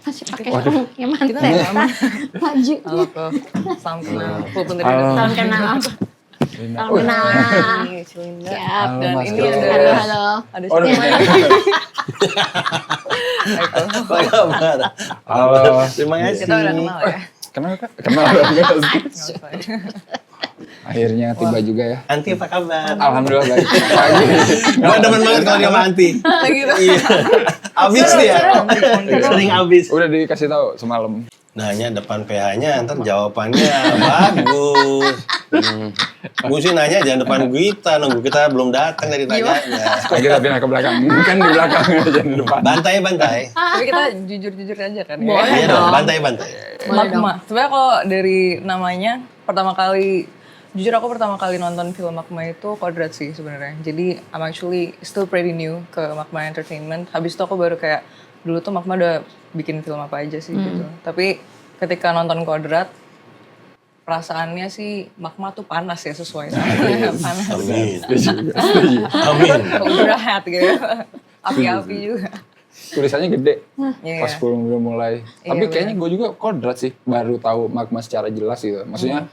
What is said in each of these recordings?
Masih pakai Waduh. yang mantel. Kita nggak lama. Maju. Halo kok, salam kenal. Walaupun tadi Halo. udah Salam kenal. Linda. Salam kenal. Ini Cilinda. Siap. Dan Halo, Mas ini Bro. ada Halo. ada Oh, siapa? udah. Eko. Apa kabar? Halo. Terima kasih. Kita udah kenal ya. Kenal Kak? Kenal dong, guys. Nggak usah. Akhirnya tiba juga ya. Anti apa kabar? Alhamdulillah baik. Pagi. Gue demen banget kalau dia sama Anti. Lagi tuh. Iya. Abis dia. Sering abis. Udah dikasih tahu semalam. Nanya depan PH-nya, ntar jawabannya bagus. Gue sih nanya jangan depan kita, nunggu kita belum datang dari tanyanya. Kita pindah ke belakang. Kan di belakang aja di depan. Bantai-bantai. Tapi kita jujur-jujur aja kan ya. Boleh. Iya dong, dong. bantai-bantai. Magma. Sebenarnya kalau dari namanya pertama kali pertama kali nonton film Magma itu Kodrat sih sebenarnya. Jadi I'm actually still pretty new ke Magma Entertainment. Habis itu aku baru kayak dulu tuh Magma udah bikin film apa aja sih gitu. Tapi ketika nonton Kodrat perasaannya sih Magma tuh panas ya sesuai namanya panas. Amin. Setuju. Amin. Berat gitu. Api-api juga. Tulisannya gede. Iya. Pas belum mulai. Iya, Tapi kayaknya gue juga Kodrat sih baru tahu Magma secara jelas gitu. Maksudnya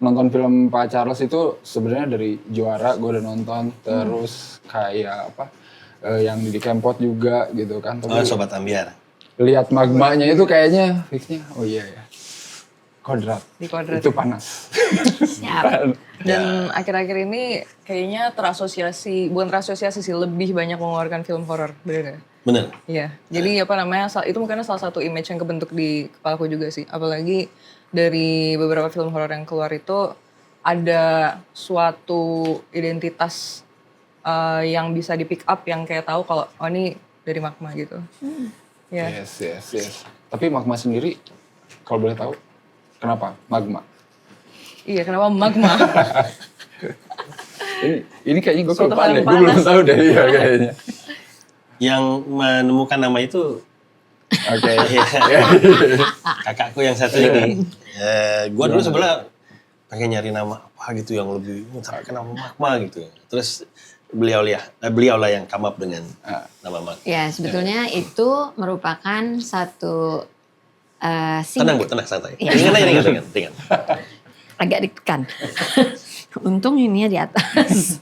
nonton film Pak Charles itu sebenarnya dari Juara gue udah nonton, terus kayak apa yang di Kempot juga gitu kan. Oh, Tapi Sobat Ambiar. lihat magmanya itu kayaknya fixnya, oh iya ya, Kodrat. Di Kodrat. Itu panas. Siap. Dan akhir-akhir ini kayaknya bukan terasosiasi sih, lebih banyak mengeluarkan film horor, bener gak? Bener. Iya, jadi apa namanya, itu mungkin salah satu image yang kebentuk di kepalaku juga sih. Apalagi dari beberapa film horor yang keluar itu ada suatu identitas yang bisa di pick up, yang kayak tahu kalau oh ini dari Magma gitu. Iya. Yes. Tapi Magma sendiri, kalau boleh tahu, kenapa Magma? Iya, kenapa Magma? Ini kayaknya gue Suatu kelupaan hal deh, yang gue belum panas. tahu deh ya kayaknya. Yang menemukan nama itu Oke. kakakku yang satu ini. Gue dulu sebelah pengen nyari nama apa gitu yang lebih sampai ke nama Magma gitu. Terus beliau lah yang come up dengan nama Magma. Ya, sebetulnya itu merupakan satu Tenang Bu, tenang santai. Iya. Ringan. agak deg-degan. Untung ininya di atas.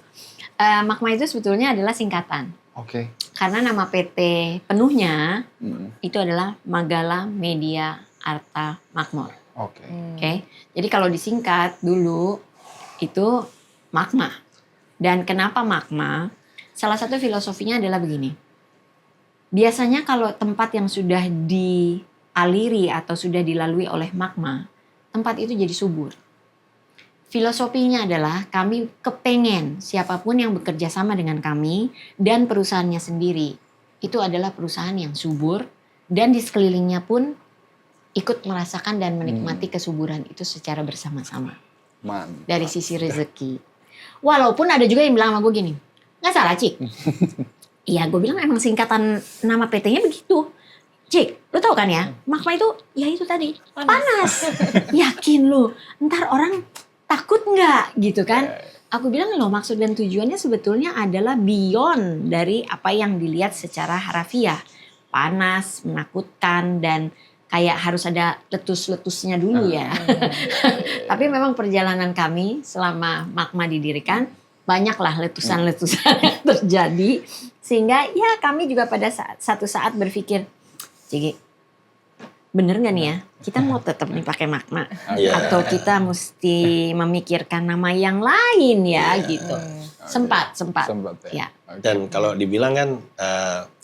Magma itu sebetulnya adalah singkatan. Oke. Karena nama PT penuhnya Hmm, itu adalah Magala Media Arta Makmur. Oke. Oke. Jadi kalau disingkat dulu itu Magma. Dan kenapa Magma? Salah satu filosofinya adalah begini. Biasanya kalau tempat yang sudah dialiri atau sudah dilalui oleh magma, tempat itu jadi subur. Filosofinya adalah kami kepengen siapapun yang bekerja sama dengan kami dan perusahaannya sendiri itu adalah perusahaan yang subur dan di sekelilingnya pun ikut merasakan dan menikmati kesuburan itu secara bersama-sama Mantap. dari sisi rezeki. Walaupun ada juga yang bilang sama gue gini, nggak salah Cik. Iya, gue bilang emang singkatan nama PT-nya begitu. Cik, lu tau kan ya, Magma itu ya itu tadi panas. Yakin lu, ntar orang takut nggak gitu kan? Aku bilang loh maksud dan tujuannya sebetulnya adalah beyond dari apa yang dilihat secara harafiah. Panas, menakutkan dan kayak harus ada letus-letusnya dulu ya. Tapi memang perjalanan kami selama Magma didirikan banyaklah letusan-letusan yang terjadi sehingga ya kami juga pada satu saat berpikir, Cigi, bener gak nih ya, kita mau tetap nih pakai Magma Iya. atau kita mesti memikirkan nama yang lain ya gitu. Sempat. Sempat Ya. ya. Oke. Dan kalau dibilang kan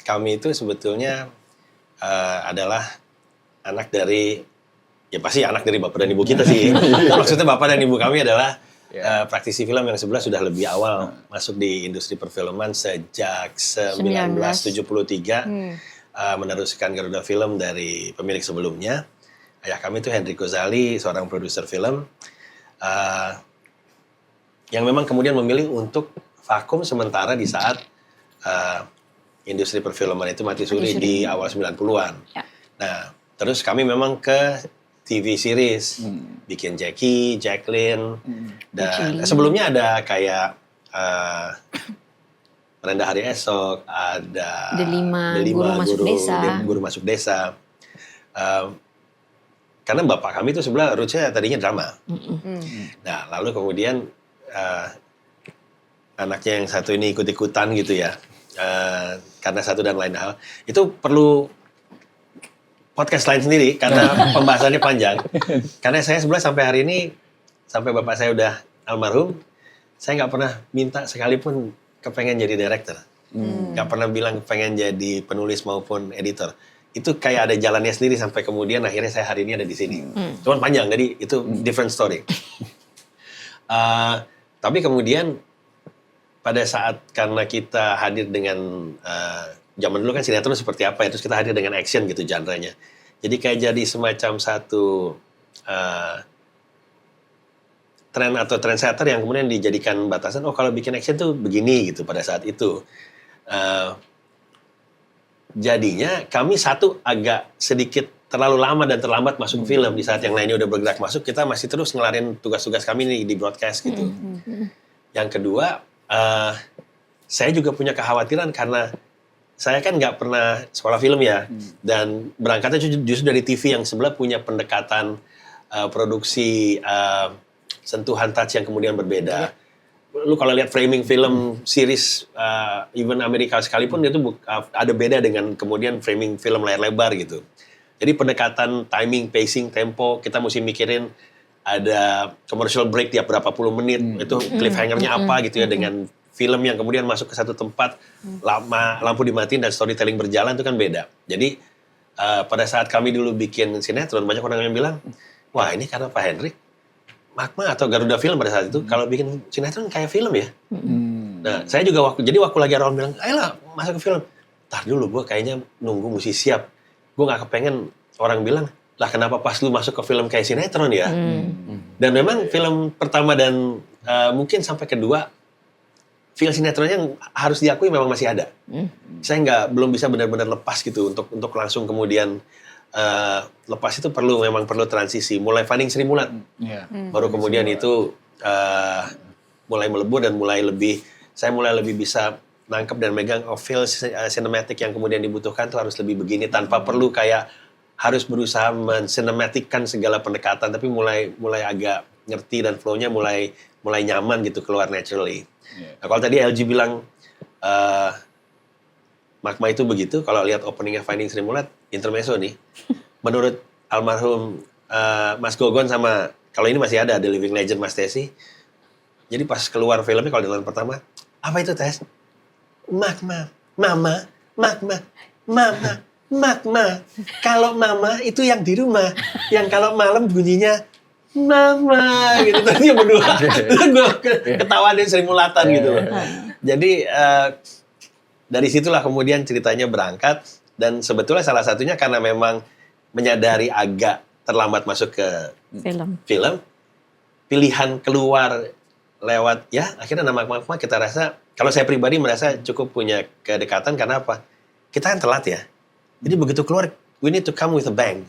kami itu sebetulnya adalah anak dari, ya pasti anak dari bapak dan ibu kita sih. Maksudnya bapak dan ibu kami adalah praktisi film yang sebenarnya sudah lebih awal masuk di industri perfilman sejak 1973. Meneruskan Garuda Film dari pemilik sebelumnya. Ayah kami itu Hendrik Gozali, seorang produser film. Yang memang kemudian memilih untuk vakum sementara di saat industri perfilman itu mati suri di awal 90-an. Ya. Nah, terus kami memang ke TV series, bikin Jackie, Jacqueline, dan sebelumnya ada kayak Rendah Hari Esok, ada Delima, Guru Masuk Desa. Guru Masuk Desa. karena bapak kami itu sebenarnya roots-nya tadinya drama. Nah, lalu kemudian anaknya yang satu ini ikut-ikutan gitu ya, karena satu dan lain hal. Itu perlu podcast lain sendiri, karena pembahasannya panjang. Karena saya sebenarnya sampai hari ini, sampai bapak saya udah almarhum, saya nggak pernah minta sekalipun kepengen jadi director. Nggak pernah bilang pengen jadi penulis maupun editor. Itu kayak ada jalannya sendiri sampai kemudian akhirnya saya hari ini ada di sini. Cuman panjang, jadi itu different story. Tapi kemudian pada saat karena kita hadir dengan zaman dulu kan sinetron seperti apa ya, terus kita hadir dengan action gitu genre-nya. Jadi kayak jadi semacam satu tren atau trendsetter yang kemudian dijadikan batasan, oh kalau bikin action tuh begini gitu pada saat itu. Jadinya kami satu agak sedikit terlalu lama dan terlambat masuk film. Di saat yang lainnya udah bergerak masuk, kita masih terus ngelarin tugas-tugas kami nih di broadcast gitu. Yang kedua, saya juga punya kekhawatiran karena saya kan nggak pernah sekolah film ya, dan berangkatnya justru dari TV yang sebelah punya pendekatan produksi sentuhan touch yang kemudian berbeda. Lu kalau lihat framing film series even Amerika sekalipun itu ada beda dengan kemudian framing film layar lebar gitu. Jadi pendekatan timing, pacing, tempo kita mesti mikirin ada commercial break tiap berapa puluh menit, itu cliffhanger-nya apa gitu ya, dengan film yang kemudian masuk ke satu tempat lama lampu dimatiin dan storytelling berjalan itu kan beda. Jadi pada saat kami dulu bikin sinetron banyak orang yang bilang, wah ini karena Pak Hendrik Magma atau Garuda Film pada saat itu kalau bikin sinetron kayak film ya. Nah, saya juga waktu lagi orang bilang, ayolah masuk ke film. Tar dulu, gue kayaknya nunggu mesti siap. Gue nggak kepengen orang bilang, lah kenapa pas lu masuk ke film kayak sinetron ya? Dan memang film pertama dan mungkin sampai kedua, film sinetronnya yang harus diakui memang masih ada. Saya belum bisa benar-benar lepas gitu untuk langsung kemudian lepas itu memang perlu transisi. Mulai Finding Sri Mulat, baru kemudian itu mulai melebur dan saya mulai lebih bisa nangkep dan megang feel cinematic yang kemudian dibutuhkan tuh harus lebih begini tanpa perlu kayak harus berusaha mensinematikkan segala pendekatan, tapi mulai agak ngerti dan flow-nya mulai nyaman gitu, keluar naturally. Nah, kalau tadi LG bilang Magma itu begitu, kalau lihat openingnya Finding Sri Mulat, intermezzo nih. Menurut almarhum Mas Gogon sama, kalau ini masih ada The Living Legend Mas Tesi. Jadi pas keluar filmnya kalau di tahun pertama, apa itu Tes? Magma, Mama, Magma, Mama, Magma. Kalau Mama itu yang di rumah, yang kalau malam bunyinya Mama gitu. Tadi berdua, gue ketawa dari Sri Mulatan gitu. Jadi dari situlah kemudian ceritanya berangkat, dan sebetulnya salah satunya karena memang menyadari agak terlambat masuk ke film, pilihan keluar lewat ya akhirnya nama Magma kita rasa, kalau saya pribadi merasa cukup punya kedekatan karena apa? Kita kan telat ya. Jadi begitu keluar, we need to come with a bang.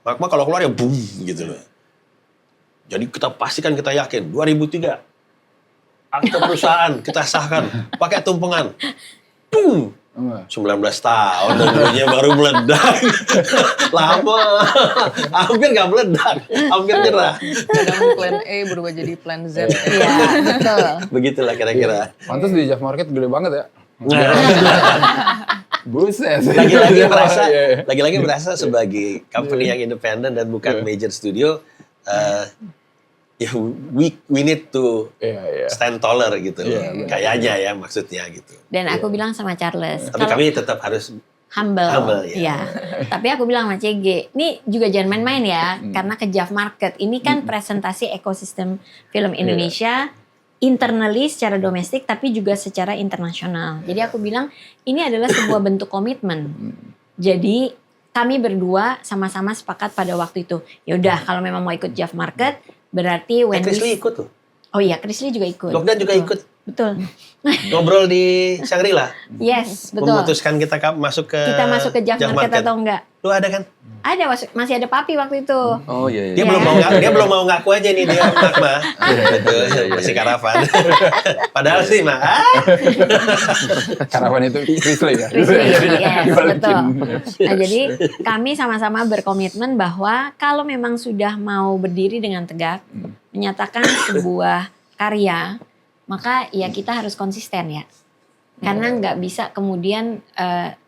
Magma kalau keluar ya boom gitu loh. Jadi kita pastikan, kita yakin 2003 akte perusahaan kita sahkan pakai tumpengan. Boom. 19 tahun dan dunia baru meledak. Lama. Hampir nggak meledak. Hampir nyerah. Kadang plan A berubah jadi plan Z. Iya, betul. Begitulah kira-kira. Pantes di Jav Market gede banget ya. Buset. Lagi-lagi berasa sebagai company yang independen dan bukan major studio. Ya, we need to stand taller gitu, kayaknya ya maksudnya gitu. Dan aku bilang sama Charles, Tapi kami tetap harus humble ya. ya. Tapi aku bilang sama CG, ini juga jangan main-main ya, karena ke Jav Market ini kan presentasi ekosistem film Indonesia internally secara domestik, tapi juga secara internasional. Jadi aku bilang ini adalah sebuah bentuk komitmen. Jadi kami berdua sama-sama sepakat pada waktu itu, yaudah kalau memang mau ikut Jav Market, berarti Chris Lee ikut tuh. Oh iya, Chris Lee juga ikut. Logdan juga ikut. Betul. Ngobrol di Shangri-La. Yes, betul. Memutuskan kita masuk ke Jav Market atau enggak. Lu ada kan? Ada, masih ada papi waktu itu. Oh iya. Dia belum mau ngaku aja nih dia Magma. Betul, masih karavan. Padahal sih mah. Karavan itu Chrisley ya. Yes, Dibalikin. betul. Nah, jadi kami sama-sama berkomitmen bahwa kalau memang sudah mau berdiri dengan tegak, menyatakan sebuah karya, maka ya kita harus konsisten ya. Karena nggak bisa kemudian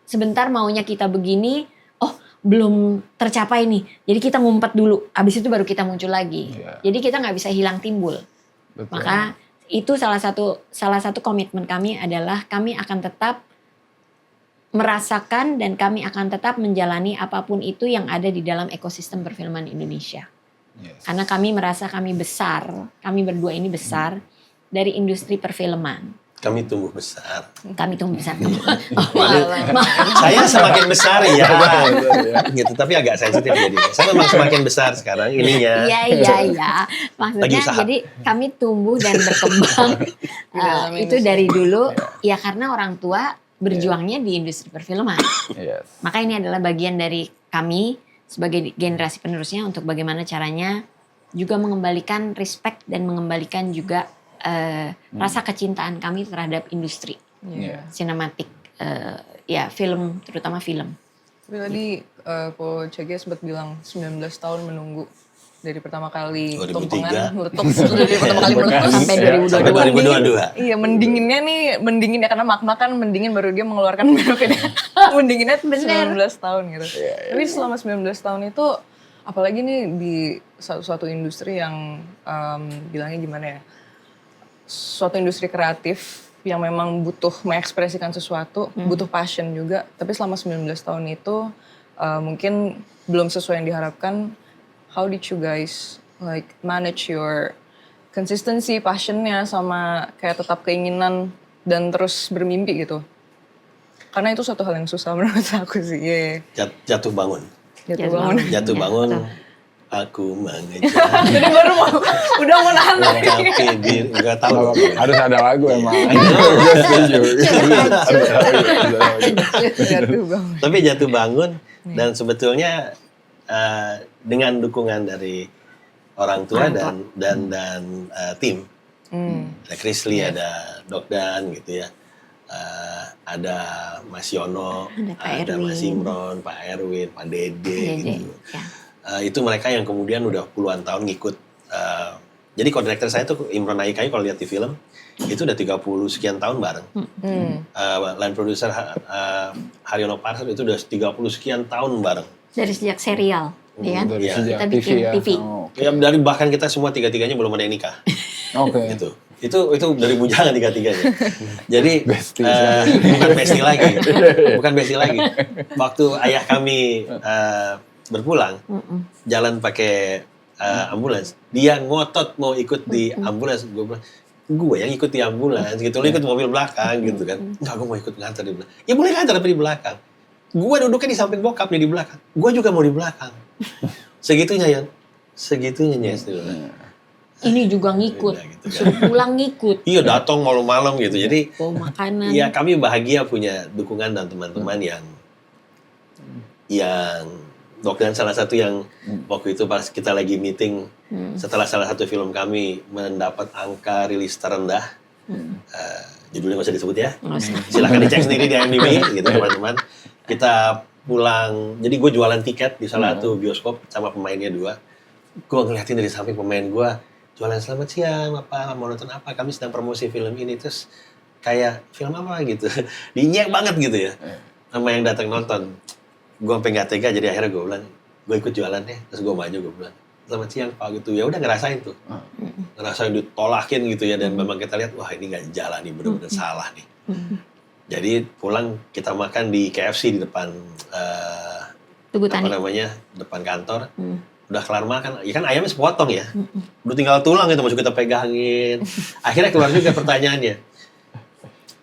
sebentar maunya kita begini, oh belum tercapai nih, jadi kita ngumpet dulu, abis itu baru kita muncul lagi. Iya. Jadi kita nggak bisa hilang timbul. Betul. Maka itu salah satu komitmen kami adalah kami akan tetap merasakan dan kami akan tetap menjalani apapun itu yang ada di dalam ekosistem perfilman Indonesia. Yes. Karena kami merasa kami berdua ini besar dari industri perfilman. Kami tumbuh besar. Kami tumbuh besar. Saya semakin besar ya, gitu. Tapi agak sensitif jadi. Saya memang semakin besar sekarang ininya. Iya. Maksudnya Lagi usaha. jadi kami tumbuh dan berkembang itu dari dulu ya karena orang tua berjuangnya di industri perfilman. Yes. Maka ini adalah bagian dari kami sebagai generasi penerusnya untuk bagaimana caranya juga mengembalikan respect dan mengembalikan juga rasa kecintaan kami terhadap industri Iya. sinematik, ya film, terutama film. Tapi tadi Ko CG sempat bilang 19 tahun menunggu dari pertama kali 2003. tumpengan meletus dari pertama kali meletus Sampai Sampai 2022. Iya, mendinginnya karena Magma kan mendingin baru dia mengeluarkan benefitnya. Mendinginnya 19 tahun gitu. Tapi selama 19 tahun itu apalagi nih di suatu industri yang bilangnya gimana ya? Suatu industri kreatif yang memang butuh mengekspresikan sesuatu, butuh passion juga. Tapi selama 19 tahun itu mungkin belum sesuai yang diharapkan. How did you guys like manage your consistency, passionnya sama kayak tetap keinginan dan terus bermimpi gitu? Karena itu suatu hal yang susah menurut aku sih. Jatuh bangun. Jatuh bangun. Jatuh bangun. Betul. Aku mengejar. Jadi baru udah mau nahan lagi. Tapi nggak tahu. Harus ada lagu emang. Gue setuju. Jatuh bangun. Tapi jatuh bangun dan sebetulnya dengan dukungan dari orang tua dan tim. Ada Chrisley, ada Dok Dan gitu ya. Ada Mas Yono, Ada Pak ada Mas Erwin. Imron, Pak Erwin, Pak Dede gitu. Ya. Itu mereka yang kemudian udah puluhan tahun ngikut. Jadi co-director saya tuh Imron Naikai kalau lihat di film itu udah 30 sekian tahun bareng. Line producer Haryono Parsar itu udah 30 sekian tahun bareng. Dari sejak serial, ya kan? Dari Iya. sejak Kita bikin ya. TV. Oh, Ya dari bahkan kita semua tiga-tiganya belum ada yang nikah. Oke. Itu dari bujangan tiga-tiganya. Jadi Bestie. bukan bestie lagi. Bukan bestie lagi. Waktu ayah kami berpulang, jalan pakai ambulans, dia ngotot mau ikut di ambulans. Gue bilang, gue yang ikut di ambulans gitu, lo ikut mobil belakang gitu kan. Enggak, gue mau ikut nganter di belakang. Ya boleh nganter tapi di belakang. Gue duduknya di samping bokap nih di belakang. Gue juga mau di belakang. Segitunya ya. Segitunya Nyes. Ini juga ngikut, Udah gitu kan. suruh pulang ngikut. Iya datang malam-malam gitu. Jadi Bawa makanan. ya kami bahagia punya dukungan dan teman-teman yang Dok Dan salah satu yang waktu itu pas kita lagi meeting setelah salah satu film kami mendapat angka rilis terendah. Judulnya nggak usah disebut ya. Silahkan dicek sendiri di IMDb gitu teman-teman. Kita pulang, jadi gue jualan tiket di salah satu bioskop sama pemainnya 2. Gue ngeliatin dari samping pemain gue jualan selamat siang, apa mau nonton apa? Kami sedang promosi film ini, terus kayak film apa gitu, dinyek banget gitu ya, sama yang datang nonton. Gue sampai nggak tega, jadi akhirnya gue bilang, gue ikut jualan deh, terus gue maju gue bilang, selamat siang Pak gitu, ya udah ngerasain tuh, ngerasain ditolakin gitu ya, dan memang kita lihat wah ini nggak jalan nih, bener-bener salah nih. Jadi pulang kita makan di KFC di depan Tugu apa Tani. namanya depan kantor. Udah kelar makan, ya kan ayamnya sepotong ya, udah tinggal tulang itu masuk kita pegangin. Akhirnya keluar juga pertanyaannya,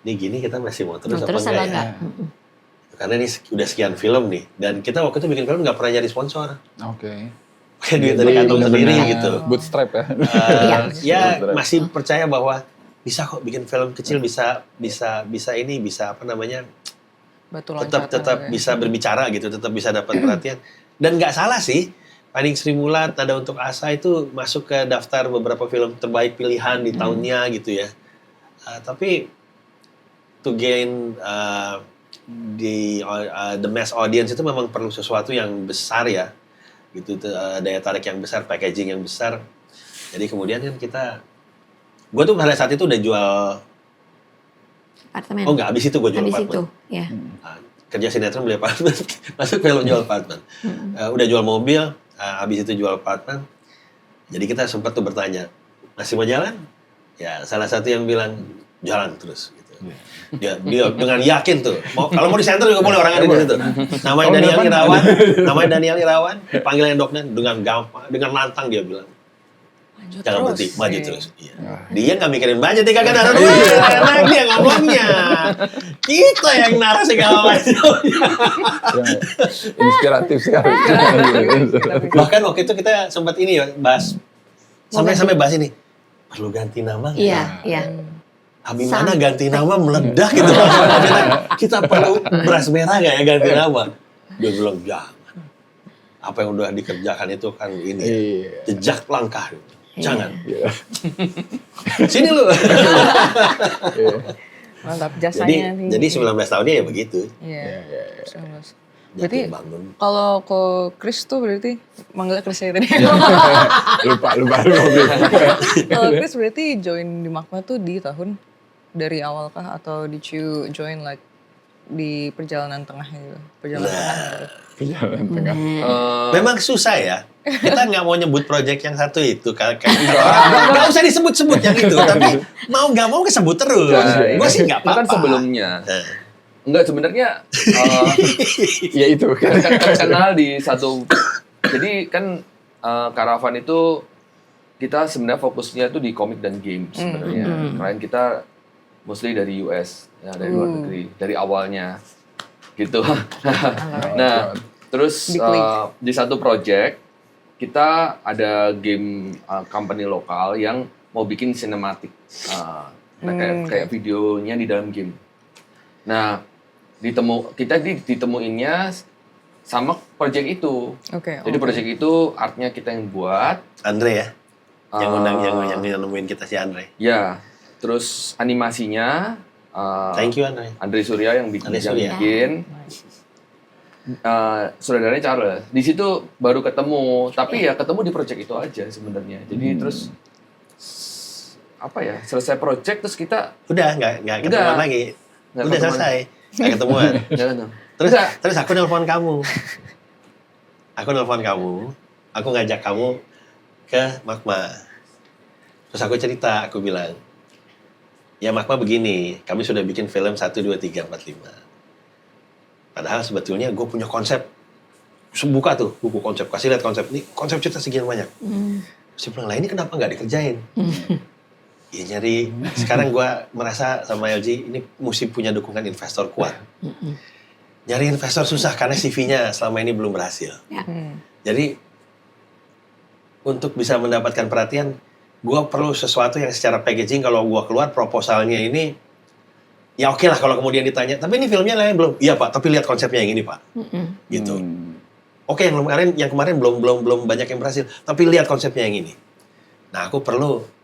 ini gini kita masih mau terus apa enggak ya? Karena ini udah sekian film nih, dan kita waktu itu bikin film nggak pernah jadi sponsor, Oke. pakai duit dari kantong sendiri gitu. Bootstrap ya. Ya masih percaya bahwa bisa kok bikin film kecil, bisa apa namanya, Batu tetap loncatan. bisa berbicara gitu, tetap bisa dapat perhatian. Dan nggak salah sih, Finding Sri Mulat, Nada Untuk Asa itu masuk ke daftar beberapa film terbaik pilihan di tahunnya gitu ya. Tapi to gain the mass audience itu memang perlu sesuatu yang besar ya, gitu, daya tarik yang besar, packaging yang besar. Jadi kemudian kan gue tuh pada saat itu udah jual, Apartemen. oh nggak, habis itu gue jual Habis apartemen. itu, ya. Kerja sinetron beli apartemen, masuk film jual apartemen. Udah jual mobil, habis itu jual apartemen. Jadi kita sempat tuh bertanya, masih mau jalan? Ya salah satu yang bilang jalan terus. Gitu. Dia dengan yakin tuh, kalau mau di center juga boleh orang ada di situ. Namanya Daniel Irawan, dipanggil endoknya dengan gampang, dengan lantang dia bilang, jangan berhenti, maju terus. Iya. Dia nggak mikirin budget, dia kagak ada duit. Enak dia ngomongnya. Kita yang naruh segala macam. Inspiratif sekali. Bahkan waktu itu kita sempat ini ya, bahas sampai bahas ini. Perlu ganti nama nggak? Iya, iya. Abimana ganti nama meledak gitu. Kita perlu beras merah nggak ya ganti nama? Dia bilang jangan. Apa yang udah dikerjakan itu kan ini jejak langkah. Jangan. Sini lu. Mantap jasanya. Jadi 19 tahunnya ya begitu. Iya. 19. Berarti Berarti bangun. kalau ke Chris tuh berarti manggilnya Chris ya tadi. lupa. Kalau Chris berarti join di Magma tuh di tahun dari awal kah atau did you join like di perjalanan tengahnya gitu? Perjalanan tengah gitu. Jalan tengah. Memang susah ya. Kita nggak mau nyebut project yang satu itu. Nggak usah disebut-sebut yang itu. Tapi mau nggak mau kesebut terus. Gue sih nggak Itu kan apa-apa. sebelumnya. Enggak, sebenarnya Ya itu kan. kan kenal di satu. Jadi kan Caravan itu kita sebenarnya fokusnya itu di komik dan game sebenarnya. Klien kita mostly dari US, ya dari luar negeri, dari awalnya gitu. Nah, terus di satu project kita ada game company lokal yang mau bikin sinematik, kayak videonya di dalam game. Nah, kita ditemuinnya sama project itu. Jadi project itu artnya kita yang buat. Andre ya, yang undang yang nemuin kita si Andre. Ya, terus animasinya. Thank you Andre. Andre Surya yang bikin. Andre Surya. Saudaranya Charles. Di situ baru ketemu, tapi ya ketemu di project itu aja sebenarnya. Jadi terus apa ya? Selesai project terus kita Udah nggak ketemuan lagi. Nggak Udah ketemuan. selesai. Nggak ketemuan. Terus aku nelpon kamu. Aku ngajak kamu ke Magma. Terus aku cerita, aku bilang, ya Magma begini, kami sudah bikin film 1, 2, 3, 4, 5. Padahal sebetulnya gue punya konsep. Buka tuh buku konsep, kasih lihat konsep. Ini konsep cerita sekian banyak. Terus dia bilang, lah ini kenapa nggak dikerjain? Ya nyari, sekarang gue merasa sama LG, ini mesti punya dukungan investor kuat. Nyari investor susah karena CV-nya selama ini belum berhasil. Jadi, untuk bisa mendapatkan perhatian, gue perlu sesuatu yang secara packaging, kalau gue keluar proposalnya ini, ya oke lah kalau kemudian ditanya, tapi ini filmnya lain belum? Iya Pak, tapi lihat konsepnya yang ini Pak. Gitu. Oke, yang kemarin belum banyak yang berhasil, tapi lihat konsepnya yang ini. Nah, aku perlu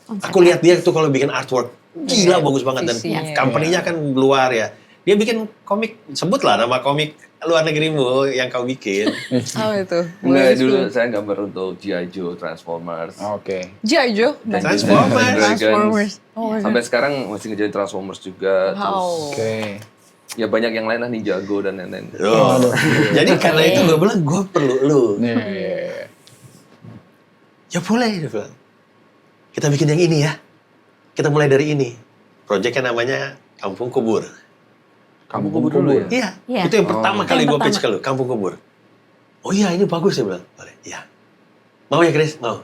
aku lihat dia tuh kalau bikin artwork gila bagus banget dan company-nya kan luar ya. Dia bikin komik, sebutlah nama komik luar negerimu yang kau bikin. Apa itu? Enggak, dulu saya gambar untuk G.I. Joe, Transformers. Oke. G.I. Joe? Transformers. Sampai sekarang masih ngerjain Transformers juga. Terus Oke. ya banyak yang lain lah, Ninjago dan lain-lain. Jadi karena itu gue bilang gue perlu lu. Iya. Ya boleh, dia bilang. Kita bikin yang ini ya. Kita mulai dari ini. Proyeknya namanya Kampung Kubur. Kamu kubur dulu ya? Iya. Itu yang pertama kali gue Yang pitch ke lu, Kampung Kubur. Oh iya, ini bagus ya bilang. Boleh, iya. Mau ya Chris? Mau.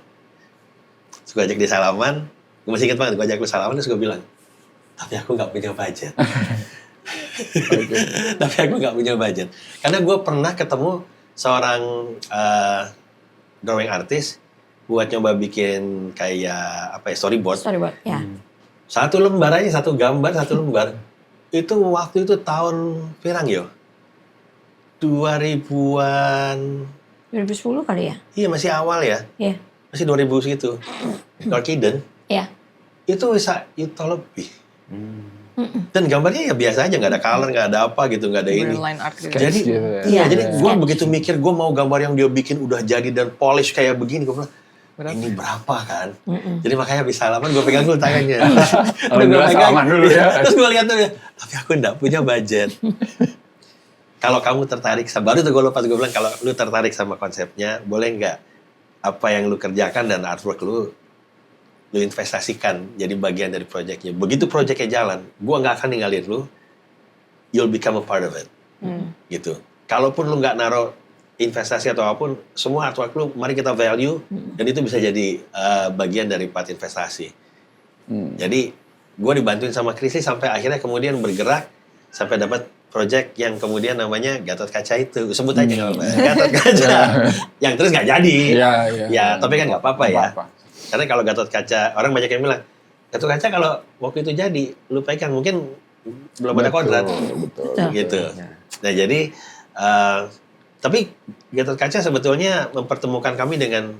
Terus gue ajak dia salaman. Gue masih ingat banget, gue ajak lu salaman, terus gue bilang, tapi aku nggak punya budget. Tapi aku nggak punya budget. Karena gue pernah ketemu seorang drawing artist buat nyoba bikin kayak apa ya, storyboard. Storyboard, ya. Satu lembar aja, satu gambar, satu lembar. Itu waktu itu tahun pirang yo. 2000-an. 2010 kali ya? Iya masih awal ya. Iya. Masih 2000 segitu. Dark Eden. Iya. Itu bisa itu lebih. Dan gambarnya ya biasa aja, nggak ada color, nggak ada apa gitu, nggak ada ini. Line art gitu. Jadi, gitu ya. iya, jadi gue Sketch. begitu mikir, gue mau gambar yang dia bikin udah jadi dan polish kayak begini, gue bilang, Berapa? ini berapa kan? Jadi makanya habis salaman, gue pegang dulu tangannya. Alhamdulillah, salaman dulu ya. Terus gue lihat tuh, tapi aku nggak punya budget. Kalau kamu tertarik, baru tuh gue lupa, gue bilang, kalau lu tertarik sama konsepnya, boleh nggak apa yang lu kerjakan dan artwork lu investasikan jadi bagian dari proyeknya. Begitu proyeknya jalan, gua nggak akan ninggalin lu. You'll become a part of it. Gitu. Kalaupun lu nggak naruh investasi atau apapun, semua artwork lu, mari kita value dan itu bisa jadi bagian dari part investasi. Jadi gua dibantuin sama Chrisley sampai akhirnya kemudian bergerak sampai dapat proyek yang kemudian namanya Gatot Kaca itu. Sebut aja nggak apa-apa. Gatot Kaca. Yang terus nggak jadi. Iya. Ya, tapi kan nggak apa-apa ya. Apa-apa. Karena kalau Gatot Kaca, orang banyak yang bilang, Gatot Kaca kalau waktu itu jadi, lu pegang mungkin belum ada kodrat. Betul. Gitu. Nah jadi, tapi Gatot Kaca sebetulnya mempertemukan kami dengan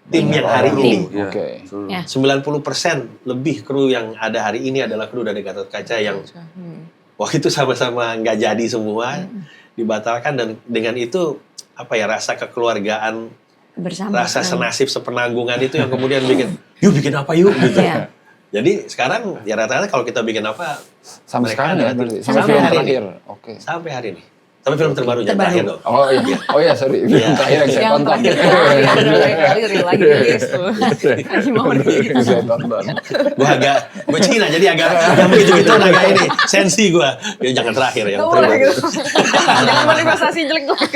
tim yang hari ini. Iya. Oke. Ya. 90% lebih kru yang ada hari ini adalah kru dari Gatot Kaca yang waktu itu sama-sama nggak jadi semua, dibatalkan, dan dengan itu, apa ya, rasa kekeluargaan, Bersama. rasa senasib sepenanggungan itu yang kemudian bikin, yuk bikin apa yuk gitu. Iya. Jadi sekarang ya rata-rata kalau kita bikin apa Sampai mereka sekarang ya ada berarti. tuh. Sampai Sampai film hari terakhir. Oke. sampai hari ini. Tapi film terbarunya Terbaru. terakhir dong. Oh iya, sorry. Film Iya. terakhir yang saya Yang tonton. terakhir lagi rilis tuh. Lagi mau rilis. Saya tonton. Gue Cina jadi agak yang begitu-gitu agak ini sensi gue. Ya jangan terakhir yang Nggak boleh terbaru. gitu. Jangan manifestasi jelek-jelek.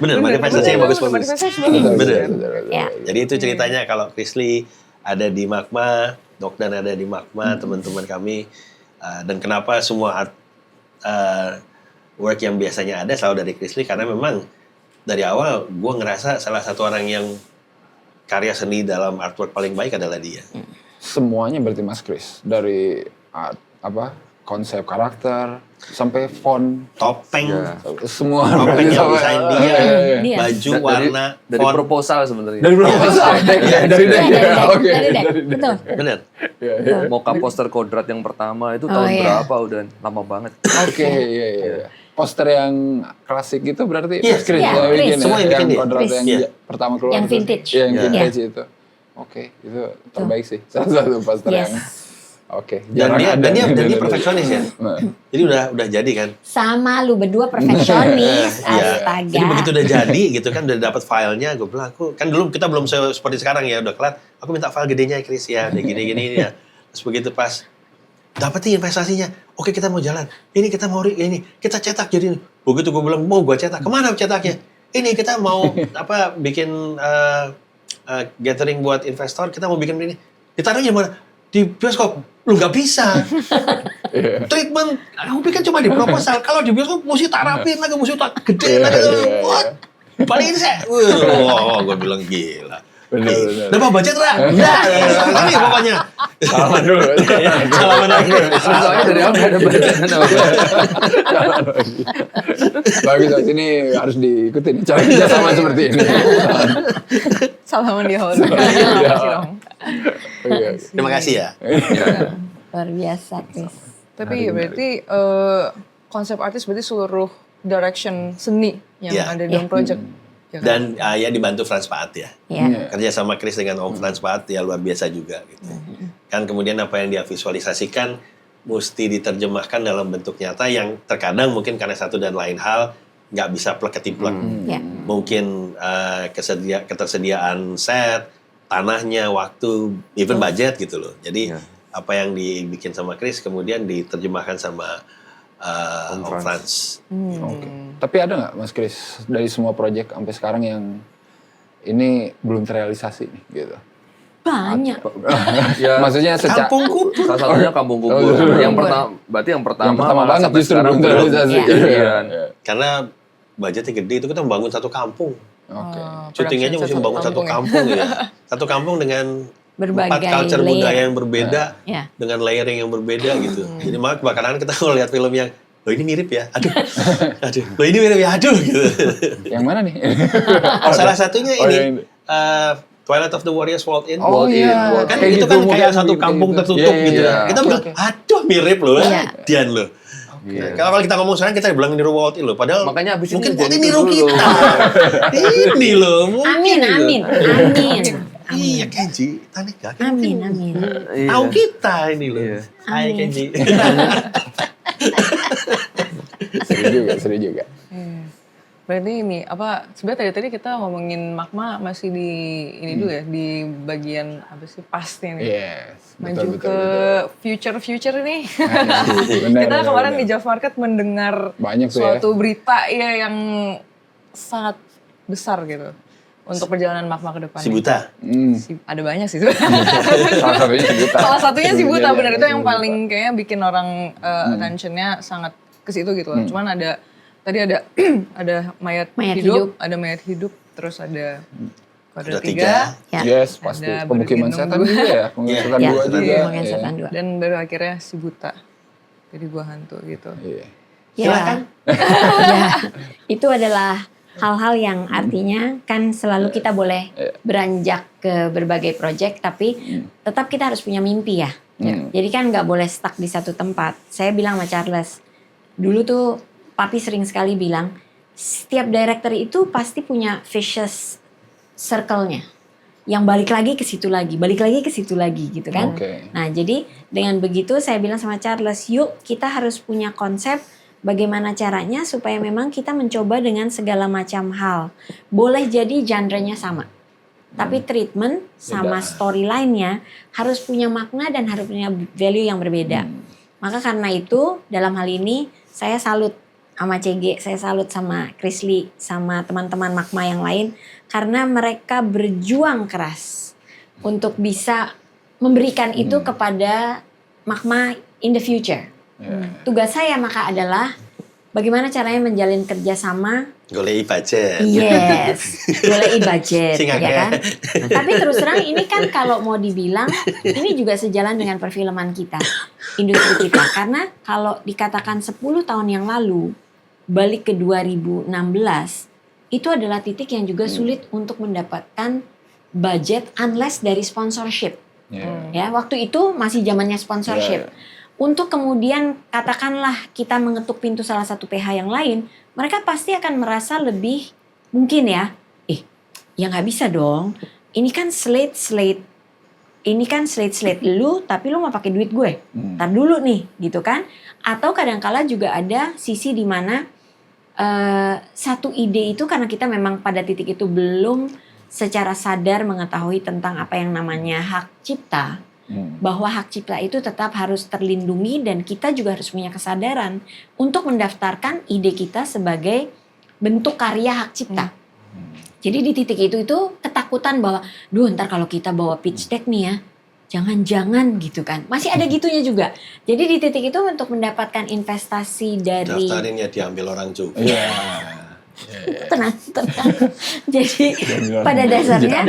Bener, manifestasi yang bagus-bagus. Manifestasi Bener. Betul. Ya. Jadi itu ceritanya kalau Chrisley ada di Magma, Nokdan ada di Magma, teman-teman kami. Dan kenapa semua work yang biasanya ada selalu dari Chrisley, karena memang dari awal gue ngerasa salah satu orang yang karya seni dalam artwork paling baik adalah dia. Semuanya berarti Mas Kris, dari konsep karakter sampai font, Topeng, semua topeng berarti yang sama. desain dia, Dia. baju, warna, dari font. proposal sebenarnya. Dari proposal, dari Iya, deck. dari deck. Betul. Bener. Moka poster kodrat yang pertama itu Oh, tahun iya. berapa udah lama banget. Oke, iya. Poster yang klasik itu berarti Iya, Mas Kris iya, yang Chris. bikin ya? Semua yang bikin dia. kodrat Chris. yang Iya. pertama keluar. Yang itu. vintage. Iya, yang Iya. vintage itu. Oke, itu terbaik sih. Salah satu poster Yes. yang oke. Dan jarang dia ada dan dia yang dan dia gitu. perfeksionis ya. Nah, Jadi udah jadi kan. Sama lu berdua perfeksionis. Iya. Astaga. Jadi begitu udah jadi gitu kan, udah dapat filenya, gue bilang aku kan dulu kita belum seperti sekarang ya, udah kelar. Aku minta file gedenya Chris ya, udah gini ya. Terus begitu pas dapetin investasinya, oke kita mau jalan. Ini kita mau ini kita cetak jadi. Begitu gue bilang mau gue cetak, kemana cetaknya? Ini kita mau bikin gathering buat investor, kita mau bikin ini. Ditaruhnya mana? Di bioskop. Lu nggak bisa. Treatment, aku pikir cuma di proposal. Kalau di bioskop mesti tak rapin lagi, mesti tak gede lagi. What? Paling ini saya, gue bilang gila. bener. Dapat budget Ra? Enggak, tapi pokoknya. Salaman dulu. Salaman lagi. Soalnya dari awal nggak ada budget. Bagus, Mas. Ini harus diikutin. Cara kerja sama seperti ini. Salaman di hall. Iya. Makasih dong. Oke. Terima kasih ya. Luar biasa, Chris. Tapi berarti konsep artis berarti seluruh direction seni yang Iya. ada di dalam project. Ya kan? Dan ya dibantu Frans Paat ya. Ya. Kerja sama Chris dengan Om Frans Paat ya luar biasa juga gitu. Kan kemudian apa yang dia visualisasikan mesti diterjemahkan dalam bentuk nyata yang terkadang mungkin karena satu dan lain hal nggak bisa plek ketiplek. Ya. Mungkin ketersediaan set, tanahnya, waktu, even budget gitu loh. Jadi Iya. apa yang dibikin sama Chris kemudian diterjemahkan sama Om Frans. Oke. Tapi ada nggak Mas Kris dari semua proyek sampai sekarang yang ini belum terrealisasi nih gitu? Banyak. Ya, Maksudnya secara Kampung Kubur. salah satunya Kampung Kubur. Oh, Yang pertama, berarti yang pertama malah banget sampai justru sekarang belum terrealisasi. Iya. Iya. Karena budgetnya gede itu kita membangun satu kampung. Oke. Syutingnya aja mesti membangun satu kampung ya. Satu kampung dengan Berbagai culture layer. budaya yang berbeda Ya. dengan layering yang berbeda gitu. Jadi maka kadang kita kalau lihat film yang loh ini mirip ya, aduh, loh ini mirip ya, aduh gitu. Yang mana nih? Salah satunya Oh, ini yang ini. Twilight of the Warriors Walk In. Oh iya, Kan kayak itu gitu, kan mungkin kayak satu kayak kampung gitu. tertutup Iya, gitu. iya. Kita Oke, bilang, oke. aduh mirip loh, Iya. Dian loh. Iya. Kalau kita ngomong sekarang kita bilang niru Walt In loh, padahal Makanya abis ini mungkin jadi Walt In itu niru dulu. kita. Ini loh, mungkin. Amin, loh. amin, amin. Iya Kenji, Tanega kan Amin, mungkin amin. tahu kita ini loh. Iya. Hai Amin. Kenji. Seru juga. Berarti ini apa sebenarnya tadi kita ngomongin Magma masih di ini dulu ya di bagian apa sih pastnya nih. Yes, Maju ke future nih. Benar, Kita benar, kemarin benar. di Job Market mendengar Banyak tuh ya. suatu berita ya yang sangat besar gitu untuk perjalanan Magma ke depannya. Si Buta. Ada banyak sih. Salah satunya si Buta. Salah satunya si Buta, Iya, benar itu si yang Buta. paling kayaknya bikin orang attention-nya sangat ke situ gitu loh. Cuman ada tadi ada ada mayat, Mayat hidup, hidup. ada mayat hidup, terus ada kuadrat Ada 3 Ya. Yes, pasti. Ada Pemukiman bergendong setan dua. juga ya. Pemukiman Iya. setan Ya, dua juga. Pemukiman Iya. setan 2. dan baru akhirnya si Buta. Jadi gua hantu gitu. Iya. Ya. Ya, itu adalah hal-hal yang artinya kan selalu kita boleh beranjak ke berbagai proyek, tapi tetap kita harus punya mimpi ya. Jadi kan nggak boleh stuck di satu tempat. Saya bilang sama Charles, dulu tuh papi sering sekali bilang, setiap director itu pasti punya vicious circle-nya. Yang balik lagi ke situ lagi, balik lagi ke situ lagi gitu kan. Oke. Nah, jadi dengan begitu saya bilang sama Charles, yuk kita harus punya konsep bagaimana caranya supaya memang kita mencoba dengan segala macam hal. Boleh jadi genre-nya sama. Tapi treatment sama storyline-nya harus punya makna dan harus punya value yang berbeda. Maka karena itu dalam hal ini saya salut sama CG, saya salut sama Chris Lee, sama teman-teman Magma yang lain. Karena mereka berjuang keras untuk bisa memberikan itu kepada Magma in the future. Tugas saya maka adalah bagaimana caranya menjalin kerjasama. Golei budget. Yes, boleh budget, Sing ya akeh. kan? Tapi terus terang ini kan kalau mau dibilang, ini juga sejalan dengan perfilman kita, industri kita. Karena kalau dikatakan 10 tahun yang lalu, balik ke 2016, itu adalah titik yang juga sulit untuk mendapatkan budget unless dari sponsorship. Ya, waktu itu masih zamannya sponsorship. Untuk kemudian katakanlah kita mengetuk pintu salah satu PH yang lain, mereka pasti akan merasa lebih mungkin ya, ya nggak bisa dong. Ini kan slate lu, tapi lu mau pakai duit gue. Ntar dulu nih, gitu kan? Atau kadangkala juga ada sisi di mana satu ide itu karena kita memang pada titik itu belum secara sadar mengetahui tentang apa yang namanya hak cipta. Bahwa hak cipta itu tetap harus terlindungi dan kita juga harus punya kesadaran untuk mendaftarkan ide kita sebagai bentuk karya hak cipta. Jadi di titik itu ketakutan bahwa, ntar kalau kita bawa pitch deck nih ya, jangan-jangan gitu kan. Masih ada gitunya juga. Jadi di titik itu untuk mendapatkan investasi dari... Daftarin ya diambil orang juga. Iya. Tenang. Jadi pada dasarnya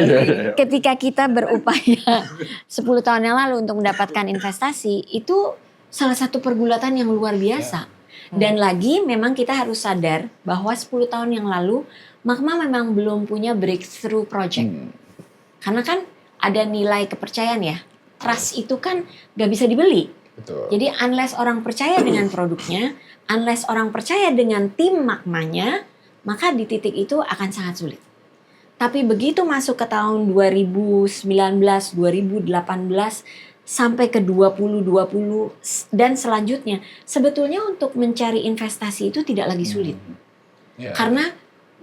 ketika kita berupaya 10 tahun yang lalu untuk mendapatkan investasi, itu salah satu pergulatan yang luar biasa. Dan lagi memang kita harus sadar bahwa 10 tahun yang lalu Magma memang belum punya breakthrough project. Karena kan ada nilai kepercayaan ya. Trust itu kan gak bisa dibeli. Betul. Jadi unless orang percaya dengan produknya, unless orang percaya dengan tim Magmanya, maka di titik itu akan sangat sulit. Tapi begitu masuk ke tahun 2019, 2018, sampai ke 2020 dan selanjutnya, sebetulnya untuk mencari investasi itu tidak lagi sulit. Karena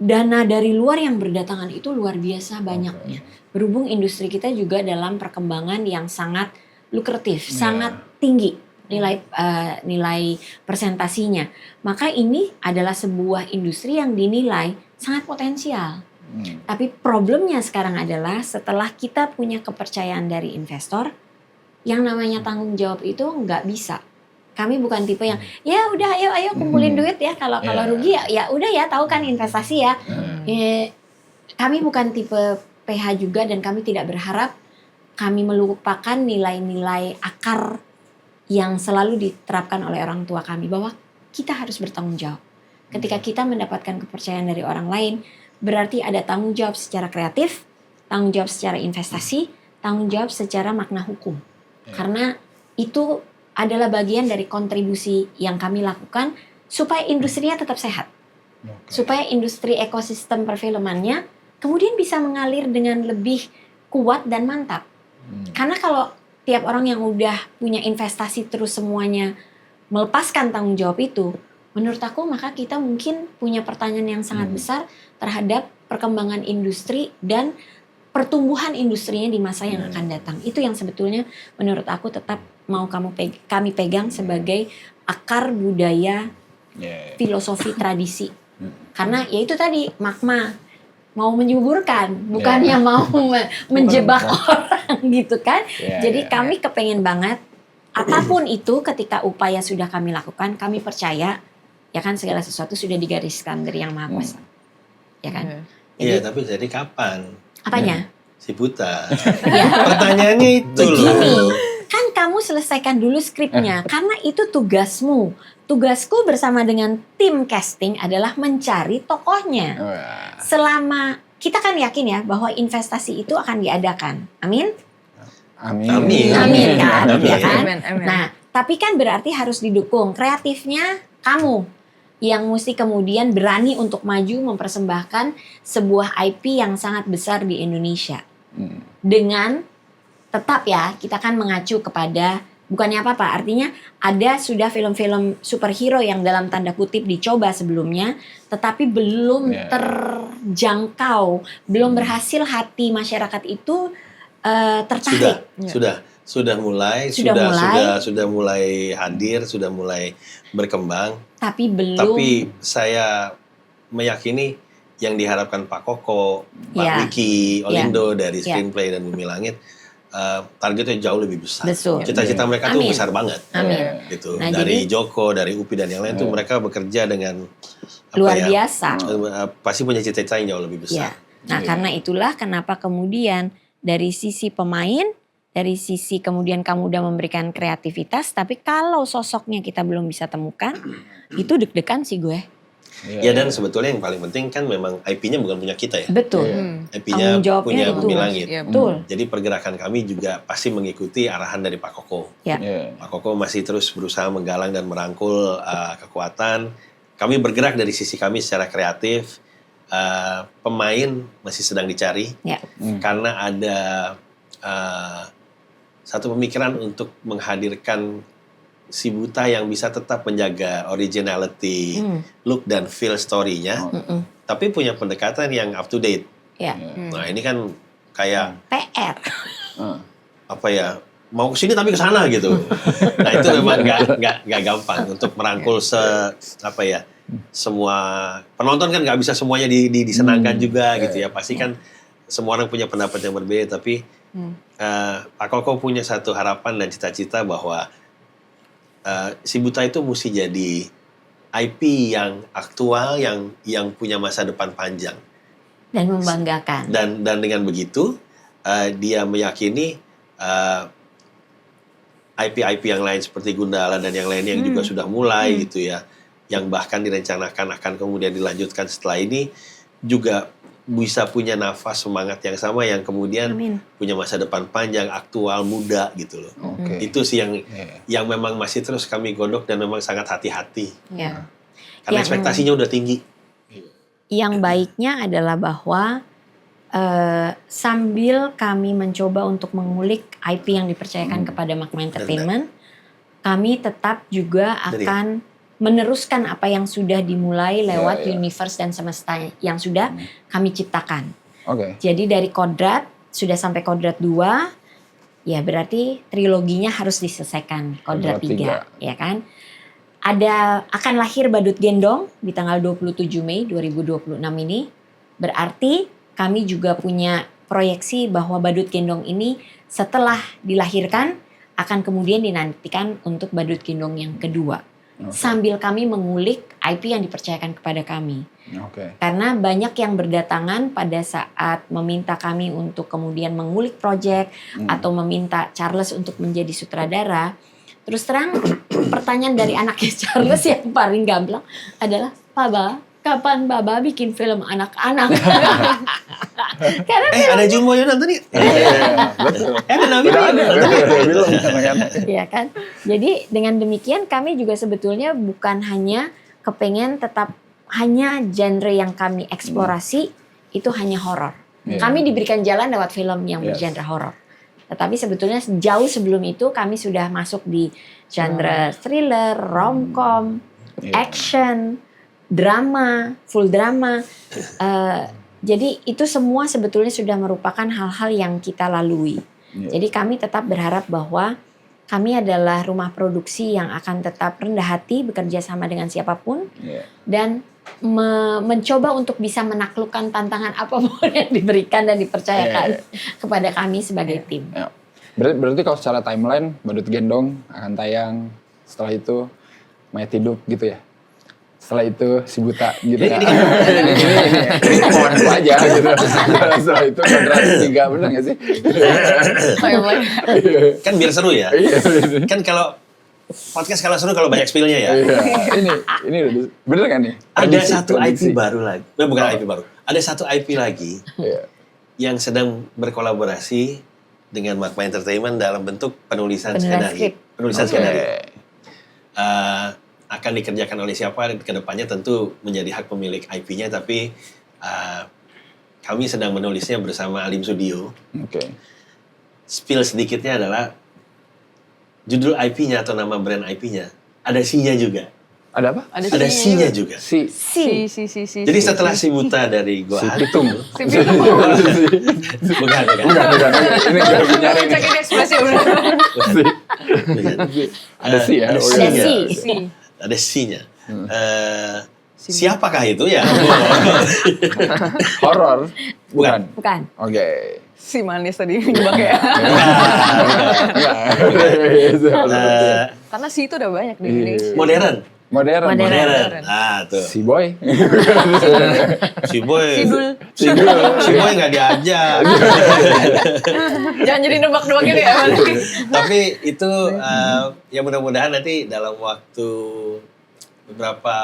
dana dari luar yang berdatangan itu luar biasa banyaknya. Berhubung industri kita juga dalam perkembangan yang sangat lukratif, sangat tinggi. Nilai persentasinya, maka ini adalah sebuah industri yang dinilai sangat potensial. Tapi problemnya sekarang adalah setelah kita punya kepercayaan dari investor, yang namanya tanggung jawab itu nggak bisa. Kami bukan tipe yang ya udah ayo kumpulin duit ya, kalau rugi ya udah ya, tahu kan investasi ya. Kami bukan tipe PH juga dan kami tidak berharap kami melupakan nilai-nilai akar yang selalu diterapkan oleh orang tua kami, bahwa kita harus bertanggung jawab. Ketika kita mendapatkan kepercayaan dari orang lain, berarti ada tanggung jawab secara kreatif, tanggung jawab secara investasi, tanggung jawab secara makna hukum. Karena itu adalah bagian dari kontribusi yang kami lakukan supaya industrinya tetap sehat. Supaya industri ekosistem perfilmannya kemudian bisa mengalir dengan lebih kuat dan mantap. Karena kalau tiap orang yang udah punya investasi terus semuanya melepaskan tanggung jawab itu, menurut aku maka kita mungkin punya pertanyaan yang sangat besar terhadap perkembangan industri dan pertumbuhan industrinya di masa yang akan datang. Itu yang sebetulnya menurut aku tetap mau kami pegang sebagai akar budaya, filosofi, tradisi. Karena ya itu tadi, Magma mau menyuburkan, bukannya mau menjebak orang gitu kan. Jadi kami kepengen banget, apapun itu ketika upaya sudah kami lakukan, kami percaya ya kan segala sesuatu sudah digariskan dari Yang Maha Kuasa. Ya kan? Iya, tapi jadi kapan? Apanya? Si Buta. Ya. Pertanyaannya itu loh. Begini, kan kamu selesaikan dulu skripnya, karena itu tugasmu. Tugasku bersama dengan tim casting adalah mencari tokohnya. Selama kita kan yakin ya bahwa investasi itu akan diadakan. Amin? Amin. Amin kan? Ya kan? Amin, amin. Nah, tapi kan berarti harus didukung. Kreatifnya kamu yang mesti kemudian berani untuk maju mempersembahkan sebuah IP yang sangat besar di Indonesia. Dengan tetap ya, kita kan mengacu kepada, bukannya apa-apa, artinya ada sudah film-film superhero yang dalam tanda kutip dicoba sebelumnya, tetapi belum terjangkau, belum berhasil hati masyarakat itu tertarik. Sudah mulai hadir, sudah mulai berkembang. Tapi belum. Tapi saya meyakini yang diharapkan Pak Koko, Pak Wiki, Olindo dari Screenplay dan Bumi Langit, targetnya jauh lebih besar. Betul. Cita-cita mereka tuh besar banget. Amin. Gitu. Nah, dari jadi, Joko, dari Upi dan yang lain tuh mereka bekerja dengan luar biasa. Pasti punya cita-cita yang jauh lebih besar. Nah, karena itulah kenapa kemudian dari sisi pemain, dari sisi kemudian kamu udah memberikan kreativitas, tapi kalau sosoknya kita belum bisa temukan, itu deg-degan sih gue. Ya, dan sebetulnya yang paling penting kan memang IP-nya bukan punya kita ya. Betul. IP-nya Tanggung jawabnya punya itu. Bumi Langit. Iya, Betul. Jadi pergerakan kami juga pasti mengikuti arahan dari Pak Koko. Ya. Pak Koko masih terus berusaha menggalang dan merangkul kekuatan. Kami bergerak dari sisi kami secara kreatif. Pemain masih sedang dicari. Ya. Karena ada satu pemikiran untuk menghadirkan si Buta yang bisa tetap menjaga originality, look dan feel story-nya, tapi punya pendekatan yang up to date. Ya. Nah, ini kan kayak PR. apa ya? Mau kesini tapi kesana gitu. Nah, itu memang nggak gampang untuk merangkul semua penonton kan nggak bisa semuanya disenangkan juga gitu ya. Pasti kan semua orang punya pendapat yang berbeda, tapi Pak Koko punya satu harapan dan cita-cita bahwa si Buta itu mesti jadi IP yang aktual, yang punya masa depan panjang Dan membanggakan. dan dengan begitu dia meyakini IP-IP yang lain seperti Gundala dan yang lainnya yang juga sudah mulai gitu ya, yang bahkan direncanakan akan kemudian dilanjutkan setelah ini juga bisa punya nafas semangat yang sama yang kemudian punya masa depan panjang, aktual, muda gitu loh. Itu sih yang memang masih terus kami godok dan memang sangat hati-hati. Ya. Karena ekspektasinya udah tinggi. Yang baiknya adalah bahwa sambil kami mencoba untuk mengulik IP yang dipercayakan kepada Magma Entertainment, kami tetap juga akan meneruskan apa yang sudah dimulai lewat universe dan semesta yang sudah kami ciptakan. Jadi dari Kodrat, sudah sampai Kodrat 2, ya berarti triloginya harus diselesaikan. Kodrat 3, ya kan? Akan lahir Badut Gendong di tanggal 27 Mei 2026 ini. Berarti kami juga punya proyeksi bahwa Badut Gendong ini setelah dilahirkan akan kemudian dinantikan untuk Badut Gendong yang kedua. sambil kami mengulik IP yang dipercayakan kepada kami. Oke. Karena banyak yang berdatangan pada saat meminta kami untuk kemudian mengulik proyek atau meminta Charles untuk menjadi sutradara. Terus terang pertanyaan dari anaknya Charles yang paling gamblang adalah, Baba, kapan Baba bikin film anak-anak? Karena Ada Jumbo yang nonton nih. Betul. ya kan. Jadi dengan demikian kami juga sebetulnya bukan hanya kepengen tetap hanya genre yang kami eksplorasi itu hanya horor. Yeah. Kami diberikan jalan lewat film yang Yes. bergenre horor. Tetapi sebetulnya jauh sebelum itu kami sudah masuk di genre thriller, romcom, Iya. action, drama, full drama. Jadi itu semua sebetulnya sudah merupakan hal-hal yang kita lalui. Iya. Jadi kami tetap berharap bahwa kami adalah rumah produksi yang akan tetap rendah hati bekerja sama dengan siapapun Iya. dan mencoba untuk bisa menaklukkan tantangan apapun yang diberikan dan dipercayakan kepada kami sebagai tim. Ya. Berarti kalau secara timeline, Badut Gendong akan tayang, setelah itu Mayat Hidup gitu ya? Setelah itu Si Buta gitu ya? Ini omongan gue aja gitu. Setelah itu Generasi 3, bener gak sih? Kan biar seru ya. Iya. Kan kalau podcast kalau seru kalau banyak spillnya ya. Ini bener kan nih? Ada Prediksi, satu prediksi. IP baru lagi. Bukan IP baru. Ada satu IP lagi Iya. yang sedang berkolaborasi dengan Magma Entertainment dalam bentuk penulisan Penulisan skenario. skrip. Penulisan Oke. skenario. Akan dikerjakan oleh siapa ke depannya tentu menjadi hak pemilik IP-nya, tapi kami sedang menulisnya bersama Alim Studio. Oke. Spill sedikitnya adalah judul IP-nya atau nama brand IP-nya ada C-nya juga. Ada apa? Ada C-nya juga. Si Si. Jadi setelah Si Buta dari Gua Si Hantu, Pitung. bukan. Bukan. Ini gue lagi nyari nih. Cekin ekspresi udah. Ada si ya? Ada Oh, Ada iya. si. Ada C-nya. Siapakah itu ya? Horor? Bukan. Bukan. Oke. Si manis tadi jebak ya. Eh, Karena si itu udah banyak di Indonesia. modern. Modern. Modern. Ah, tuh. Si Boy. Si Boy. Sidul. Si Boy nggak diajak. Jangan jadi nebak-nebak gitu ya. Bang. Tapi itu ya mudah-mudahan nanti dalam waktu beberapa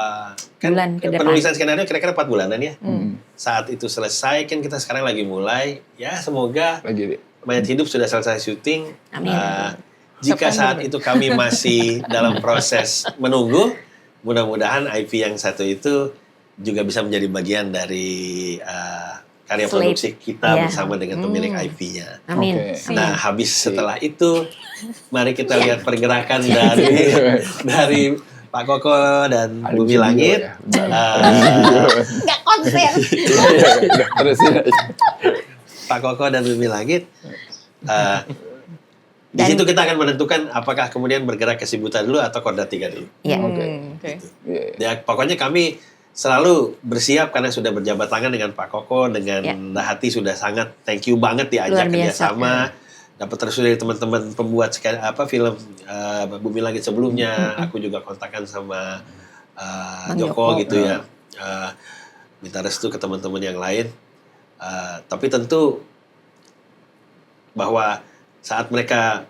Bulan ke depan. penulisan skenario kira-kira 4 bulanan ya. Hmm. Saat itu selesai kan kita sekarang lagi mulai, ya semoga Lagi Mayat Hidup sudah selesai syuting. Amin. Jika saat September. itu kami masih dalam proses menunggu, mudah-mudahan IP yang satu itu juga bisa menjadi bagian dari karya Slate. produksi kita Iya. bersama dengan pemilik IP-nya. Amin. Oke. Nah, habis setelah itu, mari kita lihat pergerakan dari Pak Koko dan Ada Bumi video Langit. ya. Nggak konsen. Terus ya. Pak Koko dan Bumi Langit. Di Dan- situ kita akan menentukan apakah kemudian bergerak ke Si Buta dulu atau Kodrat 3 dulu. Ya. Oke. Iya. Ya, pokoknya kami selalu bersiap karena sudah berjabat tangan dengan Pak Koko, dengan Ya. Hati sudah sangat thank you banget diajak Luar biasa. kerjasama. Dapat terus dari teman-teman pembuat film Bumi Langit sebelumnya. Aku juga kontakkan sama Bang Joko Joko. gitu ya. Minta restu ke teman-teman yang lain. Tapi tentu bahwa saat mereka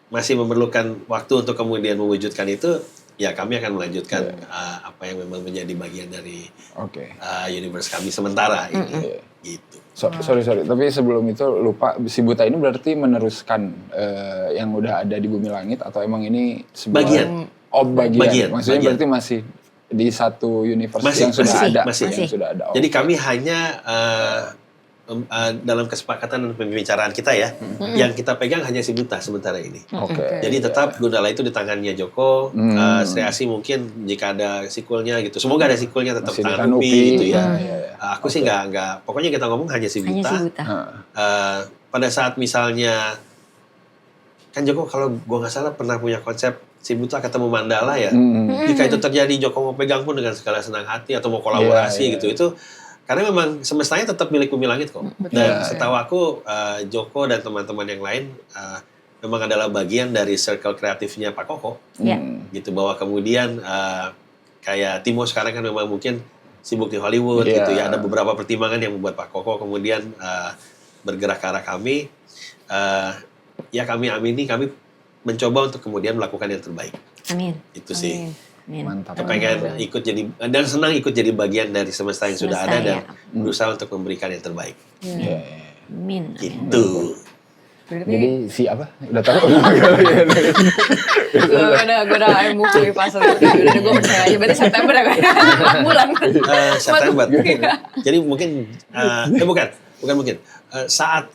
masih memerlukan waktu untuk kemudian mewujudkan itu, ya kami akan melanjutkan apa yang memang menjadi bagian dari Oke. universe kami sementara ini. Iya. Gitu. Sorry. Tapi sebelum itu lupa, Si Buta ini berarti meneruskan yang udah ada di Bumi Langit atau emang ini sebuah... Bagian. Oh, bagian. Maksudnya Bagian. berarti masih di satu universe Masih, yang sudah masih, ada. masih. Yang sudah ada. Oh. Jadi kami hanya dalam kesepakatan dan pembicaraan kita ya, yang kita pegang hanya Si Buta sementara ini. Oke. Jadi tetap Gundala itu di tangannya Joko, Hmm. Sri Asi mungkin jika ada sequelnya gitu. Semoga ada sequelnya tetap Masih di tangan tangan Upi Upi. gitu ya. Iya. Aku sih nggak. Pokoknya kita ngomong hanya Si Hanya Buta. si buta. Pada saat misalnya kan Joko kalau gua nggak salah pernah punya konsep Si Buta ketemu Mandala ya. Jika itu terjadi Joko mau pegang pun dengan segala senang hati atau mau kolaborasi Iya, iya. gitu itu karena memang semestanya tetap milik Bumi Langit kok. Dan setahu aku Joko dan teman-teman yang lain memang adalah bagian dari circle kreatifnya Pak Koko. Ya. Gitu, bahwa kemudian kayak Timo sekarang kan memang mungkin sibuk di Hollywood Iya. gitu ya. Ada beberapa pertimbangan yang membuat Pak Koko kemudian bergerak ke arah kami. Ya kami amini, kami mencoba untuk kemudian melakukan yang terbaik. Amin. Itu sih. Amin. Mantap. Pengen ikut jadi, dan senang ikut jadi bagian dari semesta yang sudah Semesta, ada dan ya. berusaha untuk memberikan yang terbaik. Iya, iya. Amin. Amin. Gitu. Berarti Jadi si apa? Udah tahu? gue udah move dari fase itu. Udah gue percaya aja. Berarti September ya kan? 4 bulan. September. Jadi mungkin, bukan mungkin. Saat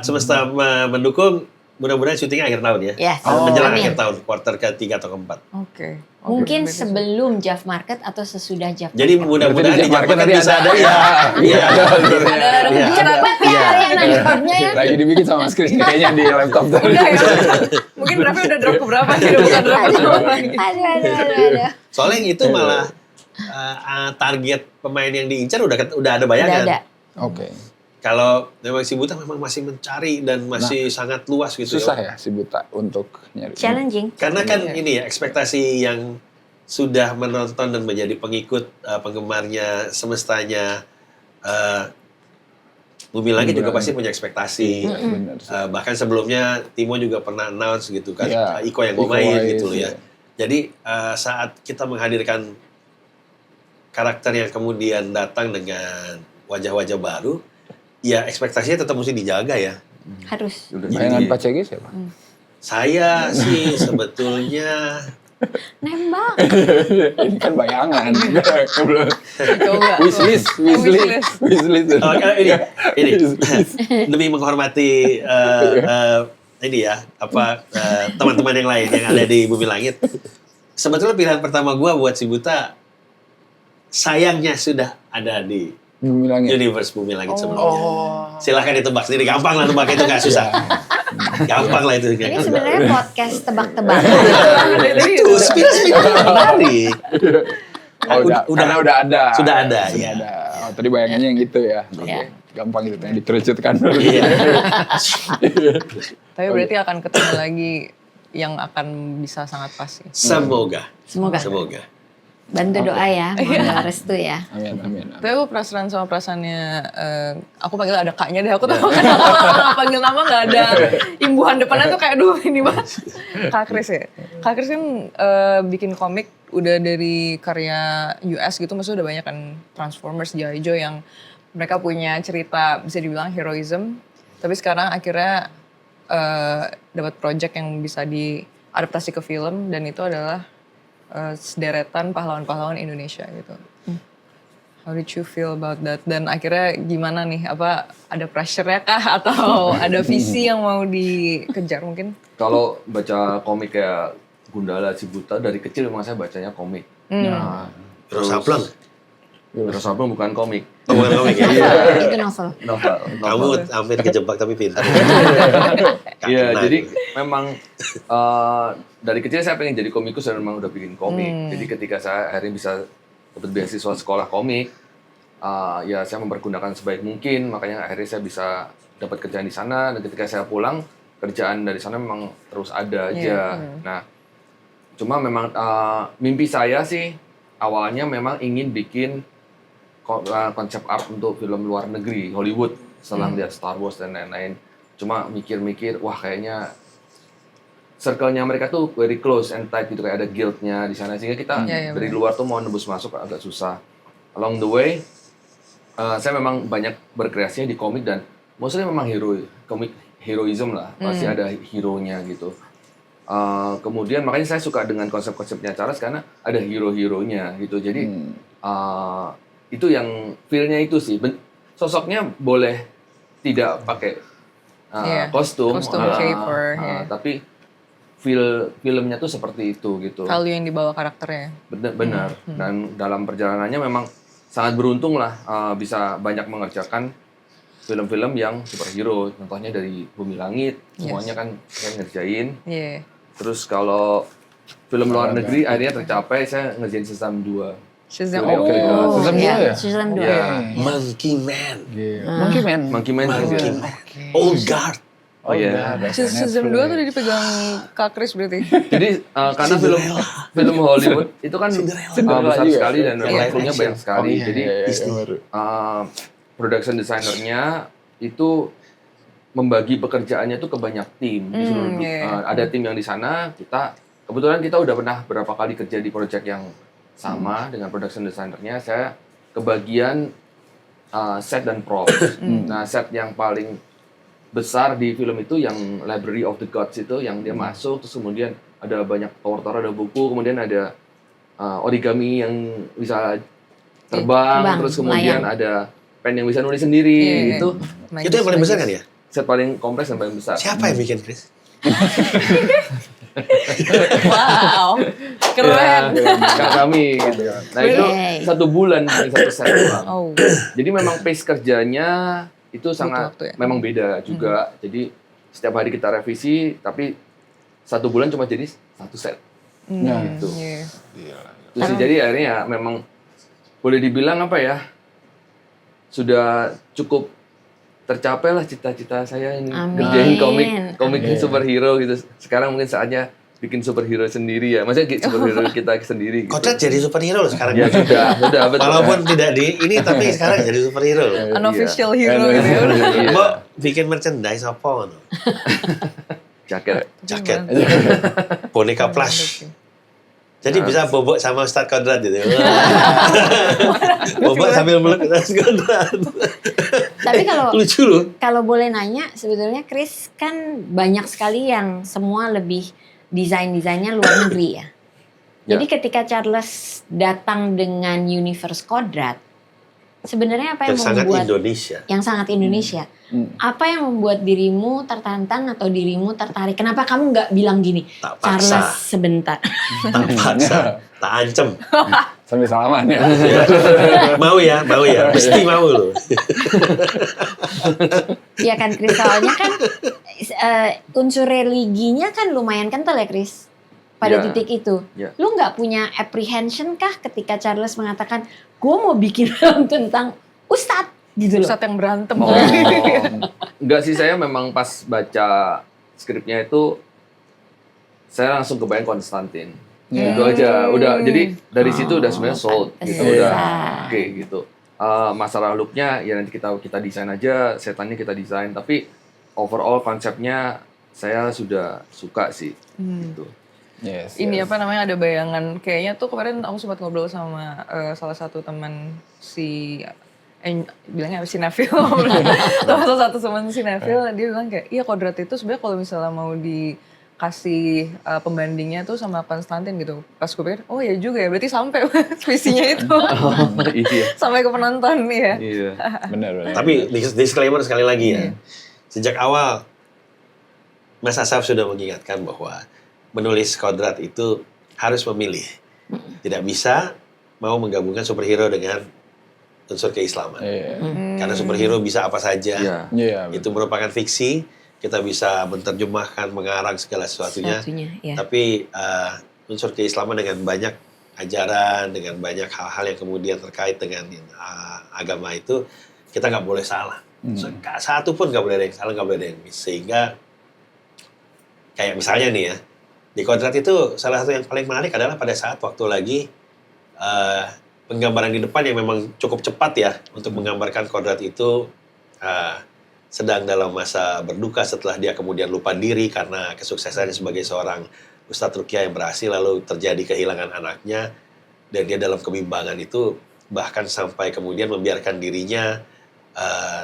semesta mendukung, mudah-mudahan syutingnya akhir tahun ya. Yes. Menjelang Amin. akhir tahun, quarter ke-3 atau ke-4. Oke. Mungkin sebelum Jav Market atau sesudah Jav Market. Jadi mudah-mudahan Berarti di di Jav Jakarta Market bisa ada. nanti Iya. Iya. ada Iya. Cepet ya kalian nangkepnya ya. Lagi dibikin sama Mas Chris nih, kayaknya di laptop tuh. Udah ya. Mungkin draftnya udah drop ke berapa sih? Udah bukan draft pertama lagi. Ada. Soalnya itu malah target pemain yang diincar udah ada bayangan. Udah ada. Oke. Kalau memang si Buta memang masih mencari dan masih sangat luas gitu. Susah ya si Buta untuk nyari. Challenging. Karena kan ini ya ekspektasi yang sudah menonton dan menjadi pengikut penggemarnya semestanya Bumi Langit juga pasti punya ekspektasi. Benar sih. Bahkan sebelumnya Timo juga pernah announce gitu kan, Iya. Iko yang mau Iko main Uwais, gitu loh ya. iya. Jadi saat kita menghadirkan karakter yang kemudian datang dengan wajah-wajah baru, ya ekspektasinya tetap mesti dijaga ya. Harus. Udah Bayangan tinggi. Pak CG siapa? Saya sih sebetulnya Nembak. Ini kan bayangan. Belum. Coba. Wishlist. oh, ini demi menghormati ini ya teman-teman yang lain yang ada di Bumi Langit. Sebetulnya pilihan pertama gua buat si Buta sayangnya sudah ada di Bumi Langit. Universe Bumi Langit sebelumnya. Silahkan ditebak sendiri, gampang lah tebak itu nggak susah. Gampang lah itu. Ini sebenarnya podcast tebak-tebakan. Itu spill menarik. Oh, karena udah ada. Sudah ada, Sudah ya. ada. Oh, tadi bayangannya yang itu ya. Iya. Gampang gitu, yang dikerucutkan. Iya. Tapi berarti akan ketemu lagi yang akan bisa sangat pas sih. Semoga. Semoga. Bantu doa ya, mohon restu ya. Amin. Tapi aku penasaran sama perasaannya, aku panggil ada kaknya deh, aku tuh kan panggil nama gak ada imbuhan depannya tuh kayak aduh ini banget. Kak Chris ya? Kak Chris kan bikin komik udah dari karya US gitu, maksudnya udah banyak kan Transformers, G.I. Joe yang mereka punya cerita bisa dibilang heroism, tapi sekarang akhirnya dapat project yang bisa diadaptasi ke film dan itu adalah sederetan pahlawan-pahlawan Indonesia gitu. How did you feel about that? Dan akhirnya gimana nih? Apa ada pressure-nya kah? Atau ada visi yang mau dikejar mungkin? Kalau baca komik kayak Gundala Si Buta, dari kecil memang saya bacanya komik. Nah, Terus Sableng. Sableng bukan komik. Oh, bukan komik ya? Itu novel. Novel. Kamu hampir kejebak tapi pintar. Iya, jadi memang dari kecil saya pengen jadi komikus dan memang udah bikin komik. Jadi ketika saya akhirnya bisa dapat beasiswa sekolah komik, ya saya mempergunakan sebaik mungkin. Makanya akhirnya saya bisa dapat kerjaan di sana. Dan ketika saya pulang, kerjaan dari sana memang terus ada aja. Nah, cuma memang mimpi saya sih awalnya memang ingin bikin konsep art untuk film luar negeri, Hollywood. Setelah lihat Star Wars dan lain-lain. Cuma mikir-mikir, wah kayaknya circle-nya mereka tuh very close and tight gitu, kayak ada guild-nya di sana, sehingga kita dari luar tuh mau nebus masuk agak susah. Along the way, saya memang banyak berkreasinya di komik dan mostly memang komik heroism lah, pasti ada hero-nya gitu. Kemudian makanya saya suka dengan konsep-konsepnya Charles karena ada hero-hero-nya gitu. Jadi itu yang feel-nya itu sih. Sosoknya boleh tidak pakai kostum caper, tapi filmnya tuh seperti itu gitu. Value yang dibawa karakternya. Benar. Dan dalam perjalanannya memang sangat beruntung lah bisa banyak mengerjakan film-film yang superhero. Contohnya dari Bumi Langit, semuanya kan saya ngerjain. Terus kalau film luar negeri akhirnya tercapai, saya ngerjain Shazam 2. Shazam. Shazam 2 ya? Shazam 2. Iya. Monkey Man. Monkey Man. Monkey Man juga. Old Guard. Oh iya, ada Season 2 tuh udah dipegang Kak Chris berarti. Jadi karena film Hollywood itu kan besar juga. sekali dan Iya, levelnya action. banyak sekali. Oh, iya, Jadi iya, iya, baru. production designernya itu membagi pekerjaannya itu ke banyak tim. Di seluruh ada tim yang di sana. Kebetulan kita udah pernah berapa kali kerja di project yang sama dengan production designernya. Saya kebagian set dan props. Nah, set yang paling besar di film itu yang Library of the Gods itu, yang dia masuk terus kemudian ada banyak tower-tower, ada buku, kemudian ada origami yang bisa terbang, terus kemudian ada pen yang bisa nulis sendiri. Itu yang paling besar kan ya? set paling kompleks dan paling besar. Siapa yang bikin, Chris? Wow, keren. Kak kami gitu. Nah itu Wey. 1 bulan paling 1 set doang. Oh, Jadi memang pace kerjanya itu sangat waktu ya? memang beda juga. Jadi setiap hari kita revisi, tapi 1 bulan cuma jadi 1 set. Nah, Gitu. iya. Terus sih, jadi akhirnya ya memang boleh dibilang apa ya, sudah cukup tercapai lah cita-cita saya ini Amin. kerjain komik superhero gitu. Sekarang mungkin saatnya bikin superhero sendiri ya, maksudnya superhero kita sendiri. Gitu. Kodrat jadi superhero loh sekarang. Ya sudah betul. Walaupun tidak di ini, tapi sekarang jadi superhero loh. Unofficial hero gitu ya. Iya. Mbok bikin merchandise apa ngono? Jaket. Jaket. Boneka plush. Jadi bisa bobok sama Ustadz Kodrat gitu. Bobok sambil meluk Ustadz Kodrat. Tapi kalau Lucu loh. kalau boleh nanya, sebetulnya Chris kan banyak sekali yang semua lebih desainnya luar negeri ya. Jadi ketika Charles datang dengan universe Kodrat, sebenarnya apa yang Dan sangat membuat Indonesia. yang sangat Indonesia? Apa yang membuat dirimu tertantang atau dirimu tertarik? Kenapa kamu nggak bilang gini, Tak paksa. Charles sebentar? Tak paksa, tak ancam. Sambil salaman ya. Mau ya, mesti mau loh. Ya kan Chris, soalnya kan unsur religinya kan lumayan kental ya Chris pada Ya. titik itu. Ya. Lu nggak punya apprehension kah ketika Charles mengatakan gue mau bikin film tentang Ustadz gitu loh? Ustadz yang berantem. Oh, enggak sih, saya memang pas baca skripnya itu saya langsung kebayang Konstantin. Itu aja, udah jadi dari situ udah sebenarnya sold gitu, pantesan. udah oke gitu. Masalah looknya ya nanti kita desain aja, setannya kita desain, tapi overall konsepnya saya sudah suka sih. Gitu. Yes, Ini yes. apa namanya, ada bayangan kayaknya tuh kemarin aku sempat ngobrol sama salah satu teman si bilangnya apa, si Neville. Salah satu teman si Neville, dia bilang kayak iya Kodrat itu sebenarnya kalau misalnya mau dikasih pembandingnya tuh sama Konstantin gitu. Pas gue pikir oh ya juga ya, berarti sampai visinya itu Iya. sampai ke penonton nih ya. Iya. Benar. Tapi disclaimer sekali lagi ya. Sejak awal Mas Asaf sudah mengingatkan bahwa menulis Kodrat itu harus memilih. Tidak bisa mau menggabungkan superhero dengan unsur keislaman. Iya. Karena superhero bisa apa saja. Iya. Iya. Itu merupakan fiksi. Kita bisa menerjemahkan, mengarang segala sesuatunya. Ya. Tapi unsur keislaman dengan banyak ajaran, dengan banyak hal-hal yang kemudian terkait dengan agama itu, kita nggak boleh salah. Satu pun nggak boleh ada yang salah, nggak boleh ada yang miss. Sehingga kayak misalnya nih ya, di Kodrat itu salah satu yang paling menarik adalah pada saat waktu lagi penggambaran di depan yang memang cukup cepat ya untuk menggambarkan Kodrat itu sedang dalam masa berduka setelah dia kemudian lupa diri karena kesuksesannya sebagai seorang Ustadz Ruqyah yang berhasil, lalu terjadi kehilangan anaknya dan dia dalam kebimbangan itu bahkan sampai kemudian membiarkan dirinya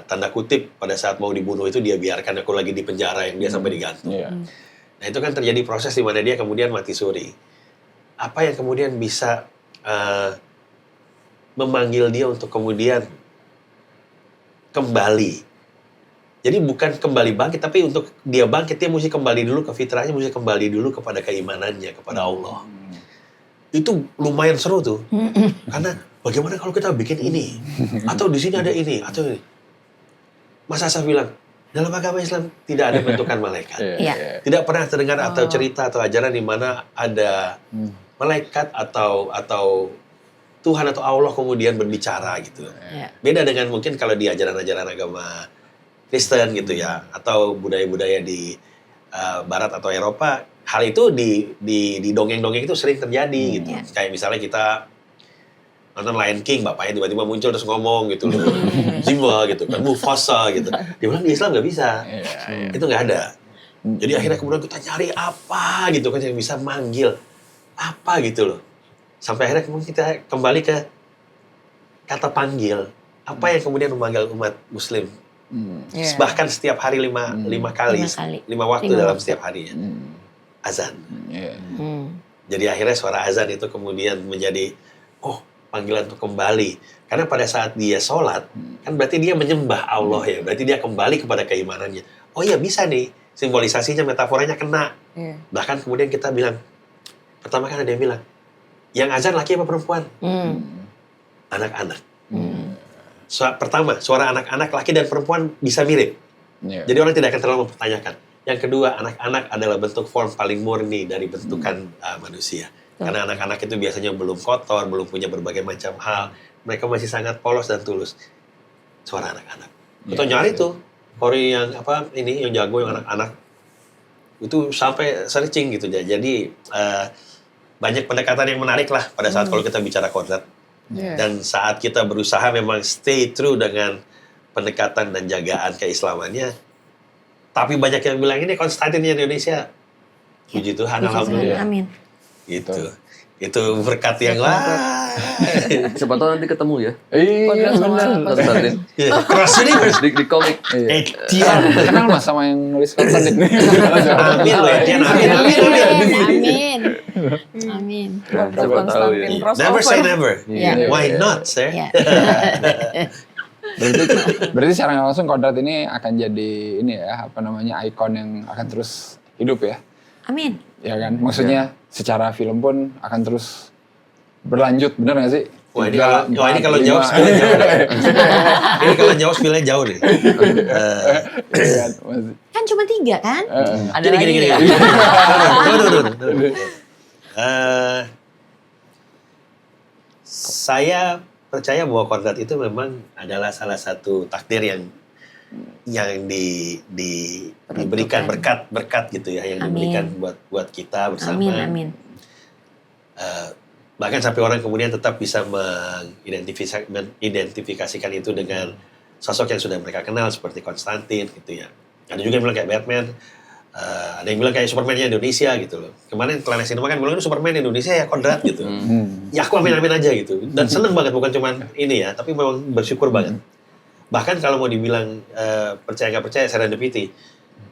tanda kutip pada saat mau dibunuh itu dia biarkan aku lagi di penjara yang dia sampai digantung. Iya. Nah itu kan terjadi proses di mana dia kemudian mati suri. Apa yang kemudian bisa memanggil dia untuk kemudian kembali? Jadi bukan kembali bangkit, tapi untuk dia bangkit dia mesti kembali dulu ke fitrahnya, mesti kembali dulu kepada keimanannya kepada Allah. Itu lumayan seru tuh, karena bagaimana kalau kita bikin ini, atau di sini ada ini, atau ini. Mas Asaf bilang, dalam agama Islam tidak ada bentukan malaikat. Iya. Tidak pernah terdengar atau cerita atau ajaran di mana ada malaikat atau Tuhan atau Allah kemudian berbicara gitu. Iya. Beda dengan mungkin kalau di ajaran-ajaran agama Kristen gitu ya, atau budaya-budaya di Barat atau Eropa, hal itu di dongeng-dongeng itu sering terjadi gitu. Iya. Kayak misalnya kita nonton Lion King, bapaknya tiba-tiba muncul terus ngomong gitu loh, Simba gitu kan, Mufasa gitu. Dia bilang di Islam nggak bisa, itu nggak ada. Jadi akhirnya kemudian kita cari apa gitu kan yang bisa manggil apa gitu loh. Sampai akhirnya kemudian kita kembali ke kata panggil. Apa yang kemudian memanggil umat Muslim? Iya. Bahkan setiap hari lima kali, 5 kali. 5 waktu 5 dalam waktu. setiap harinya. Azan. Iya. Jadi akhirnya suara azan itu kemudian menjadi, oh panggilan untuk kembali. Karena pada saat dia sholat, kan berarti dia menyembah Allah ya. Berarti dia kembali kepada keimanannya. Oh iya bisa nih, simbolisasinya, metaforanya kena. Iya. Bahkan kemudian kita bilang, pertama kan ada yang bilang, yang azan laki apa perempuan? Anak-anak. Pertama, suara anak-anak laki dan perempuan bisa mirip. Iya. Jadi orang tidak akan terlalu mempertanyakan. Yang kedua, anak-anak adalah bentuk form paling murni dari bentukan manusia. Karena anak-anak itu biasanya belum kotor, belum punya berbagai macam hal. Mereka masih sangat polos dan tulus. Suara anak-anak. Kita nyari tuh, Kori yang yang jago, yang anak-anak. Itu sampai searching gitu ya. Jadi banyak pendekatan yang menarik lah pada saat kalau kita bicara kodrat. Iya. Dan saat kita berusaha memang stay true dengan pendekatan dan jagaan keislamannya, tapi banyak yang bilang ini Konstantin di Indonesia. Puji Tuhan, alhamdulillah. Amin. Itu berkat yang wah. Siapa tahu nanti ketemu ya. Iya, benar. Konstantin. Cross universe. Di komik. Etienne. Kenal Mas sama yang nulis Konstantin? Amin loh, Etienne. Amin. Amin. Amin. Dr. Siapa tahu ya. Konstantin crossover. Never say never. Iya. Why not, sir? Iya. Berarti secara nggak langsung kodrat ini akan jadi ini ya, ikon yang akan terus hidup ya. Amin. Ya kan? Maksudnya secara film pun akan terus berlanjut, bener nggak sih? Wah ini kalau jawab spillnya jauh deh. Ini kalau jauh spillnya jauh deh. Kan cuma 3 kan? Ada lagi Gini. ya? Tunggu. Saya percaya bahwa kodrat itu memang adalah salah satu takdir yang diberikan berkat gitu ya, yang diberikan buat kita bersama. Amin. Bahkan sampai orang kemudian tetap bisa mengidentifikasikan itu dengan sosok yang sudah mereka kenal seperti Konstantin gitu ya. Ada juga yang bilang kayak Batman, ada yang bilang kayak Superman-nya Indonesia gitu loh. Kemarin Planet Cinema kan bilang itu Superman Indonesia ya kodrat gitu. Ya aku amin-amin aja gitu. Dan seneng banget, bukan cuma ini ya, tapi memang bersyukur banget. Bahkan kalau mau dibilang percaya nggak percaya, serendipity.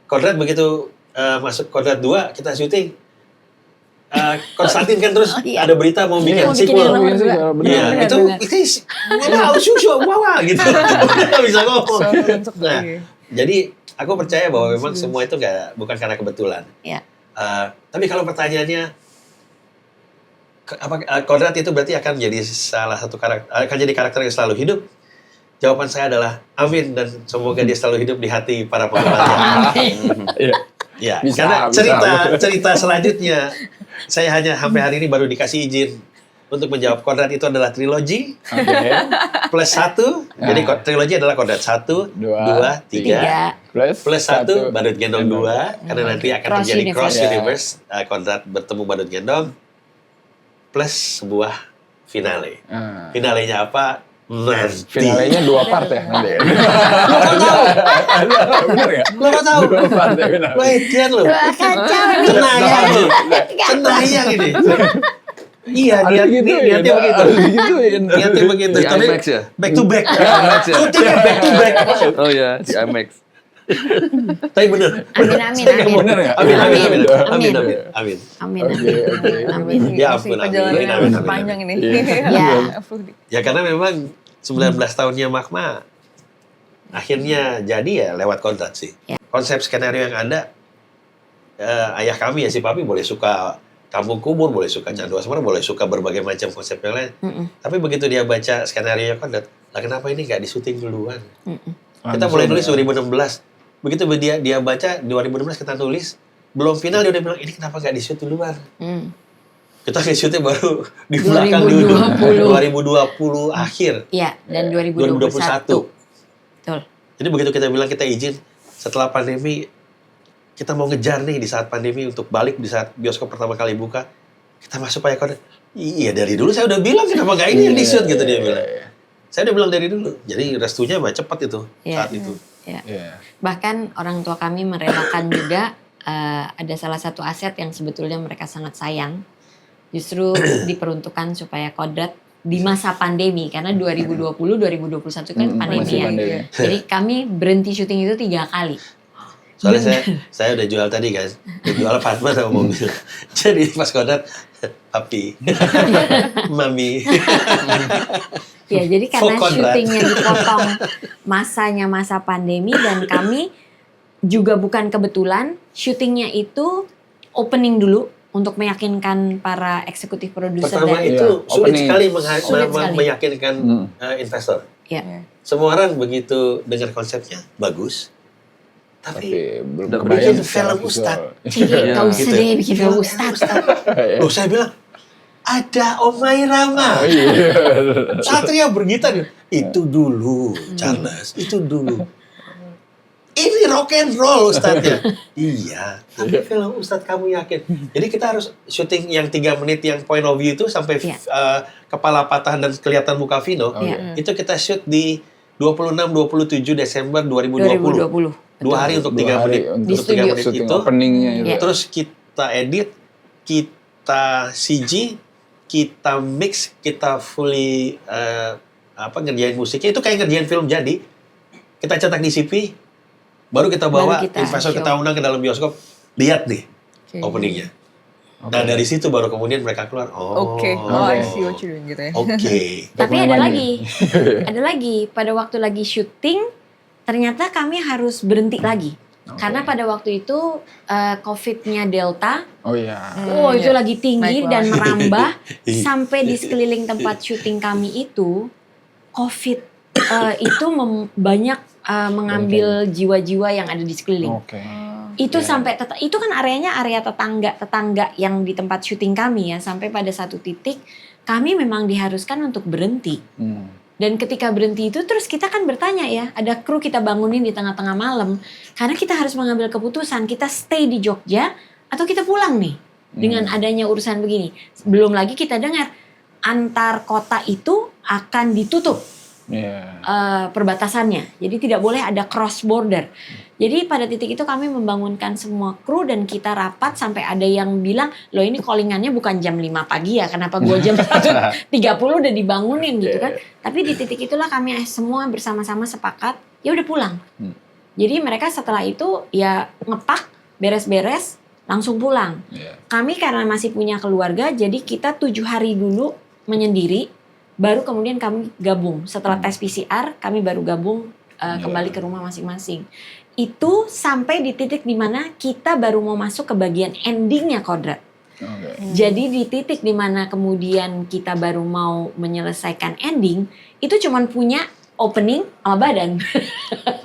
Kodrat begitu masuk kodrat 2, kita syuting. Konstantin kan terus ada berita mau bikin Mau bikin sequel. yang nomor 2. Iya, itu wow, syusyuk, wow gitu. Nggak bisa ngomong. Nah, jadi aku percaya bahwa memang semua itu bukan karena kebetulan. Iya. Tapi kalau pertanyaannya, kodrat itu berarti akan jadi salah satu akan jadi karakter yang selalu hidup? Jawaban saya adalah amin, dan semoga dia selalu hidup di hati para penggemarnya. Ya, karena cerita selanjutnya saya hanya sampai hari ini baru dikasih izin untuk menjawab. Kodrat itu adalah trilogi plus 1. Jadi trilogi adalah kodrat 1, 2, 3 plus 1 badut gendong 2, karena nanti akan terjadi cross universe. Kodrat bertemu badut gendong plus sebuah finale. Finalenya apa? Nanti. Finalenya 2 part ya nanti. Bener ya? Lo nggak tahu? 2 part ya finale. Lo Etienne lo. Kacau nih. Cenayang lo. Cenayang ini. Iya, niatnya begitu. Niatnya begitu. Di Tapi IMAX ya? back to back. IMAX ya? Syutingnya back to back. Oh ya, di IMAX. Tapi bener. Amin. Bener ya? Amin. Amin. Amin. Ya ampun, Perjalanan amin. yang panjang ini. Ya. Ya karena memang 19 tahunnya Magma akhirnya jadi ya lewat kodrat sih. Konsep skenario yang ada, ayah kami ya si Papi boleh suka Kampung Kubur, boleh suka Candu Asmara, boleh suka berbagai macam konsep yang lain. Tapi begitu dia baca skenario kodrat, lah kenapa ini nggak disuting duluan? Kita mulai nulis 2016. Begitu dia baca 2016 kita tulis, belum final dia udah bilang ini kenapa nggak di-shoot duluan? Kita nge-shootnya baru di belakang dulu 2020 akhir. Iya, dan 2021. Betul. Jadi begitu kita bilang kita izin, setelah pandemi, kita mau ngejar nih di saat pandemi untuk balik di saat bioskop pertama kali buka, kita masuk Pak Eko. Iya dari dulu saya udah bilang kenapa nggak ini yang di-shoot gitu dia bilang. Saya udah bilang dari dulu. Jadi restunya cepat itu saat itu. Ya. Bahkan orang tua kami merelakan juga ada salah satu aset yang sebetulnya mereka sangat sayang. Justru diperuntukkan supaya Kodrat di masa pandemi. Karena 2020, 2021 kan pandemi masih ya. pandemi. Jadi kami berhenti syuting itu 3 kali. Soalnya saya udah jual tadi guys. Udah jual apartemen sama mobil. Jadi pas Kodrat, papi, mami. Ya, jadi karena Kodrat. syutingnya dipotong masanya masa pandemi dan kami juga bukan kebetulan syutingnya itu opening dulu untuk meyakinkan para eksekutif produser Pertama dan itu Iya, sulit opening. sekali Sulit sekali. meyakinkan investor. ya. Semua orang begitu dengar konsepnya bagus, tapi belum Udah kebayang bikin secara film visual. Ustadz. Jadi gak usah Gitu. deh bikin film Ustadz. Loh saya bilang ada Omai Rama, Satria Bergitar. Itu dulu, Charles. Itu dulu. Ini rock and roll Ustadznya. Iya, tapi film Ustadz kamu yakin. Jadi kita harus syuting yang 3 menit yang point of view itu sampai Iya. kepala patah dan kelihatan muka Vino. Iya. Itu kita shoot di 26-27 Desember 2020. 2020. 2 hari untuk 3 2 hari menit. untuk Di Untuk 3 studio. menit syuting itu. openingnya itu. Iya. Terus kita edit, kita CG, kita mix, kita fully ngerjain musiknya. Itu kayak ngerjain film jadi. Kita cetak di CP, baru kita bawa Baru kita investor, show. kita undang ke dalam bioskop. Lihat nih Oke. openingnya. Nah dari situ baru kemudian mereka keluar. Oke. Oh, I see what you're doing gitu ya. Oke. Tapi Dokumen ada lagi. ada lagi. Pada waktu lagi syuting, ternyata kami harus berhenti lagi. Karena pada waktu itu COVID-nya Delta, Oh iya. itu iya. lagi tinggi Naik dan banget. merambah sampai di sekeliling tempat syuting kami itu, COVID itu banyak mengambil jiwa-jiwa yang ada di sekeliling. Oke. Itu Iya. sampai itu kan areanya area tetangga yang di tempat syuting kami ya, sampai pada satu titik kami memang diharuskan untuk berhenti. Dan ketika berhenti itu terus kita kan bertanya ya, ada kru kita bangunin di tengah-tengah malam karena kita harus mengambil keputusan kita stay di Jogja atau kita pulang nih dengan adanya urusan begini. Belum lagi kita dengar antar kota itu akan ditutup Iya. perbatasannya. Jadi tidak boleh ada cross border. Jadi pada titik itu kami membangunkan semua kru dan kita rapat sampai ada yang bilang, loh ini callingannya bukan jam 5 pagi ya, kenapa gue jam 1.30 udah dibangunin gitu kan. Tapi di titik itulah kami semua bersama-sama sepakat, ya udah pulang. Jadi mereka setelah itu ya ngepak, beres-beres, langsung pulang. Iya. Kami karena masih punya keluarga, jadi kita 7 hari dulu menyendiri, baru kemudian kami gabung. Setelah tes PCR, kami baru gabung kembali ke rumah masing-masing. Itu sampai di titik dimana kita baru mau masuk ke bagian endingnya Kodrat. Oke. Jadi di titik dimana kemudian kita baru mau menyelesaikan ending, itu cuman punya opening sama badan.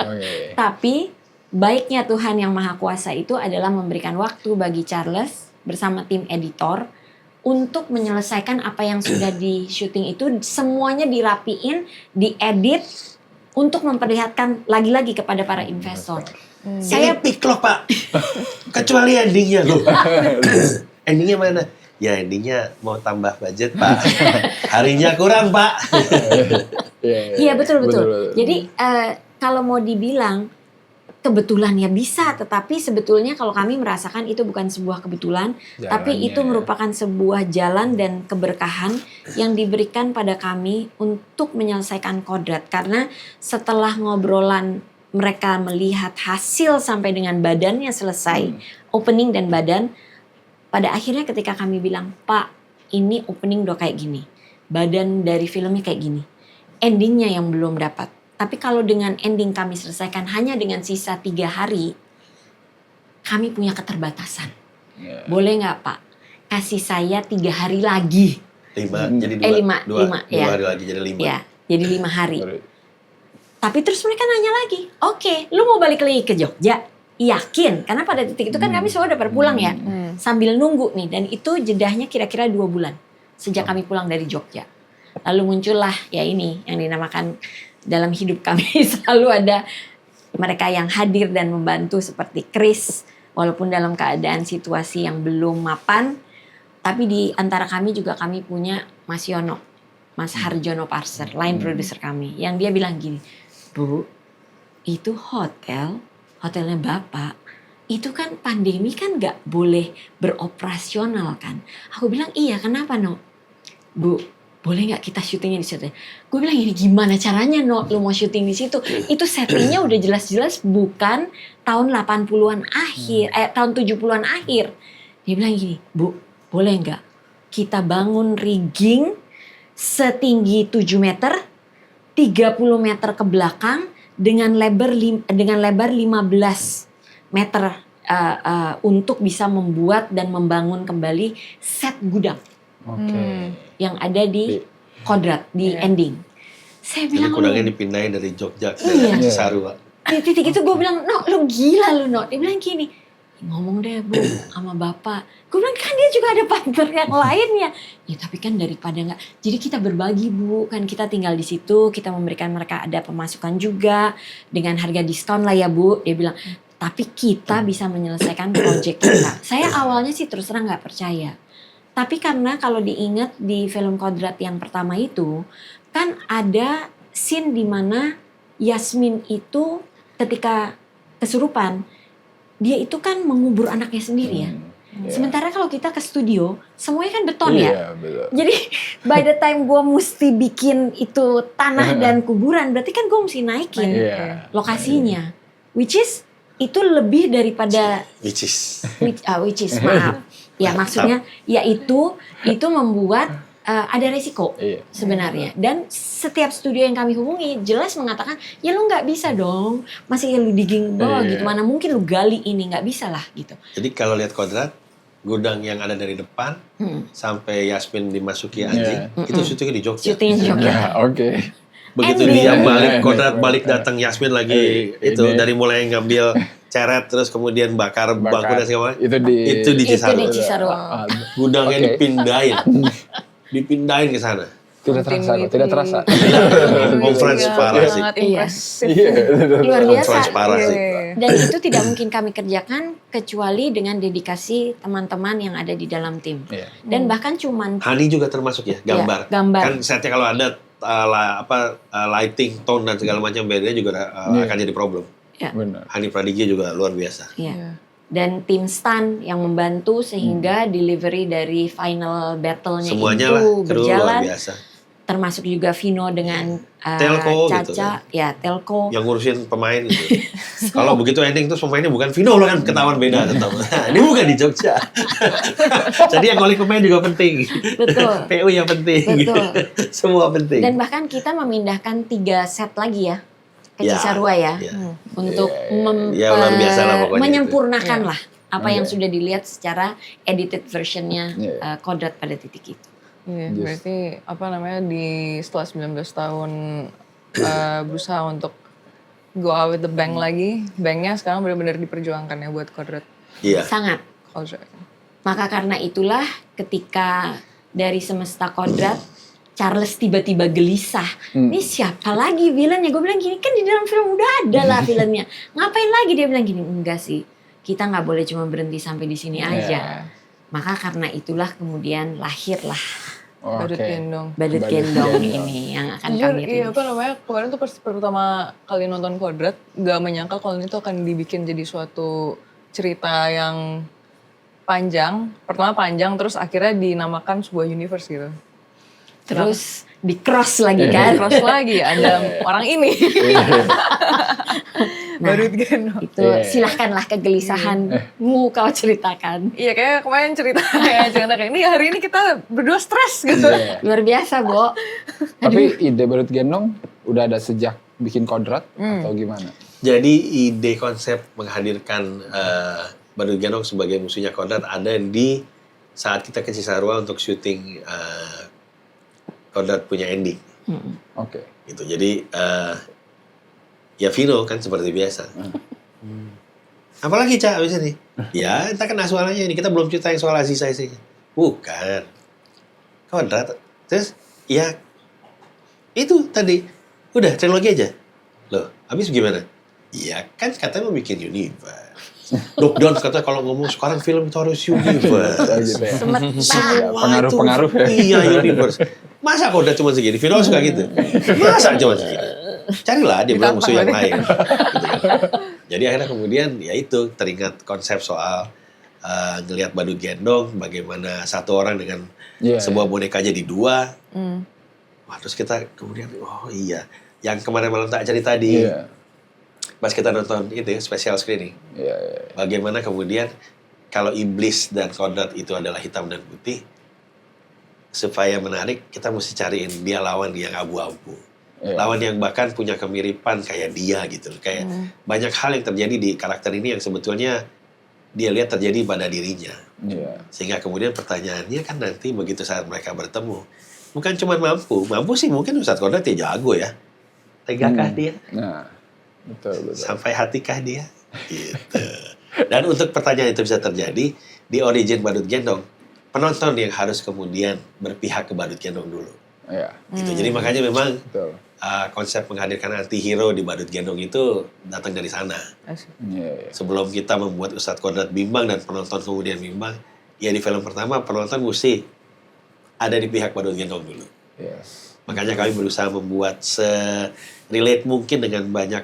Oke. Tapi baiknya Tuhan yang Maha Kuasa itu adalah memberikan waktu bagi Charles bersama tim editor untuk menyelesaikan apa yang sudah di syuting itu, semuanya dirapiin, diedit untuk memperlihatkan lagi-lagi kepada para investor. Saya piklok Pak. Kecuali endingnya loh. Endingnya mana? Ya endingnya mau tambah budget Pak. Harinya kurang Pak. Iya betul. Jadi kalau mau dibilang kebetulan ya bisa, tetapi sebetulnya kalau kami merasakan itu bukan sebuah kebetulan, tapi Jalannya, itu merupakan sebuah jalan dan keberkahan yang diberikan pada kami untuk menyelesaikan Kodrat. Karena setelah ngobrolan mereka melihat hasil sampai dengan badannya selesai, opening dan badan, pada akhirnya ketika kami bilang, Pak ini opening udah kayak gini, badan dari filmnya kayak gini, endingnya yang belum dapat. Tapi kalau dengan ending kami selesaikan hanya dengan sisa 3 hari, kami punya keterbatasan. Iya. Boleh nggak Pak, kasih saya 3 hari lagi? 5 jadi 2. lima, 2 ya. hari lagi jadi 5. Ya, jadi 5 hari. Sorry. Tapi terus mereka nanya lagi, oke, lu mau balik lagi ke Jogja? Yakin? Karena pada titik itu kan kami semua udah pada pulang ya, sambil nunggu nih. Dan itu jedahnya kira-kira 2 bulan sejak kami pulang dari Jogja. Lalu muncullah ya ini yang dinamakan dalam hidup kami selalu ada mereka yang hadir dan membantu seperti Chris, walaupun dalam keadaan situasi yang belum mapan, tapi di antara kami juga kami punya Mas Yono, Mas Harjono Parser, line producer kami, yang dia bilang gini, Bu, itu hotelnya Bapak, itu kan pandemi kan nggak boleh beroperasional kan. Aku bilang iya, kenapa no? Bu, boleh nggak kita syutingnya di situ? Gue bilang ini gimana caranya no, lu mau syuting di situ? Itu settingnya udah jelas-jelas bukan tahun 80-an akhir, tahun 70-an akhir. Dia bilang gini, Bu, boleh nggak kita bangun rigging setinggi 7 meter, 30 meter ke belakang dengan lebar 15 meter untuk bisa membuat dan membangun kembali set gudang Oke. yang ada di Kodrat di ending. Saya Jadi bilang kudangnya dipindahin dari Jogja ke Iya. Cisarua. di titik itu gue bilang, no lu gila lu no. Dia bilang gini, ngomong deh Bu sama Bapak. Gue bilang kan dia juga ada partner yang lainnya. Ya tapi kan daripada nggak, jadi kita berbagi Bu, kan kita tinggal di situ, kita memberikan mereka ada pemasukan juga dengan harga diskon lah ya Bu. Dia bilang, tapi kita bisa menyelesaikan proyek kita. Saya awalnya sih terus terang nggak percaya. Tapi karena kalau diingat di film Kodrat yang pertama itu, kan ada scene di mana Yasmin itu ketika kesurupan, dia itu kan mengubur anaknya sendiri ya. Sementara kalau kita ke studio, semuanya kan beton ya. Iya, betul. Jadi by the time gue mesti bikin itu tanah dan kuburan, berarti kan gue mesti naikin Iya. lokasinya. Which is itu lebih daripada Which is. which is maaf. Ya maksudnya ya itu membuat ada resiko Iya. sebenarnya. Dan setiap studio yang kami hubungi jelas mengatakan ya lu nggak bisa dong, masih lu digging bawah Iya. gitu, mana mungkin lu gali ini, nggak bisa lah gitu. Jadi kalau lihat Kodrat, gudang yang ada dari depan sampai Yasmin dimasuki anjing, itu syutingnya di Jogja. Syutingnya di Jogja. Ya, oke. Begitu Ending. dia balik, Iya, Kodrat iya. balik datang, Yasmin lagi itu Ini. dari mulai ngambil ceret terus kemudian bakar bangku dan segala macam. Itu di Itu di Itu Cisarua. di Cisarua. Ah, Gudangnya Oke. dipindahin ke sana. tidak terasa, kok, tidak terasa. Conference parah sih. Sangat Iya. impresif. Iya. Luar biasa. Conference parah sih. Dan itu tidak mungkin kami kerjakan kecuali dengan dedikasi teman-teman yang ada di dalam tim. Iya. Dan bahkan cuman Hani juga termasuk ya, gambar. Iya, gambar. Kan setnya kalau ada lighting, tone dan segala macam bedanya juga Iya. akan jadi problem. Benar. Hani Pradigya juga luar biasa. ya. Dan tim stand yang membantu sehingga delivery dari final battle-nya Semuanya itu lah, kru luar berjalan. biasa. Termasuk juga Vino dengan Telco Caca, gitu kan. ya Telco. Yang ngurusin pemain gitu. Kalau begitu ending terus pemainnya bukan Vino loh kan ketahuan beda tetap. Ini bukan di Jogja. Jadi yang ngulik pemain juga penting. Betul. PU yang penting. Betul. Semua penting. Dan bahkan kita memindahkan 3 set lagi ya ke Ya, Cisarua ya. ya. Untuk Ya, luar biasa lah pokoknya menyempurnakan lah apa yang Iya. sudah dilihat secara edited versionnya Iya. Kodrat pada titik itu. Iya, Just- berarti apa namanya di setelah 19 tahun berusaha untuk go out with the bang lagi, bangnya sekarang benar-benar diperjuangkan ya buat Kodrat Iya. Sangat. Culture. Maka karena itulah ketika dari semesta Kodrat, Charles tiba-tiba gelisah. Ini siapa lagi villainnya? Gue bilang gini, kan di dalam film udah ada lah villainnya. Ngapain lagi? Dia bilang gini, enggak sih. Kita nggak boleh cuma berhenti sampai di sini aja. Maka karena itulah kemudian lahirlah Badut Oke. Gendong. Badut Badut Gendong Gendong. ini yang akan Jujur, kami iya rilis. apa namanya, kemarin tuh pertama kali nonton Kodrat, gak menyangka kalau ini tuh akan dibikin jadi suatu cerita yang panjang. Pertama panjang, terus akhirnya dinamakan sebuah universe gitu. Terus di cross lagi kan. Terus lagi ada orang ini. Nah, Badut Gendong. itu silahkanlah kegelisahanmu kau ceritakan. Iya kayak kemarin cerita kayak ini hari ini kita berdua stres gitu. Luar biasa, Bo. Tapi ide Badut Gendong udah ada sejak bikin Kodrat atau gimana? Jadi ide konsep menghadirkan Badut Gendong sebagai musuhnya Kodrat ada di saat kita ke Cisarua untuk syuting Kodrat punya ending. Oke. Gitu. Jadi ya Vino kan seperti biasa. Apalagi Cak abis ini? Ya kita kena suaranya ini. Kita belum cerita yang soal Aziza sih. Bukan. Kodrat. Terus ya itu tadi. Udah trilogi aja. Loh habis gimana? Iya, kan katanya mau bikin universe. Doc Jones kata kalau ngomong sekarang film itu harus universe. Gitu ya. Semetak. Semua Pengaruh-pengaruh itu, ya. iya universe. Masa kok udah cuma segini? Vino suka gitu. Masa cuma segini? Carilah dia bilang musuh yang lain. Gitu kan. Jadi akhirnya kemudian ya itu teringat konsep soal ngelihat badut gendong, bagaimana satu orang dengan Iya, sebuah boneka jadi dua. Wah, terus kita kemudian oh iya, yang kemarin malam tak cerita di Iya. pas kita nonton itu ya, special screening. Iya. Bagaimana kemudian kalau iblis dan kodrat itu adalah hitam dan putih, supaya menarik kita mesti cariin dia lawan yang abu-abu. Iya. Lawan yang bahkan punya kemiripan kayak dia gitu. Kayak banyak hal yang terjadi di karakter ini yang sebetulnya dia lihat terjadi pada dirinya. Iya. Sehingga kemudian pertanyaannya kan nanti begitu saat mereka bertemu, bukan cuma mampu sih mungkin Ustadz Kodrat ya jago ya. Tegakah dia? Nah, betul. Sampai hatikah dia? Gitu. Dan untuk pertanyaan itu bisa terjadi, di origin Badut Gendong, penonton yang harus kemudian berpihak ke Badut Gendong dulu. Iya, Gitu. Jadi makanya memang betul. konsep menghadirkan anti-hero di Badut Gendong itu datang dari sana. Iya. Sebelum kita membuat Ustadz Kodrat bimbang dan penonton kemudian bimbang, ya di film pertama penonton mesti ada di pihak Badut Gendong dulu. Yes. Makanya kami berusaha membuat relate mungkin dengan banyak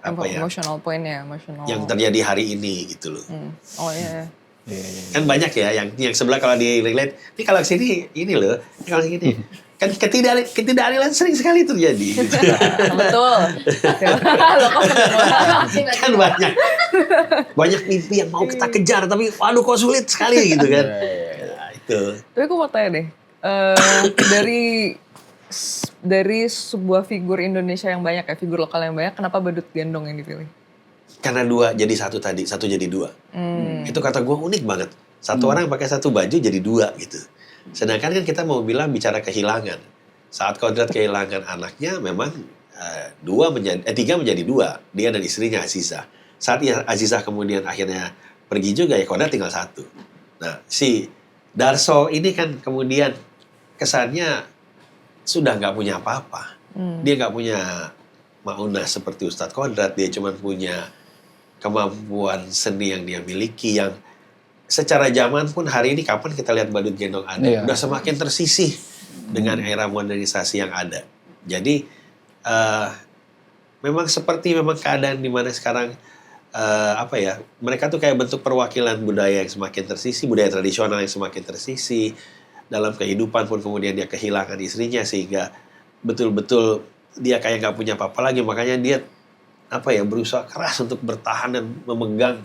apa ya Emotional point ya, emotional. yang terjadi hari ini gitu loh. Oh iya. Iya. Kan banyak ya yang sebelah kalau di relate, ini kalau sini ini loh, ini kalau sini. Kan ketidakadilan sering sekali terjadi. Gitu. Betul. Lo kok Kan banyak mimpi yang mau kita kejar tapi waduh kok sulit sekali gitu kan. Nah, itu. Tapi aku mau tanya deh, dari sebuah figur Indonesia yang banyak ya, figur lokal yang banyak, kenapa Badut Gendong yang dipilih? Karena dua jadi satu tadi, satu jadi dua. Itu kata gue unik banget. Satu orang pakai satu baju jadi dua gitu. Sedangkan kan kita mau bilang bicara kehilangan. Saat Kodrat kehilangan anaknya, memang tiga menjadi dua. Dia dan istrinya Azizah. Saat Azizah kemudian akhirnya pergi juga, ya Kodrat tinggal satu. Nah, si Darso ini kan kemudian kesannya sudah nggak punya apa-apa. Dia nggak punya maunah seperti Ustadz Kodrat. Dia cuma punya kemampuan seni yang dia miliki yang secara zaman pun hari ini kapan kita lihat Badut Gendong ada. Iya. Udah semakin tersisih dengan era modernisasi yang ada. Jadi memang keadaan di mana sekarang apa ya, mereka tuh kayak bentuk perwakilan budaya yang semakin tersisih, budaya tradisional yang semakin tersisih. Dalam kehidupan pun kemudian dia kehilangan istrinya sehingga betul-betul dia kayak nggak punya apa-apa lagi. Makanya dia berusaha keras untuk bertahan dan memegang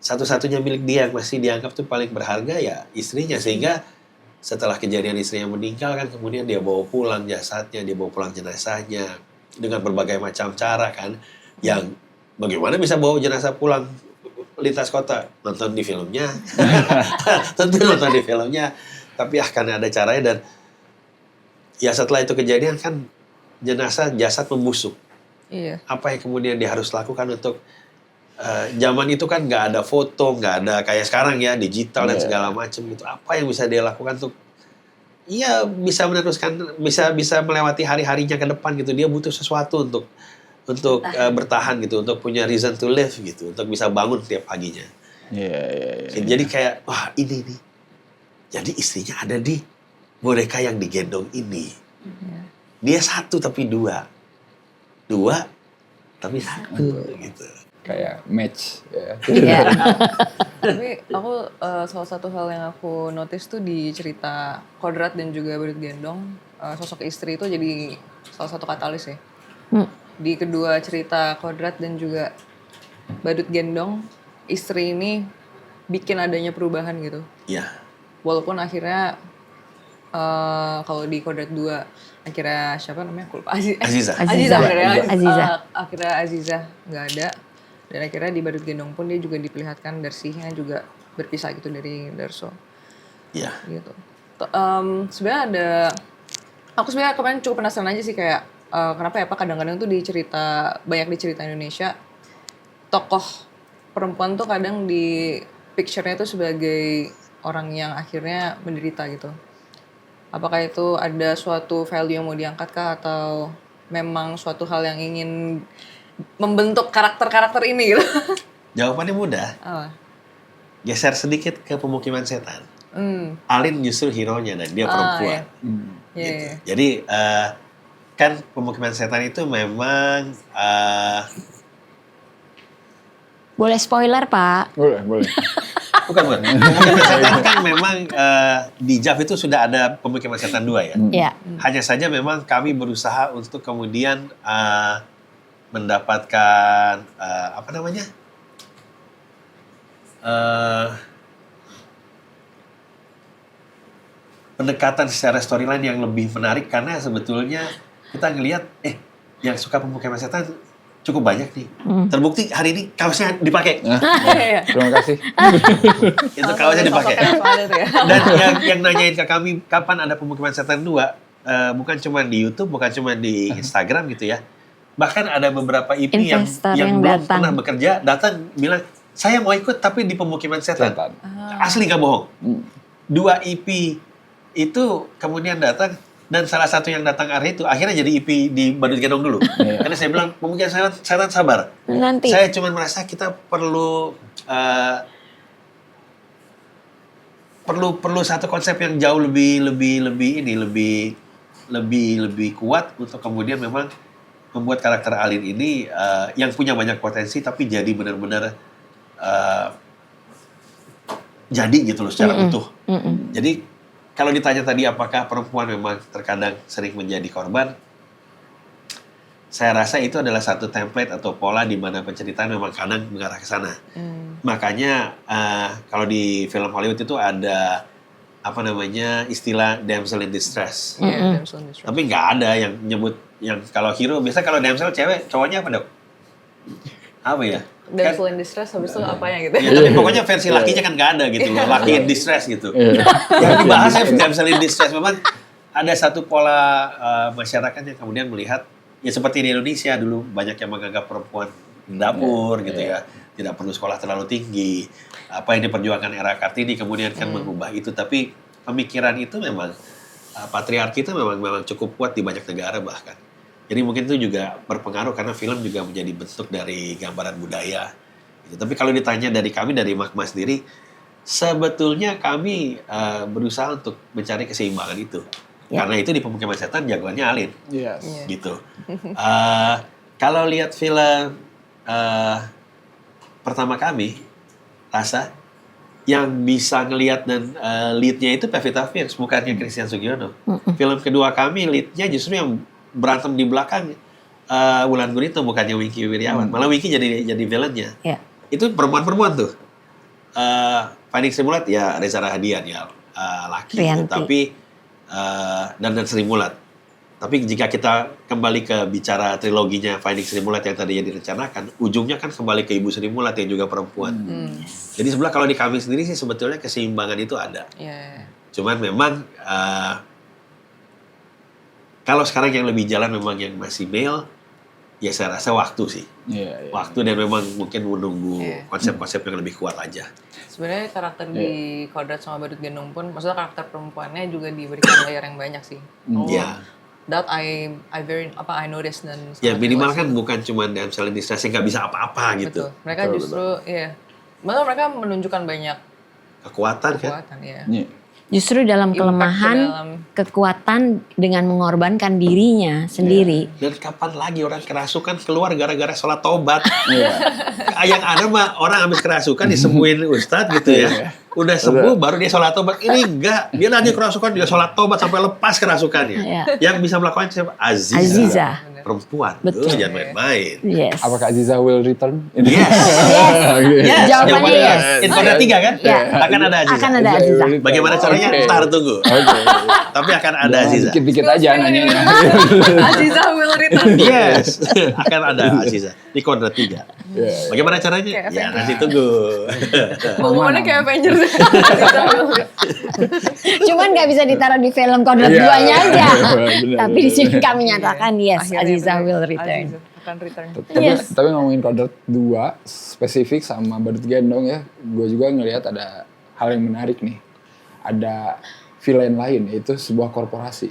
satu-satunya milik dia yang masih dianggap tuh paling berharga ya istrinya. Sehingga setelah kejadian istrinya meninggal kan kemudian dia bawa pulang jasadnya, dia bawa pulang jenazahnya dengan berbagai macam cara kan. Yang bagaimana bisa bawa jenazah pulang lintas kota? Nonton di filmnya. Tentu nonton di filmnya. Tapi akan ada caranya. Dan ya setelah itu kejadian kan jasad membusuk. Iya. Apa yang kemudian dia harus lakukan untuk zaman itu kan nggak ada foto, nggak ada kayak sekarang ya digital dan segala macam gitu. Apa yang bisa dia lakukan untuk bisa meneruskan, bisa melewati hari-harinya ke depan gitu. Dia butuh sesuatu untuk bertahan gitu, untuk punya reason to live gitu, untuk bisa bangun tiap paginya. Iya. Jadi kayak wah ini nih. Jadi istrinya ada di boneka yang digendong ini. Dia satu tapi dua tapi satu gitu. Kayak match ya. Iya. Tapi aku salah satu hal yang aku notice tuh di cerita Kodrat dan juga Badut Gendong, sosok istri itu jadi salah satu katalis ya. Di kedua cerita Kodrat dan juga Badut Gendong, istri ini bikin adanya perubahan gitu. Iya. Walaupun akhirnya kalau di Kodrat 2 akhirnya siapa namanya? Aku lupa. Azizah. Azizah bener ya. Azizah. Akhirnya Azizah nggak ada. Dan akhirnya di Badut Gendong pun dia juga diperlihatkan Darsihnya juga berpisah gitu dari Darso. Iya. Gitu. Sebenarnya aku sebenarnya kemarin cukup penasaran aja sih kayak kenapa ya Pak kadang-kadang tuh banyak di cerita Indonesia tokoh perempuan tuh kadang di picture-nya tuh sebagai orang yang akhirnya menderita gitu. Apakah itu ada suatu value yang mau diangkat kah atau memang suatu hal yang ingin membentuk karakter-karakter ini gitu? Jawabannya mudah. Apa? Geser sedikit ke pemukiman setan. Alin justru hero-nya dan dia Ah, perempuan. Iya. Gitu. Iya. Jadi kan pemukiman setan itu memang Boleh spoiler, Pak? Boleh. bukan. Pemukiman setan kan memang di JAV itu sudah ada pemukiman setan 2 ya. Ya. Hanya saja memang kami berusaha untuk kemudian mendapatkan apa namanya? Pendekatan secara storyline yang lebih menarik karena sebetulnya kita ngelihat yang suka pemukiman setan cukup banyak nih. Terbukti hari ini kaosnya dipakai. Iya. Terima kasih. Itu kaosnya dipakai. Sosoknya langsung ada tuh ya. Dan yang nanyain ke kami kapan ada pemukiman setan 2, bukan cuma di YouTube, bukan cuma di Instagram gitu ya. Bahkan ada beberapa IP Investor yang yang belum datang. pernah bekerja datang bilang saya mau ikut tapi di pemukiman setan. Setan. Asli gak bohong. 2 IP itu kemudian datang dan salah satu yang datang hari itu akhirnya jadi IP di Badut Gendong dulu. Karena saya bilang pemukiman setan sabar. Nanti. Saya cuma merasa kita perlu perlu satu konsep yang jauh lebih kuat untuk kemudian memang membuat karakter Alin ini yang punya banyak potensi tapi jadi benar-benar jadi gitu loh secara utuh. Jadi kalau ditanya tadi apakah perempuan memang terkadang sering menjadi korban, saya rasa itu adalah satu template atau pola di mana penceritaan memang kadang mengarah ke sana. Makanya kalau di film Hollywood itu ada apa namanya istilah damsel in distress. Iya, damsel in distress. Tapi nggak ada yang nyebut yang kalau hero biasa kalau damsel cewek cowoknya apa dok? Apa ya? Damsel in distress habis itu apanya gitu. Ya, tapi pokoknya versi lakinya kan nggak ada gitu loh, laki in distress gitu. Yang dibahas ya damsel in distress memang ada satu pola masyarakat yang kemudian melihat ya seperti di Indonesia dulu banyak yang menganggap perempuan dapur gitu ya, tidak perlu sekolah terlalu tinggi. Apa yang diperjuangkan era Kartini kemudian kan mengubah itu, tapi pemikiran itu memang patriarki itu memang cukup kuat di banyak negara bahkan. Jadi mungkin itu juga berpengaruh karena film juga menjadi bentuk dari gambaran budaya. Gitu. Tapi kalau ditanya dari kami, dari Magma sendiri, sebetulnya kami berusaha untuk mencari keseimbangan itu. Karena itu di pemukiman setan jagoannya Alin. Yes. Gitu. Kalau lihat film pertama kami, Rasa, yang bisa ngelihat dan lead-nya itu Pevita Pierce, bukannya Christian Sugiono. Film kedua kami, lead-nya justru yang berantem di belakang Wulan Guritno, bukannya Wingky Wiryawan. Malah Wingky jadi villain-nya. Ya. Itu perempuan-perempuan tuh. Finding Sri Mulat ya Reza Rahadian ya laki. Rianti. Tapi dan Sri Mulat. Tapi jika kita kembali ke bicara triloginya Finding Sri Mulat yang tadinya direncanakan, ujungnya kan kembali ke Ibu Sri Mulat yang juga perempuan. Jadi sebelah kalau di kami sendiri sih sebetulnya keseimbangan itu ada. Iya. Cuman memang kalau sekarang yang lebih jalan memang yang masih male, ya saya rasa waktu sih. Iya. Waktu dan memang mungkin menunggu Iya. konsep-konsep yang lebih kuat aja. Sebenarnya karakter di Kodrat sama Badut Gendong pun, maksudnya karakter perempuannya juga diberikan layer yang banyak sih. Iya. That I noticed dan Ya sangat minimal jelas kan sih. bukan cuma damsel in distress yang nggak bisa apa-apa gitu. Betul. Mereka justru malah mereka menunjukkan banyak Kekuatan kan. kekuatan ya. Iya. Justru dalam Impact kelemahan, ke dalam- kekuatan dengan mengorbankan dirinya sendiri. Dan kapan lagi orang kerasukan keluar gara-gara sholat tobat. Iya. Yang ada mah orang habis kerasukan disembuhin ustadz gitu ya. Udah sembuh baru dia sholat tobat. Ini enggak. Dia lagi kerasukan dia sholat tobat sampai lepas kerasukannya. Iya. Yang bisa melakukan siapa? Aziza. Aziza. Perempuan. Betul. Jangan main-main. Yes. Apakah Aziza will return? Yes. Yes. Jawabannya yes. Infonya 3 kan? Ya. Akan ada Aziza. Akan ada Aziza. Bagaimana caranya? Oke. Ntar tunggu. Oke. Tapi akan ada Aziza. Dikit-dikit aja nanyanya. Aziza will return. Yes. Akan ada Aziza. Di Kodrat 3. Iya. Bagaimana caranya? Kayak Ya Avengers. nanti tunggu. Pengumumannya kayak Avengers. Aziza will return. Cuman nggak bisa ditaruh di film Kodrat Iya. 2-nya aja. Benar, Tapi di sini benar. kami nyatakan yes, Akhirnya Aziza benar. will return. Aziza akan return. Tapi ngomongin Kodrat 2 spesifik sama Badut Gendong ya, gue juga ngelihat ada hal yang menarik nih. Ada villain lain, yaitu sebuah korporasi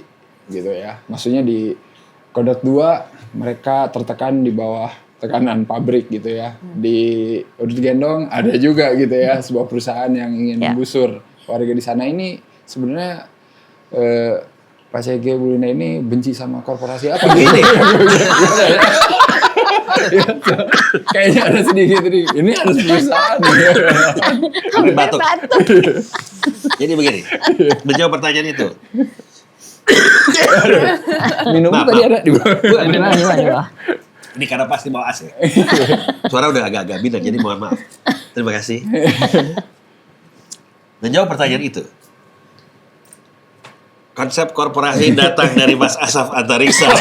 gitu ya. Maksudnya di Kodrat 2 mereka tertekan di bawah tekanan pabrik gitu ya. Di Udut Gendong ada juga gitu ya sebuah perusahaan yang ingin menggusur warga di sana. Ini sebenarnya Pak CG Bu Lina ini benci sama korporasi apa gini? Kayaknya ada sedikit nih. Ini harus perusahaan. Sampai batuk. Jadi begini, menjawab pertanyaan itu. Minum Maaf, tadi maaf. ada di bawah. Gimana? Ini karena pasti bawa AC. Suara udah agak-agak bidang, jadi mohon maaf. Terima kasih. Menjawab pertanyaan itu. Konsep korporasi datang dari Mas Asaf Antariksa.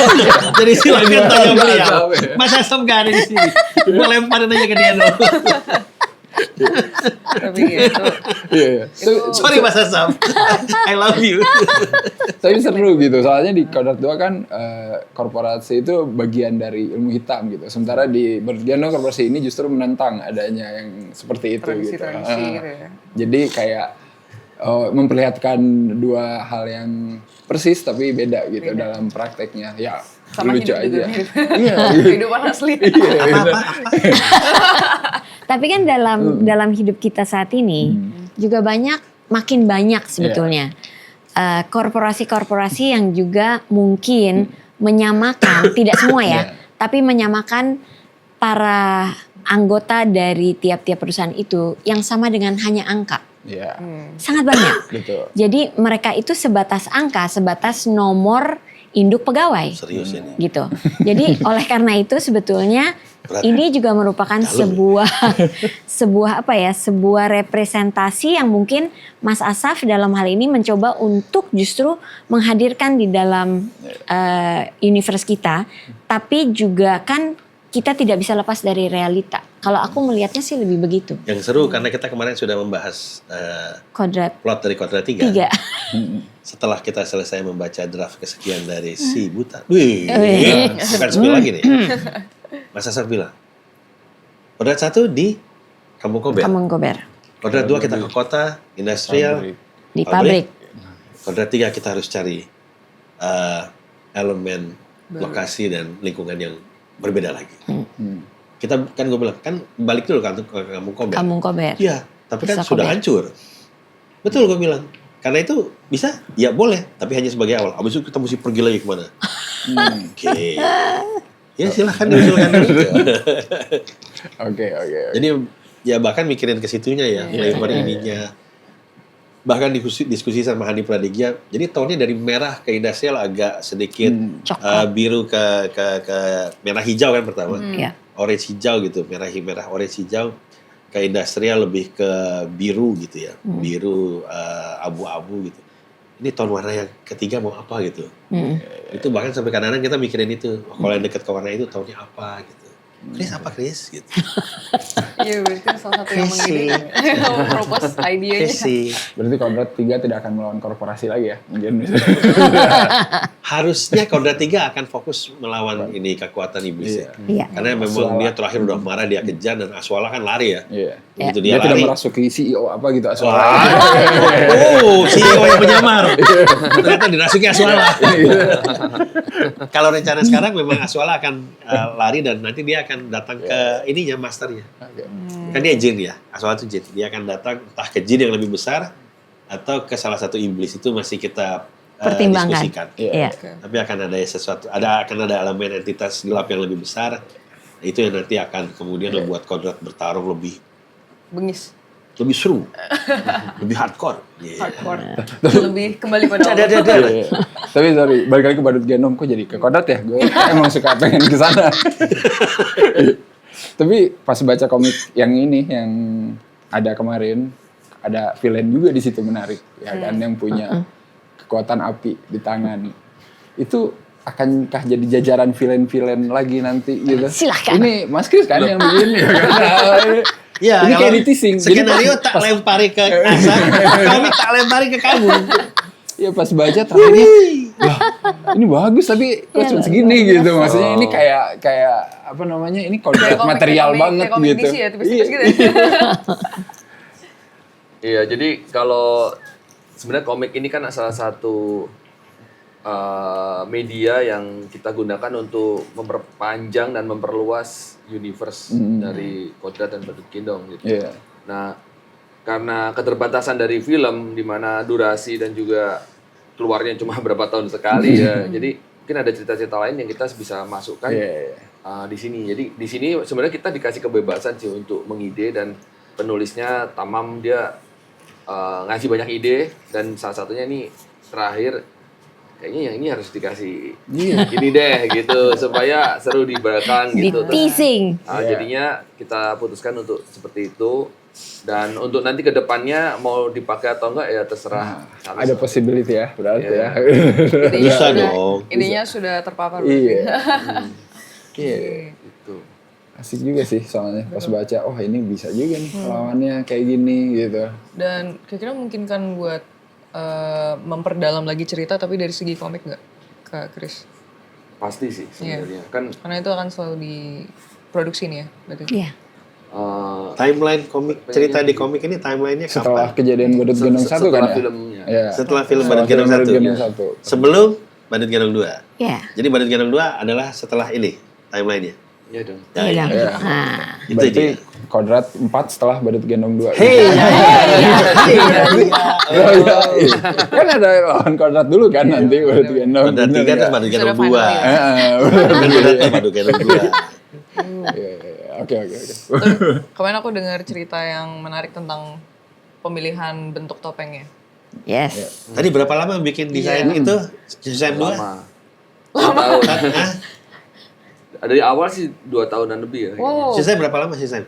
Jadi silakan tanya beliau. Mas Asaf gak ada di sini. Gue lemparin aja ke dia dulu. Tapi gitu. Iya. Sorry Mas Asaf. I love you. Tapi seru gitu, soalnya di Kodrat 2 kan korporasi itu bagian dari ilmu hitam gitu. Sementara di Bergendong korporasi ini justru menentang adanya yang seperti itu gitu. Tradisi-tradisi gitu ya. Jadi kayak memperlihatkan dua hal yang persis tapi beda gitu dalam prakteknya. Ya, Sama lucu hidup juga aja. mirip. Iya. Kehidupan asli. Iya, bener. Tapi kan dalam hidup kita saat ini juga makin banyak sebetulnya korporasi-korporasi yang juga mungkin menyamakan, tidak semua ya, tapi menyamakan para anggota dari tiap-tiap perusahaan itu yang sama dengan hanya angka. Iya. Sangat banyak. Betul. Jadi mereka itu sebatas angka, sebatas nomor induk pegawai. Serius ini. Gitu. Jadi oleh karena itu sebetulnya Berat. ini juga merupakan sebuah representasi yang mungkin Mas Asaf dalam hal ini mencoba untuk justru menghadirkan di dalam universe kita, tapi juga kan kita tidak bisa lepas dari realita. Kalau aku melihatnya sih lebih begitu. Yang seru karena kita kemarin sudah membahas Kodrat plot dari Kodrat 3. 3. Setelah kita selesai membaca draft kesekian dari si Buta. Wih, Wih. bukan spill lagi nih. Mas Asaf bilang, Kodrat 1 di Kampung Kober. Kampung Kober. Kodrat 2 kita ke kota, industrial. Di pabrik. Kodrat 3 kita harus cari elemen, lokasi, dan lingkungan yang berbeda lagi. Kita kan gue bilang, kan balik dulu ke Kampung Kober. Kampung Kober. Iya, tapi kan Bisa sudah Kober. hancur. Betul gue bilang. Karena itu bisa, ya boleh, tapi hanya sebagai awal. Abis itu kita mesti pergi lagi kemana? Oke. Ya silahkan diusulkan dulu. Oke. Jadi ya bahkan mikirin ke situnya ya, flavor ininya. Bahkan diskusi sama Hadi Pradigya, jadi tonnya dari merah ke industrial agak sedikit Coklat. biru ke merah hijau kan pertama. Iya. Orange hijau gitu, merah orange hijau. Ke industrial lebih ke biru gitu ya, biru abu-abu gitu. Ini tone warna yang ketiga mau apa gitu. Itu bahkan sampai kadang-kadang kita mikirin itu, kalau yang dekat ke warna itu tone-nya apa gitu. Chris apa Chris gitu. Iya, berarti kan salah satu yang mengirim propose idenya. Berarti Kodrat 3 tidak akan melawan korporasi lagi ya? Mungkin. Harusnya Kodrat 3 akan fokus melawan ini kekuatan iblis ya. Iya. Karena memang dia terakhir udah marah, dia kejar, dan Aswala kan lari ya. Iya. Begitu Dia dia tidak lari. merasuki CEO apa gitu asal. Oh, CEO yang menyamar. Ternyata dirasuki Aswala. Kalau rencana sekarang memang Aswala akan lari dan nanti dia akan datang ke ininya, masternya. Kan dia jin ya, Aswala itu jin. Dia akan datang entah ke jin yang lebih besar atau ke salah satu iblis, itu masih kita Pertimbangkan. diskusikan. Iya. Tapi akan ada sesuatu, akan ada elemen entitas gelap yang lebih besar. Itu yang nanti akan kemudian membuat Kodrat bertarung lebih Bengis. seru, lebih hardcore. Hardcore. Lebih kembali pada Allah. Iya. Tapi sorry, balik lagi ke Badut Genom, kok jadi ke Kodrat ya? Gue emang suka pengen ke sana. Tapi pas baca komik yang ini, yang ada kemarin, ada villain juga di situ menarik, ya kan, yang punya kekuatan api di tangan. Itu akankah jadi jajaran villain-villain lagi nanti gitu? Silahkan. Ini Mas Kris kan yang bikin, ya kan? Ya, Ini kalau kayak di teasing. Jadi skenario tak lempari ke Asa, kami tak lempari ke kamu. ya pas baca terakhirnya, wah ini bagus tapi kok cuma segini gitu. Maksudnya ini kayak apa namanya, ini kodrat material banget kayak komik gitu. DC ya, tipis-tipis gitu ya. Iya, jadi kalau sebenarnya komik ini kan salah satu media yang kita gunakan untuk memperpanjang dan memperluas universe dari Kodrat dan Badut Gendong gitu. Iya. Nah, karena keterbatasan dari film di mana durasi dan juga keluarnya cuma berapa tahun sekali ya. Jadi mungkin ada cerita-cerita lain yang kita bisa masukkan Iya. di sini. Jadi di sini sebenarnya kita dikasih kebebasan sih untuk mengide, dan penulisnya Tamam dia ngasih banyak ide, dan salah satunya ini terakhir kayaknya yang ini harus dikasih gini deh gitu supaya seru di belakang Di gitu. teasing. Jadinya kita putuskan untuk seperti itu, dan untuk nanti ke depannya mau dipakai atau enggak ya terserah. Ada possibility ya, berarti ya. Idenya Bisa sudah- dong. Idenya sudah terpapar. Iya. Iya. Gitu. Asik juga sih soalnya pas baca, oh ini bisa juga nih lawannya kayak gini gitu. Dan kira-kira memungkinkan buat memperdalam lagi cerita tapi dari segi komik nggak, Kak Chris? Pasti sih sebenarnya. Kan Karena itu akan selalu diproduksi nih ya, berarti. Iya. Timeline komik, cerita di komik ini timelinenya Setelah kapan? kejadian Badut Gendong 1 kan setelah ya? filmnya. Iya. Setelah film Setelah Badut Gendong film Badut 1. Gendong 1. Sebelum Badut Gendong 2. Iya. Jadi Badut Gendong 2 adalah setelah ini timelinenya. Iya dong. Iya dong. Iya. Nah. Itu Berarti dia. Kodrat 4 setelah Badut Gendong 2. Hei, Oh, iya. Kan ada lawan Kodrat dulu kan nanti Badut Gendong. Badut 3 terus Badut Gendong 2. final ya? Kan Badut Badut Gendong 2. Oke. Tapi kemarin aku dengar cerita yang menarik tentang pemilihan bentuk topengnya. Yes. Tadi berapa lama bikin desain itu? Desain 2? Lama. 2 tahun. Dari awal sih 2 tahunan lebih ya. Wow. Sisanya berapa lama sisanya?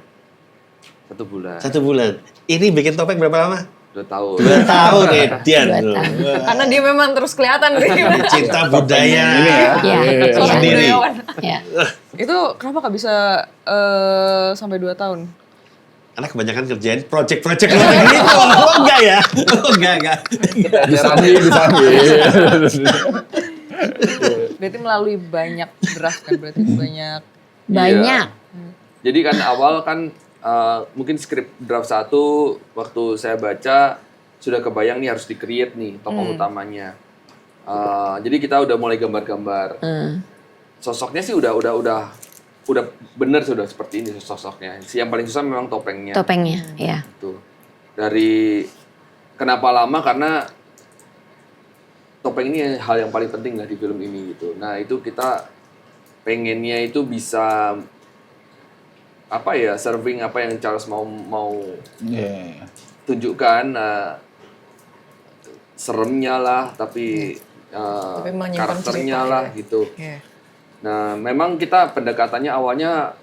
1 bulan. 1 bulan. Ini bikin topeng berapa lama? 2 tahun. 2 tahun Edian. Karena dia memang terus kelihatan nih. Cinta budaya. Iya. Seorang Sendiri. budayawan. Iya. Itu kenapa Kak bisa sampai 2 tahun? Karena kebanyakan kerjain project-project luar negeri itu. Oh enggak ya? Oh enggak. Disambi. Berarti melalui banyak draft kan, berarti banyak. Banyak. Jadi kan awal kan mungkin skrip draft 1 waktu saya baca sudah kebayang nih harus di-create nih tokoh utamanya. Jadi kita udah mulai gambar-gambar. Sosoknya sih udah bener sudah seperti ini sosoknya. Yang paling susah memang topengnya. Topengnya, ya. Gitu. Dari kenapa lama, karena topeng ini hal yang paling penting lah di film ini gitu. Nah itu kita pengennya itu bisa apa ya, serving apa yang Charles mau Iya. tunjukkan, seremnya lah, tapi menyimpan karakternya cerita, lah ya. gitu. Iya. Nah memang kita pendekatannya awalnya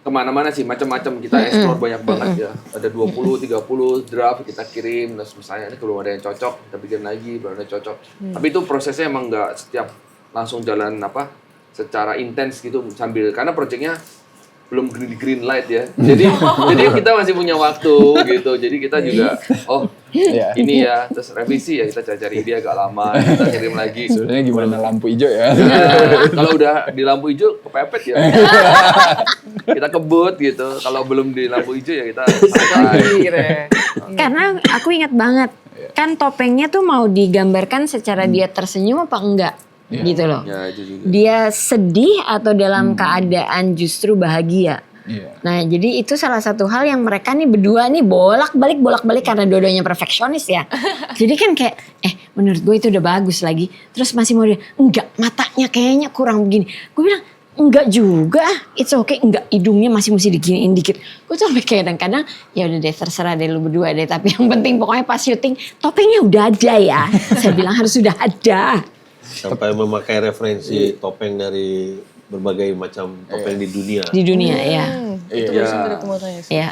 kemana-mana sih, macam-macam kita explore banyak banget ya. Ada 20-30 draft kita kirim, terus misalnya ini belum ada yang cocok, kita bikin lagi, belum ada yang cocok. Tapi itu prosesnya emang nggak setiap langsung jalan secara intens gitu sambil, karena proyeknya belum green light ya. Jadi kita masih punya waktu gitu. Jadi kita juga Iya. ini ya, terus revisi ya, kita cari ide agak lama, kita kirim lagi. Sebenarnya gimana lampu hijau ya? Kalau udah di lampu hijau kepepet ya. Kita kebut gitu. Kalau belum di lampu hijau ya kita santai. Gitu ya. Karena aku ingat banget, kan topengnya tuh mau digambarkan secara dia tersenyum apa enggak, gitu loh. Ya itu juga. Dia sedih atau dalam keadaan justru bahagia. Iya. Nah, jadi itu salah satu hal yang mereka nih berdua nih bolak-balik karena dua-duanya perfeksionis ya. Jadi kan kayak, menurut gue itu udah bagus lagi. Terus masih mau dia, enggak, matanya kayaknya kurang begini. Gue bilang, enggak juga, it's okay, enggak, hidungnya masih mesti diginiin dikit. Gue tuh sampai kadang-kadang, ya udah deh terserah deh lu berdua deh. Tapi yang penting pokoknya pas syuting, topengnya udah ada ya. Saya bilang harus sudah ada. Sampai memakai referensi topeng dari berbagai macam topeng di dunia. Di dunia ya. Itu Iya. barusan tadi aku mau tanya sih. Ya.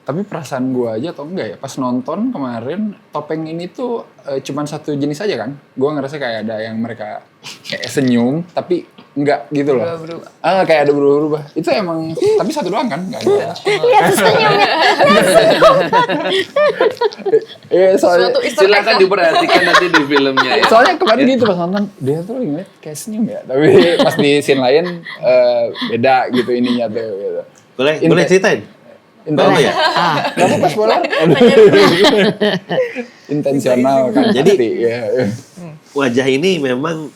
Tapi perasaan gue aja atau enggak ya, pas nonton kemarin topeng ini tuh cuman satu jenis aja kan. Gue ngerasa kayak ada yang mereka kayak senyum tapi enggak gitu loh. Berubah-berubah. Kayak ada berubah-ubah. Itu emang tapi satu doang kan? Enggak ada. Lihat senyumnya. Iya soalnya Suatu easter egg Silakan lah. diperhatikan nanti di filmnya ya. soalnya kemarin gitu pas nonton dia tuh lagi ngeliat kayak senyum ya. Tapi pas di scene lain beda gitu ininya tuh gitu. Boleh ceritain? Intensional ya? Gak apa-apa spoiler. Intensional kan. Jadi- pasti, ya. Wajah ini memang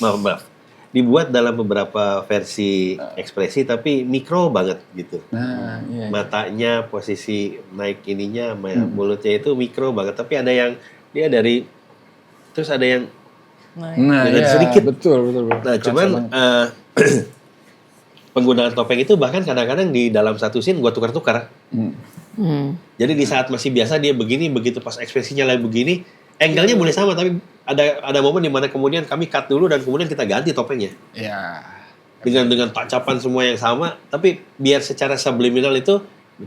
maaf. dibuat dalam beberapa versi ekspresi tapi mikro banget gitu. Nah, iya. Matanya posisi naik ininya, mulutnya itu mikro banget. Tapi ada yang dia dari, terus ada yang Nah, dengan iya, sedikit. betul. Nah, Kerasa cuman banget. penggunaan topeng itu bahkan kadang-kadang di dalam satu scene gua tukar-tukar. Jadi di saat masih biasa dia begini, begitu pas ekspresinya lagi begini, angle-nya boleh sama tapi ada momen di mana kemudian kami cut dulu dan kemudian kita ganti topengnya. Iya. Dengan tacapan semua yang sama, tapi biar secara subliminal itu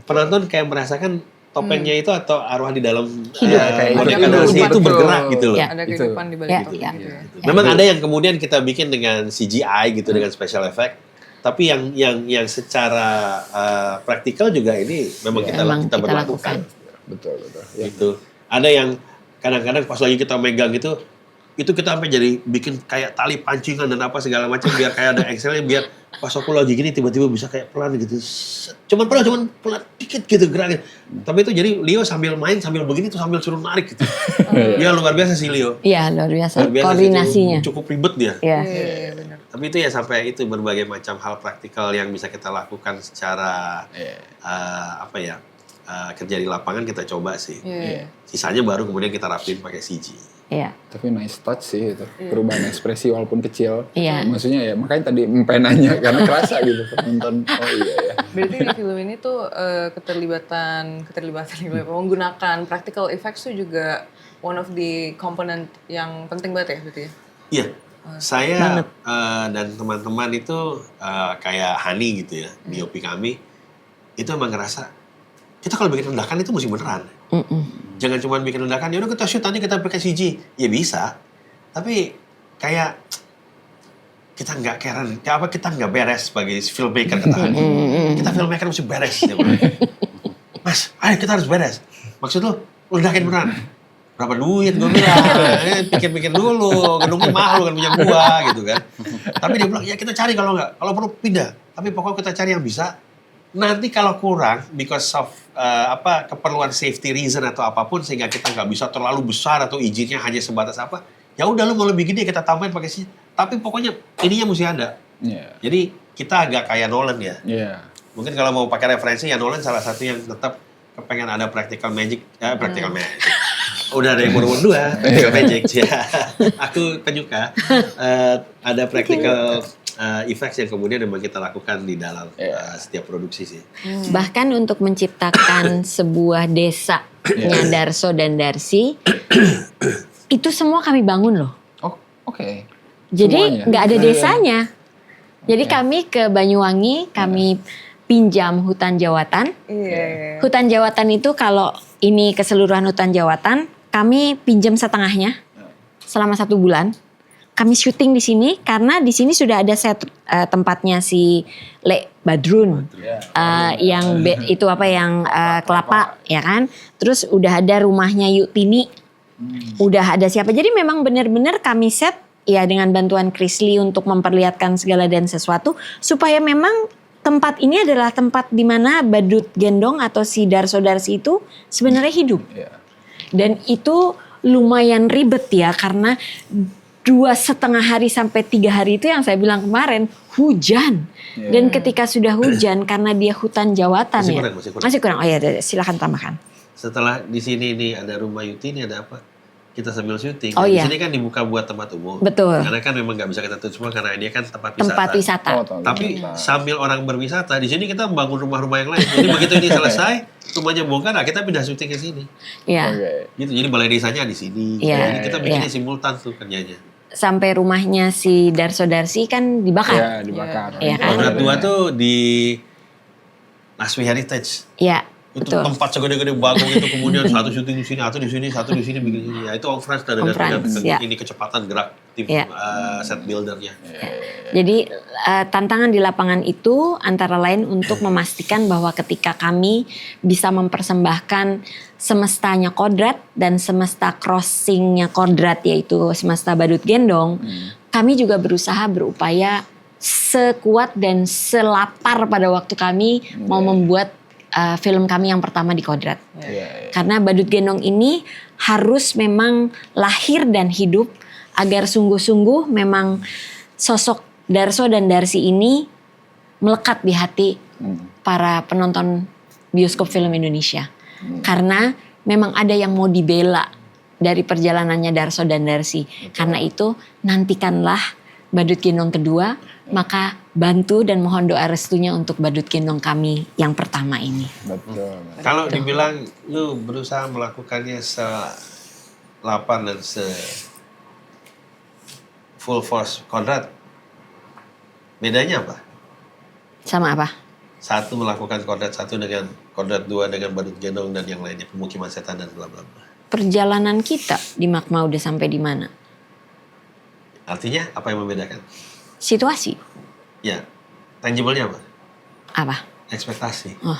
penonton kayak merasakan topengnya itu atau arwah di dalam kayak boneka hidup. nasi itu Betul. bergerak gitu loh. Ya. Ada Itu. kehidupan di balik Ya, itu. ya. Gitu ya. Memang ada yang kemudian kita bikin dengan CGI gitu dengan special effect, tapi yang secara praktikal juga ini memang kita berlakukan. Betul. Ya. Gitu. Ada yang kadang-kadang pas lagi kita megang itu kita sampai jadi bikin kayak tali pancingan dan apa segala macam biar kayak ada Excel-nya biar pas aku lagi gini tiba-tiba bisa kayak pelan gitu. Cuman pelan dikit gitu geraknya. Tapi itu jadi Leo sambil main sambil begini tuh sambil suruh narik gitu. Ya luar biasa sih Leo. Iya, luar biasa. Luar biasa sih, Koordinasinya. itu cukup ribet dia. Iya. Iya, benar. Tapi itu ya sampai itu berbagai macam hal praktikal yang bisa kita lakukan secara kerja di lapangan kita coba sih. Iya. Sisanya baru kemudian kita rapin pakai CG. Iya. Tapi nice touch sih itu. Perubahan ekspresi walaupun kecil. Iya. Maksudnya ya makanya tadi empenanya karena kerasa gitu penonton. Oh iya ya. Berarti di film ini tuh keterlibatan menggunakan practical effects tuh juga one of the component yang penting banget ya berarti ya? Iya. Saya dan teman-teman itu kayak Hani gitu ya, DOP kami itu emang ngerasa kita kalau bikin ledakan itu mesti beneran. Jangan cuma bikin ledakan, ya udah kita shoot nanti kita pakai CG. Ya bisa. Tapi kayak kita nggak keren, kita nggak beres sebagai filmmaker kata Hani. Kita filmmaker mesti beres. Ya, Mas, ayo kita harus beres. Maksud lo ledakin beneran? Berapa duit gue bilang, pikir-pikir dulu, gedungnya mahal kan punya gua gitu kan. Tapi dia bilang, ya kita cari kalau perlu pindah. Tapi pokoknya kita cari yang bisa. Nanti kalau kurang, because of keperluan safety reason atau apapun, sehingga kita nggak bisa terlalu besar atau izinnya hanya sebatas apa, ya udah lu mau lebih gede kita tambahin pakai sih. Tapi pokoknya ininya mesti ada. Iya. Jadi kita agak kayak Nolan ya. Iya. Mungkin kalau mau pakai referensi ya Nolan salah satu yang tetap kepengen ada practical magic. Udah ada yang umur 2, practical magic. Ya. Aku penyuka. Ada practical effects yang kemudian memang kita lakukan di dalam setiap produksi sih. Bahkan untuk menciptakan sebuah desanya Darso dan Darsi, itu semua kami bangun loh. Oh, oke. Jadi Semuanya? nggak ada desanya. Jadi kami ke Banyuwangi, kami pinjam hutan jawatan. Iya. Hutan jawatan itu kalau ini keseluruhan hutan jawatan, kami pinjam setengahnya selama 1 bulan. Kami syuting di sini karena di sini sudah ada set tempatnya si Le Badrun, itu kelapa ya kan. Terus udah ada rumahnya Yutini, udah ada siapa. Jadi memang benar-benar kami set ya dengan bantuan Krisli untuk memperlihatkan segala dan sesuatu supaya memang tempat ini adalah tempat di mana Badut Gendong atau si Darso Darsi itu sebenarnya hidup. Dan itu lumayan ribet ya karena 2,5 hari sampai 3 hari itu yang saya bilang kemarin hujan. Dan ketika sudah hujan karena dia hutan jawatan masih kurang. Oh ya, silakan tambahkan. Setelah di sini nih ada rumah Yuti, ini ada apa? Kita sambil syuting. Oh, di iya. sini kan dibuka buat tempat umum. Betul. Karena kan memang nggak bisa kita tutup semua karena dia kan tempat wisata. Tempat wisata. Tapi sambil orang berwisata di sini kita membangun rumah-rumah yang lain. Jadi begitu ini selesai, rumahnya bongkar, nah kita pindah syuting ke sini. Ya. Gitu. Jadi balai desanya di sini. Iya, Jadi kita bikinnya iya. simultan tuh kerjanya. Sampai rumahnya si Darso Darsi kan dibakar. Iya, dibakar. Iya kan? Orang tua tuh di Laswi Heritage. Iya, Itu betul. tempat segede-gede bagong itu kemudian satu syuting di sini, satu di sini begini. Ya itu Om Frans dengan ya. ini kecepatan gerak tim Ya. set buildernya. Jadi tantangan di lapangan itu antara lain untuk memastikan bahwa ketika kami bisa mempersembahkan semestanya Kodrat dan semesta crossingnya Kodrat yaitu semesta Badut Gendong, kami juga berusaha berupaya sekuat dan selapar pada waktu kami mau membuat film kami yang pertama di Kodrat. Karena Badut Gendong ini harus memang lahir dan hidup agar sungguh-sungguh memang sosok Darso dan Darsi ini melekat di hati para penonton bioskop film Indonesia. Karena memang ada yang mau dibela dari perjalanannya Darso dan Darsi. Karena itu nantikanlah Badut Gendong kedua, maka bantu dan mohon doa restunya untuk Badut Gendong kami yang pertama ini. Betul. Kalau dibilang lu berusaha melakukannya se-lapar dan full force Konrad, bedanya apa? Sama apa? Satu melakukan Konrad 1 dengan Konrad 2 dengan Badut Gendong dan yang lainnya pemukiman setan dan bla bla bla. Perjalanan kita di Magma udah sampai di mana? Artinya apa yang membedakan? Situasi. Ya, tangible-nya apa? Apa? Ekspektasi. Oh.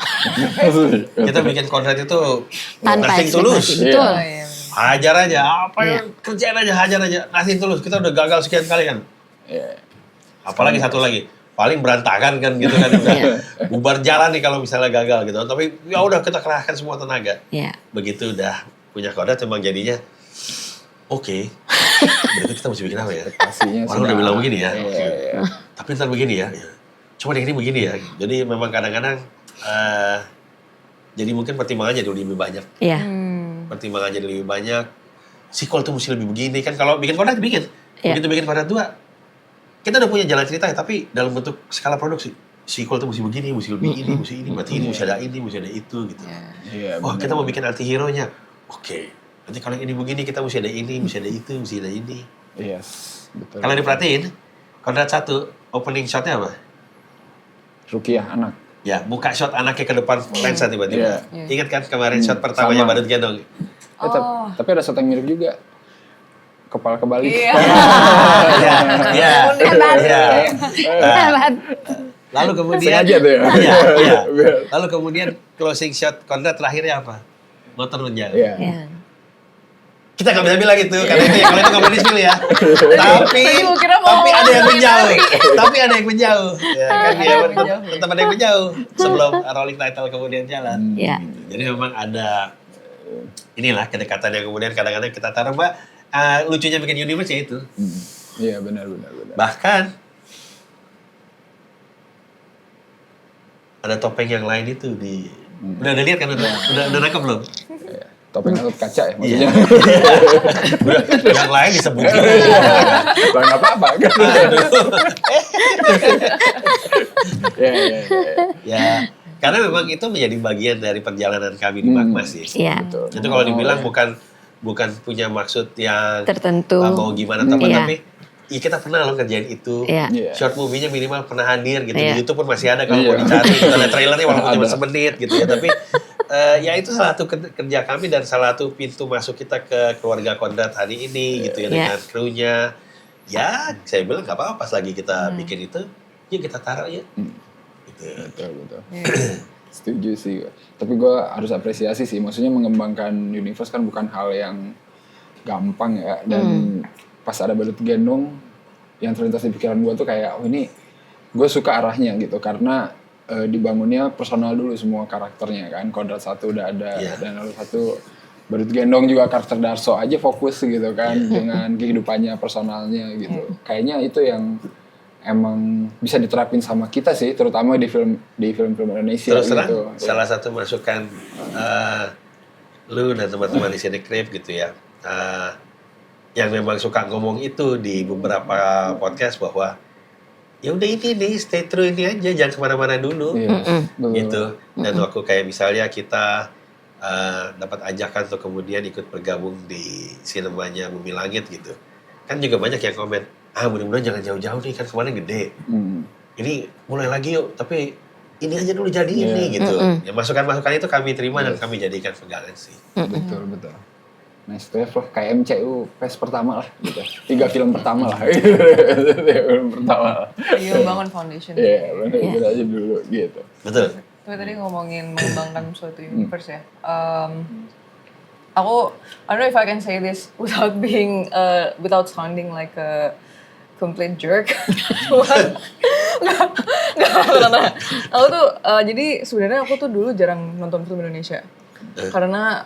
Kita bikin Konrad itu Tanpa nothing tulus. ekspektasi. Betul. Oh, iya. Hajar aja, apa yang kerjain aja, hajar aja. Nothing tulus. Kita udah gagal sekian kali kan. Iya. Apalagi satu lagi, paling berantakan kan gitu kan. Udah bubar jalan nih kalau misalnya gagal gitu. Tapi ya udah kita kerahkan semua tenaga. Ya. Begitu udah punya Konrad memang jadinya oke. Berarti kita mesti bikin apa ya? Pastinya Orang udah bilang begini ya. Iya, Oke. iya. Tapi ntar begini ya. Coba deh ini begini ya. Jadi memang kadang-kadang jadi mungkin pertimbangannya jadi lebih banyak. Ya. Pertimbangannya jadi lebih banyak. Sequel tuh mesti lebih begini kan. Kalau bikin Konrad bikin. Iya. Begitu bikin Konrad 2. Kita udah punya jalan cerita ya. Tapi dalam bentuk skala produksi. Sequel tuh mesti begini, mesti lebih ini, mesti ini. Berarti ini mesti ada itu gitu. Iya, Oh benar. kita mau bikin anti-hero-nya. Oke. Nanti kalau ini begini kita mesti ada ini, mesti ada itu, mesti ada ini. Yes, betul. Kalau diperhatiin, Konrad 1, opening shot-nya apa? Rukiah anak. Ya, buka shot anaknya ke depan lensa tiba-tiba. Iya. Ingat kan kemarin shot pertamanya sama. Badut Gendong? Tapi ada shot yang mirip juga. Kepala kebalik. Iya. Iya, iya, Hebat. iya. Nah, Hebat. lalu kemudian, Sengaja tuh ya. Iya, iya. Biar- Lalu kemudian closing shot Konrad terakhirnya apa? Motor menjalan. Iya. Ya. Kita nggak bisa bilang itu, karena itu kalau itu nggak boleh di-spill ya. Tapi, Gua kira mau tapi ada yang ngomong menjauh. lagi. Tapi ada yang menjauh. Ya kan dia tetap ada yang menjauh sebelum rolling title kemudian jalan. Ya. Jadi memang ada inilah kedekatan yang kemudian kadang-kadang kita taruh, Mbak. Lucunya bikin universe ya itu. Iya, benar. Bahkan ada topeng yang lain itu di udah lihat kan udah nangkep belum? Iya. Topeng atau kaca ya Iya. maksudnya. Udah, yang lain disebutin. Lah nggak apa-apa kan. Iya. Ya, karena memang itu menjadi bagian dari perjalanan kami di Magma sih. Iya. Betul. Itu kalau dibilang bukan punya maksud yang Tertentu. mau gimana atau apa, Iya. tapi ya kita pernah loh kerjain itu. Iya. Iya. Short movie-nya minimal pernah hadir gitu. Iya. Di YouTube pun masih ada kalau mau Iya. dicari. Kita ada trailernya walaupun cuma Ada. semenit gitu ya. Tapi ya itu salah satu kerja kami dan salah satu pintu masuk kita ke keluarga Konrad hari ini gitu ya, Iya. dengan krunya. Ya, saya bilang nggak apa-apa pas lagi kita bikin itu, yuk kita taruh ya. Gitu. Betul. Setuju sih. Tapi gue harus apresiasi sih. Maksudnya mengembangkan universe kan bukan hal yang gampang ya. Dan pas ada Badut Gendong, yang terlintas di pikiran gue tuh kayak, oh ini gue suka arahnya gitu. Karena dibangunnya personal dulu semua karakternya kan. Konrad 1 udah ada. Iya. Dan lalu 1 Badut Gendong juga karakter Darso aja fokus gitu kan. Dengan kehidupannya personalnya gitu. Kayaknya itu yang emang bisa diterapin sama kita sih, terutama di film-film Indonesia. Terus terang, gitu. salah satu masukan lu dan teman-teman di sini Krip gitu ya, yang memang suka ngomong itu di beberapa podcast bahwa ya udah ini nih, stay true ini aja, jangan kemana-mana dulu, Iya, betul. gitu. Dan waktu kayak misalnya kita dapat ajakan untuk kemudian ikut bergabung di sinemanya Bumi Langit gitu, kan juga banyak yang komen, mudah-mudahan jangan jauh-jauh nih, kan kemarin gede. Ini mulai lagi yuk, tapi ini aja dulu jadi ini gitu. Ya masukan-masukan itu kami terima dan kami jadikan pegangan sih. Betul. Nice to have lah, kayak MCU phase pertama lah gitu. 3 film pertama lah. 3 film pertama lah. Iya, bangun foundation. Iya, bener aja dulu gitu. Betul. Tapi tadi ngomongin mengembangkan suatu universe ya. Aku, I don't know if I can say this without being, without sounding like a complete jerk. Cuman, nggak. Aku tuh, jadi sebenarnya aku tuh dulu jarang nonton film Indonesia. Karena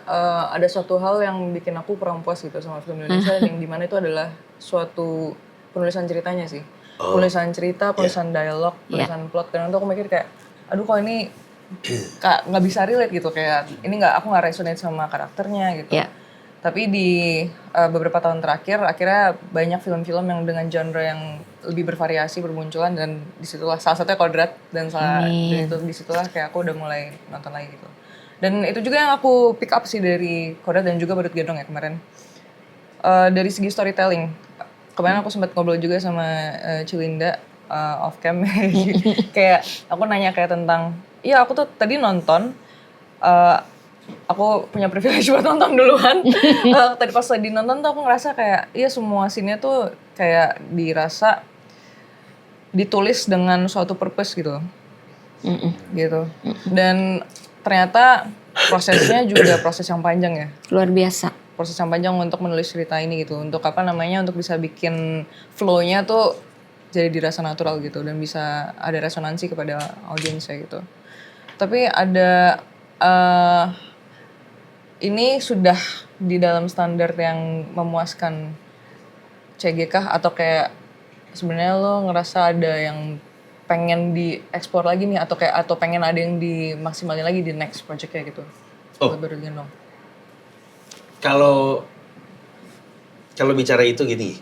ada suatu hal yang bikin aku kurang puas gitu sama film Indonesia, yang dimana itu adalah suatu penulisan ceritanya sih. penulisan cerita, penulisan dialog, penulisan plot. Kadang tuh aku mikir kayak, aduh kok ini nggak bisa relate gitu, kayak ini aku nggak resonate sama karakternya gitu. Iya. Tapi di beberapa tahun terakhir akhirnya banyak film-film yang dengan genre yang lebih bervariasi bermunculan, dan disitulah salah satunya Kodrat, dan disitulah kayak aku udah mulai nonton lagi gitu. Dan itu juga yang aku pick up sih dari Kodrat dan juga Badut Gendong ya kemarin. Dari segi storytelling, kemarin aku sempat ngobrol juga sama Cilinda off cam. Kayak aku nanya kayak tentang, iya aku tuh tadi nonton, aku punya privilege buat nonton duluan. Tadi pas lagi nonton tuh aku ngerasa kayak, iya semua scene-nya tuh kayak dirasa ditulis dengan suatu purpose gitu. Gitu. Dan ternyata prosesnya juga proses yang panjang ya. Luar biasa. Proses yang panjang untuk menulis cerita ini gitu. Untuk untuk bisa bikin flow-nya tuh jadi dirasa natural gitu. Dan bisa ada resonansi kepada audiensnya gitu. Tapi ada, ini sudah di dalam standar yang memuaskan CGK atau kayak sebenarnya lo ngerasa ada yang pengen dieksplor lagi nih, atau pengen ada yang dimaksimalin lagi di next project-nya gitu? Badut Gendong. Kalau bicara itu gini,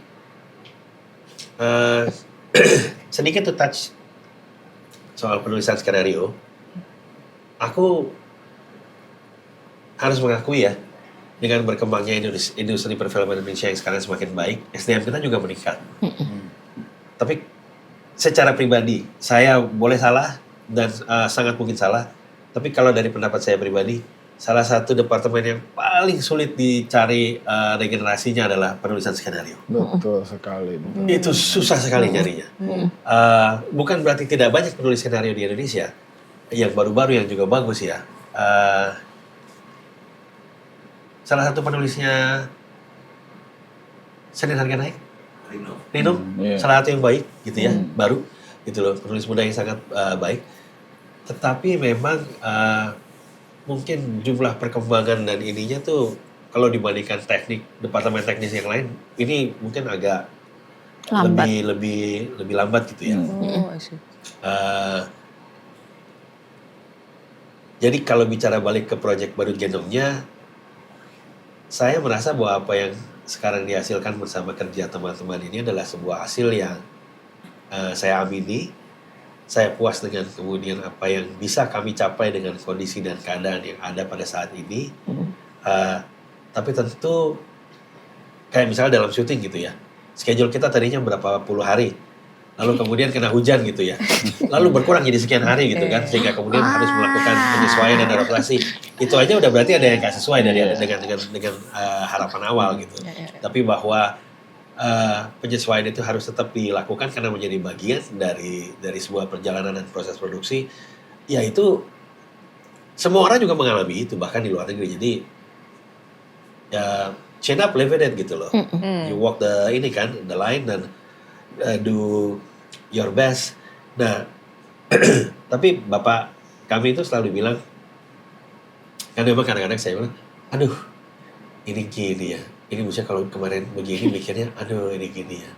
sedikit to touch soal penulisan skenario, aku harus mengakui ya, dengan berkembangnya industri perfilman Indonesia yang sekarang semakin baik, SDM kita juga meningkat. Tapi secara pribadi, saya boleh salah dan sangat mungkin salah, tapi kalau dari pendapat saya pribadi, salah satu departemen yang paling sulit dicari regenerasinya adalah penulisan skenario. Betul sekali. Itu susah sekali nyarinya. Bukan berarti tidak banyak penulis skenario di Indonesia, yang baru-baru yang juga bagus ya. Salah satu penulisnya Senin Harga Naik, Nino, salah satu yang baik gitu ya, baru gitu loh, penulis muda yang sangat baik. Tetapi memang mungkin jumlah perkembangan dan ininya tuh kalau dibandingkan departemen teknis yang lain, ini mungkin agak Lambat. lebih lambat gitu ya. I see. Jadi kalau bicara balik ke proyek Badut Gendongnya, saya merasa bahwa apa yang sekarang dihasilkan bersama kerja teman-teman ini adalah sebuah hasil yang saya amini. Saya puas dengan kemudian apa yang bisa kami capai dengan kondisi dan keadaan yang ada pada saat ini. Tapi tentu kayak misalnya dalam syuting gitu ya, schedule kita tadinya berapa puluh hari, lalu kemudian kena hujan gitu ya, lalu berkurang jadi sekian hari gitu kan, sehingga kemudian harus melakukan penyesuaian dan adaptasi. Itu aja udah berarti ada yang nggak sesuai dengan harapan awal gitu. Tapi bahwa penyesuaian itu harus tetap dilakukan karena menjadi bagian dari sebuah perjalanan dan proses produksi. Ya itu semua orang juga mengalami itu, bahkan di luar negeri. Jadi ya chin up, live with it gitu loh. You walk the line dan do your best. Nah, tapi bapak kami itu selalu bilang, kan memang kadang-kadang saya bilang, aduh ini gini ya. Ini misalnya kalau kemarin begini mikirnya, aduh ini gini ya.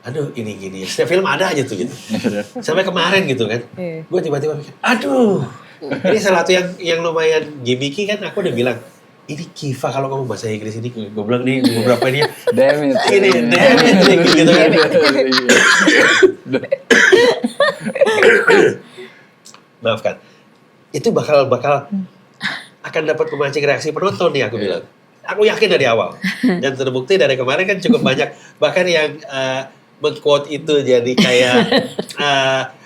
Aduh ini gini ya. Setiap film ada aja tuh gitu. Sampai kemarin gitu kan. Gue tiba-tiba mikir, aduh. Ini salah satu yang lumayan gimmicky kan, aku udah bilang, ini Kiva kalau kamu bahasa Inggris ini, gue bilang nih beberapa ini, Damn it. ini gitu kan. Maafkan. Itu bakal akan dapat memancing reaksi penonton nih, aku bilang. Aku yakin dari awal. Dan terbukti dari kemarin kan cukup banyak. Bahkan yang meng-quote itu jadi kayak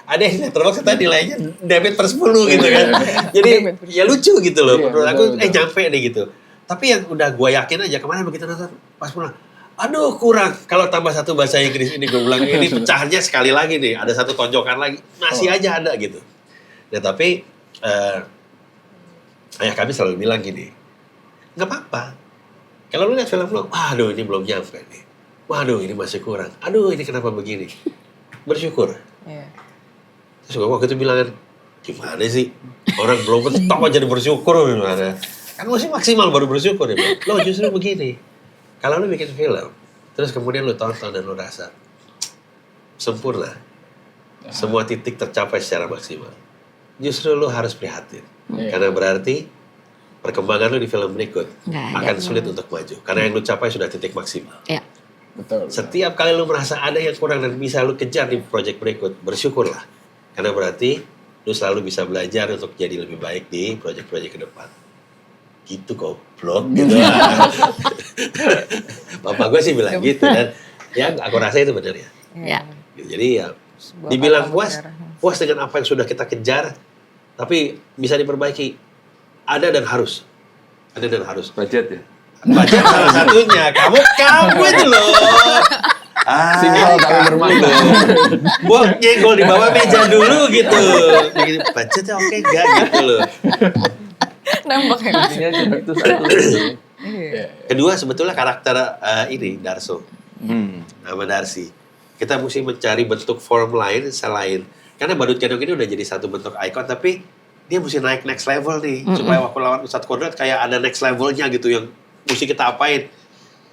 ada yang termasuk tadi nilainya debit per 10 gitu kan. Jadi ya lucu gitu loh. Menurut aku nyampe deh gitu. Tapi yang udah gue yakin aja kemarin begitu nonton pas pulang, aduh kurang. Kalau tambah satu bahasa Inggris ini gue bilang ini pecahnya sekali lagi nih. Ada satu tonjokan lagi. Masih aja ada gitu. Nah tapi ayah kami selalu bilang gini, nggak apa-apa. Kalau lu lihat film lu, waduh ini belum nyampe nih. Waduh ini masih kurang. Aduh ini kenapa begini? Bersyukur. Terus gue waktu itu bilang, gimana sih? Orang belum mentok aja bersyukur gimana? Kan masih maksimal baru bersyukur ya. Lo justru begini. Kalau lu bikin film, terus kemudian lu tonton dan lu rasa, sempurna, semua titik tercapai secara maksimal, justru lu harus prihatin. Karena berarti perkembangan lu di film berikut Nggak ada. akan sulit untuk maju. Karena yang lu capai sudah titik maksimal. Ya. Betul. Setiap kali lu merasa ada yang kurang dan bisa lu kejar di project berikut, bersyukurlah. Karena berarti lu selalu bisa belajar untuk jadi lebih baik di project-project ke depan. Gitu goblok gitu. Bapak gue sih bilang gitu, dan ya aku rasa itu benar ya. Ya. Jadi ya Sebuah dibilang kata puas, mutiara. puas dengan apa yang sudah kita kejar, tapi bisa diperbaiki. Ada dan harus. Ada dan harus. Budget ya. Baca salah satunya. Kamu itu loh. Simpel tapi bermakna. Gua nyenggol di bawah meja dulu gitu. Begini, budgetnya oke gak gitu loh. Nembak ya. Intinya itu satu. Iya. Kedua sebetulnya karakter ini Darso. Nama Darsi. Kita mesti mencari bentuk form lain selain, karena Badut Gendong ini udah jadi satu bentuk ikon, tapi dia mesti naik next level nih, supaya waktu lawan Ustadz Kodrat kayak ada next levelnya gitu yang mesti kita apain.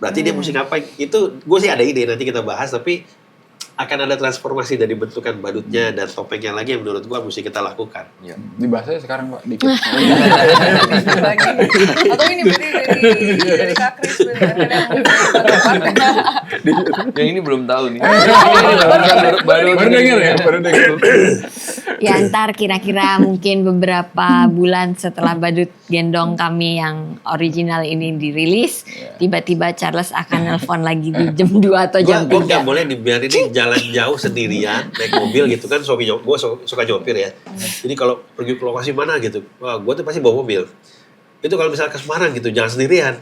Berarti dia mesti ngapain? Itu gue sih ada ide, nanti kita bahas, tapi akan ada transformasi dari bentukan badutnya dan topengnya lagi yang menurut gue mesti kita lakukan. Ya. Dibahas aja sekarang Pak, dikit. Lagi. Atau ini berarti dari Kak Kris benar Yang ini belum tahu nih. Baru denger ya, baru denger. Ya ntar kira-kira mungkin beberapa bulan setelah Badut Gendong kami yang original ini dirilis, tiba-tiba Charles akan nelpon lagi di jam 2 atau jam Gue nggak 3. boleh dibiarin ini jalan jauh sendirian naik mobil gitu kan, gue suka nyopir ya. Jadi kalau pergi ke lokasi mana gitu, wah gue tuh pasti bawa mobil. Itu kalau misalnya ke Semarang gitu, jangan sendirian.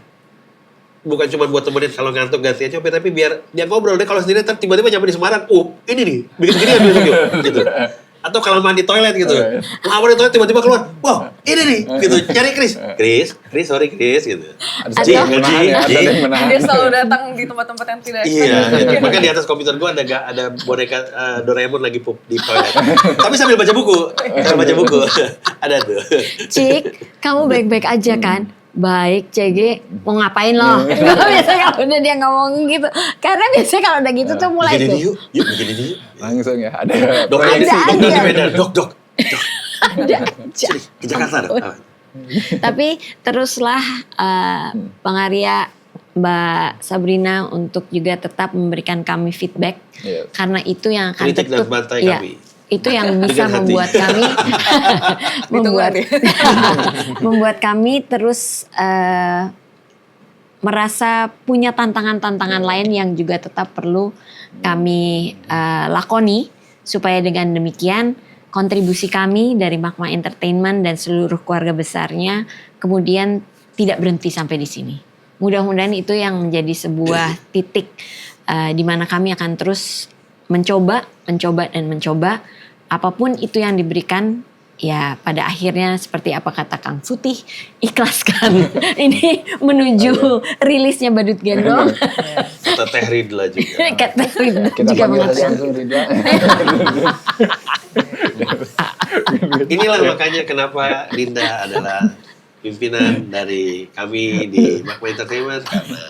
Bukan cuma buat temenin kalau ngantuk gantian nyopir, tapi biar dia ngobrol deh. Kalau sendirian ntar tiba-tiba nyampe di Semarang, ini nih bikin begini ya gitu. Atau kalau mandi toilet gitu, mau di toilet tiba-tiba keluar, wah ini nih gitu, cari Chris, sorry Chris gitu. Ada yang menahan ya, ada yang menahan. Dia selalu datang di tempat-tempat yang tidak Iya, gitu. Makanya di atas komputer gua ada boneka Doraemon lagi pup di toilet. Tapi sambil baca buku, ada tuh. Cik, kamu baik-baik aja kan? Baik, CG, mau ngapain lo? Biasanya kalau udah dia ngomong gitu. Karena biasanya kalau udah gitu tuh mulai Begini tuh. yuk begini yuk. Langsung ya, ada Dok, Ada. dok. Ada aja. Sini, ke Jakarta dok. Tapi teruslah Bang Arya, Mbak Sabrina untuk juga tetap memberikan kami feedback. Iya. Karena itu yang akan Kritik dan bantai iya, kami. itu yang bisa Dengan hati. membuat kami membuat Ditunggu membuat kami terus merasa punya tantangan-tantangan lain yang juga tetap perlu kami lakoni, supaya dengan demikian kontribusi kami dari Magma Entertainment dan seluruh keluarga besarnya kemudian tidak berhenti sampai di sini. Mudah-mudahan itu yang menjadi sebuah titik di mana kami akan terus mencoba apapun itu yang diberikan, ya pada akhirnya seperti apa kata Kang Sutih, ikhlaskan. Ini menuju rilisnya Badut Gendong. Kata Teh Ridla juga. Kata Ridha Kita juga panggil aja mengatakan. langsung Ridha. Inilah makanya kenapa Linda adalah pimpinan dari kami di Magma Entertainment, karena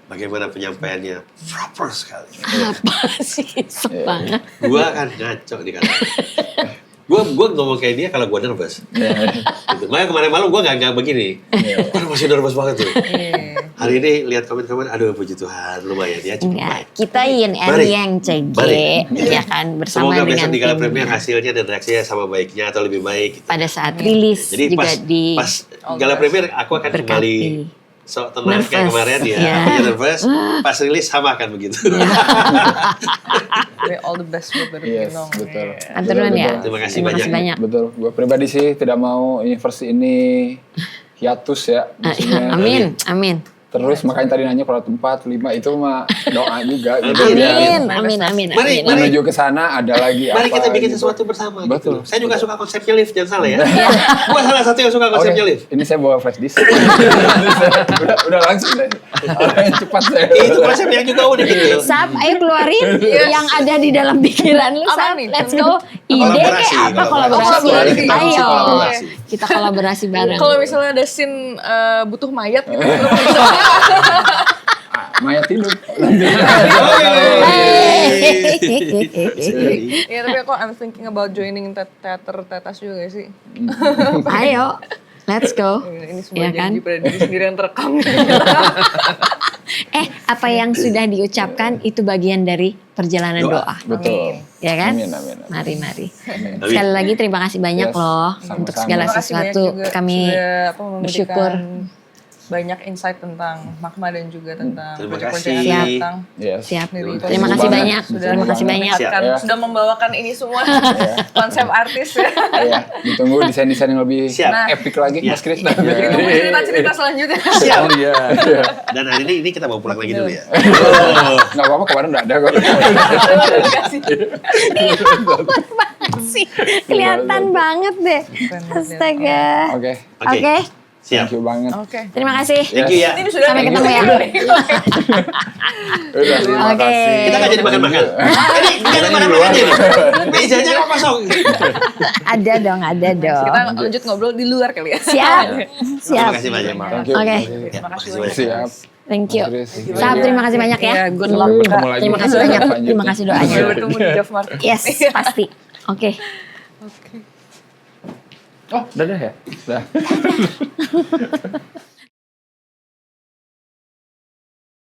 bagaimana penyampaiannya proper sekali. Apa sih banget. Gua kan ngaco di kantor. Gua ngomong kayak dia kalau gua nervous. Gitu. Makanya kemarin malam gua nggak begini. Gua masih nervous banget tuh. Hari ini lihat komen-komen, aduh puji Tuhan, lumayan ya cukup Enggak, baik. kita yin and Mari. yang CG, Mari. ya kan, bersama Semoga dengan besok di Gala timnya. Premier hasilnya dan reaksinya sama baiknya atau lebih baik. Gitu. Pada saat rilis Jadi juga pas Gala Premier aku akan kembali berkati. sok tenang kayak Nervous. kemarin ya, Ya. nervous. Pas rilis sama akan begitu. All the best buat Badut Yes, Gendong. betul. Aturan ya. Terima kasih banyak. Betul, gue pribadi sih tidak mau universe ini hiatus ya. Maksudnya. Amin. Terus makanya tadi nanya kalau 4, 5 itu mah doa juga gitu ya. Amin. Mari. Menuju ke sana ada lagi apa. Mari kita bikin gitu. sesuatu bersama. Betul. Gitu. Saya juga suka konsepnya lift, jangan salah ya. Gua salah satu yang suka Oke, konsepnya lift. ini saya bawa flash disk. udah langsung deh. Cepat saya. Itu konsep yang juga unik gitu. Sab, ayo keluarin yang ada di dalam pikiran lu, Apa Sab. nih? Let's go. Ide Kolaborasi, kayak apa kolaborasi. kolaborasi? Kita mesti Ayo. kolaborasi. Kita kolaborasi bareng. Kalau misalnya ada scene butuh mayat gitu, mayat hidup. Iya, tapi aku I'm thinking about joining teater tetas juga sih. Ayo, let's go. Ini semua Iya janji kan? pada diri sendiri yang terekam. Apa yang sudah diucapkan itu bagian dari perjalanan doa. Betul. Ya kan? Amin, amin, amin. Mari. Sekali lagi terima kasih banyak Yes, loh sama-sama. untuk segala Terima kasih banyak sesuatu. juga Kami sudah memberikan bersyukur. banyak insight tentang Magma dan juga tentang Terima proyek-proyek kasih. yang akan datang. Yes. Siap. Dari Terima kasih banget. banyak. Sudah Terima kasih banyak. menyehatkan, Ya. sudah membawakan ini semua konsep artis ya. Iya, ditunggu desain-desain yang lebih Siap. epic lagi, Iya. Mas Kris. Ditunggu cerita-cerita selanjutnya. Siap. Oh iya. Dan hari ini kita bawa pulang lagi dulu ya. Nggak apa-apa, kemarin udah ada kok. Terima kasih. Sih, kelihatan banget deh. Astaga. Oke, Oke. Siap. thank you banget. Oke. Terima kasih. Thank you ya. Ini sudah Sampai ketemu ya. Udah, terima Oke. kasih. Kita nggak jadi makan-makan. Ini nggak ada makan-makan aja nih. Mejanya kok kosong. Ada dong, ada dong. Kita lanjut ngobrol di luar kali ya. Siap. Terima Siap. kasih banyak. Thank you. Oke. Ya, makasih banyak. Siap. Thank you. Mas Kris. Sahab, terima kasih banyak ya. Iya, good luck. Ketemu lagi. Terima kasih banyak. Lanjut. Terima kasih doanya. Sampai bertemu di Job Market. Yes, pasti. Oke. Oh, udah ya? Udah.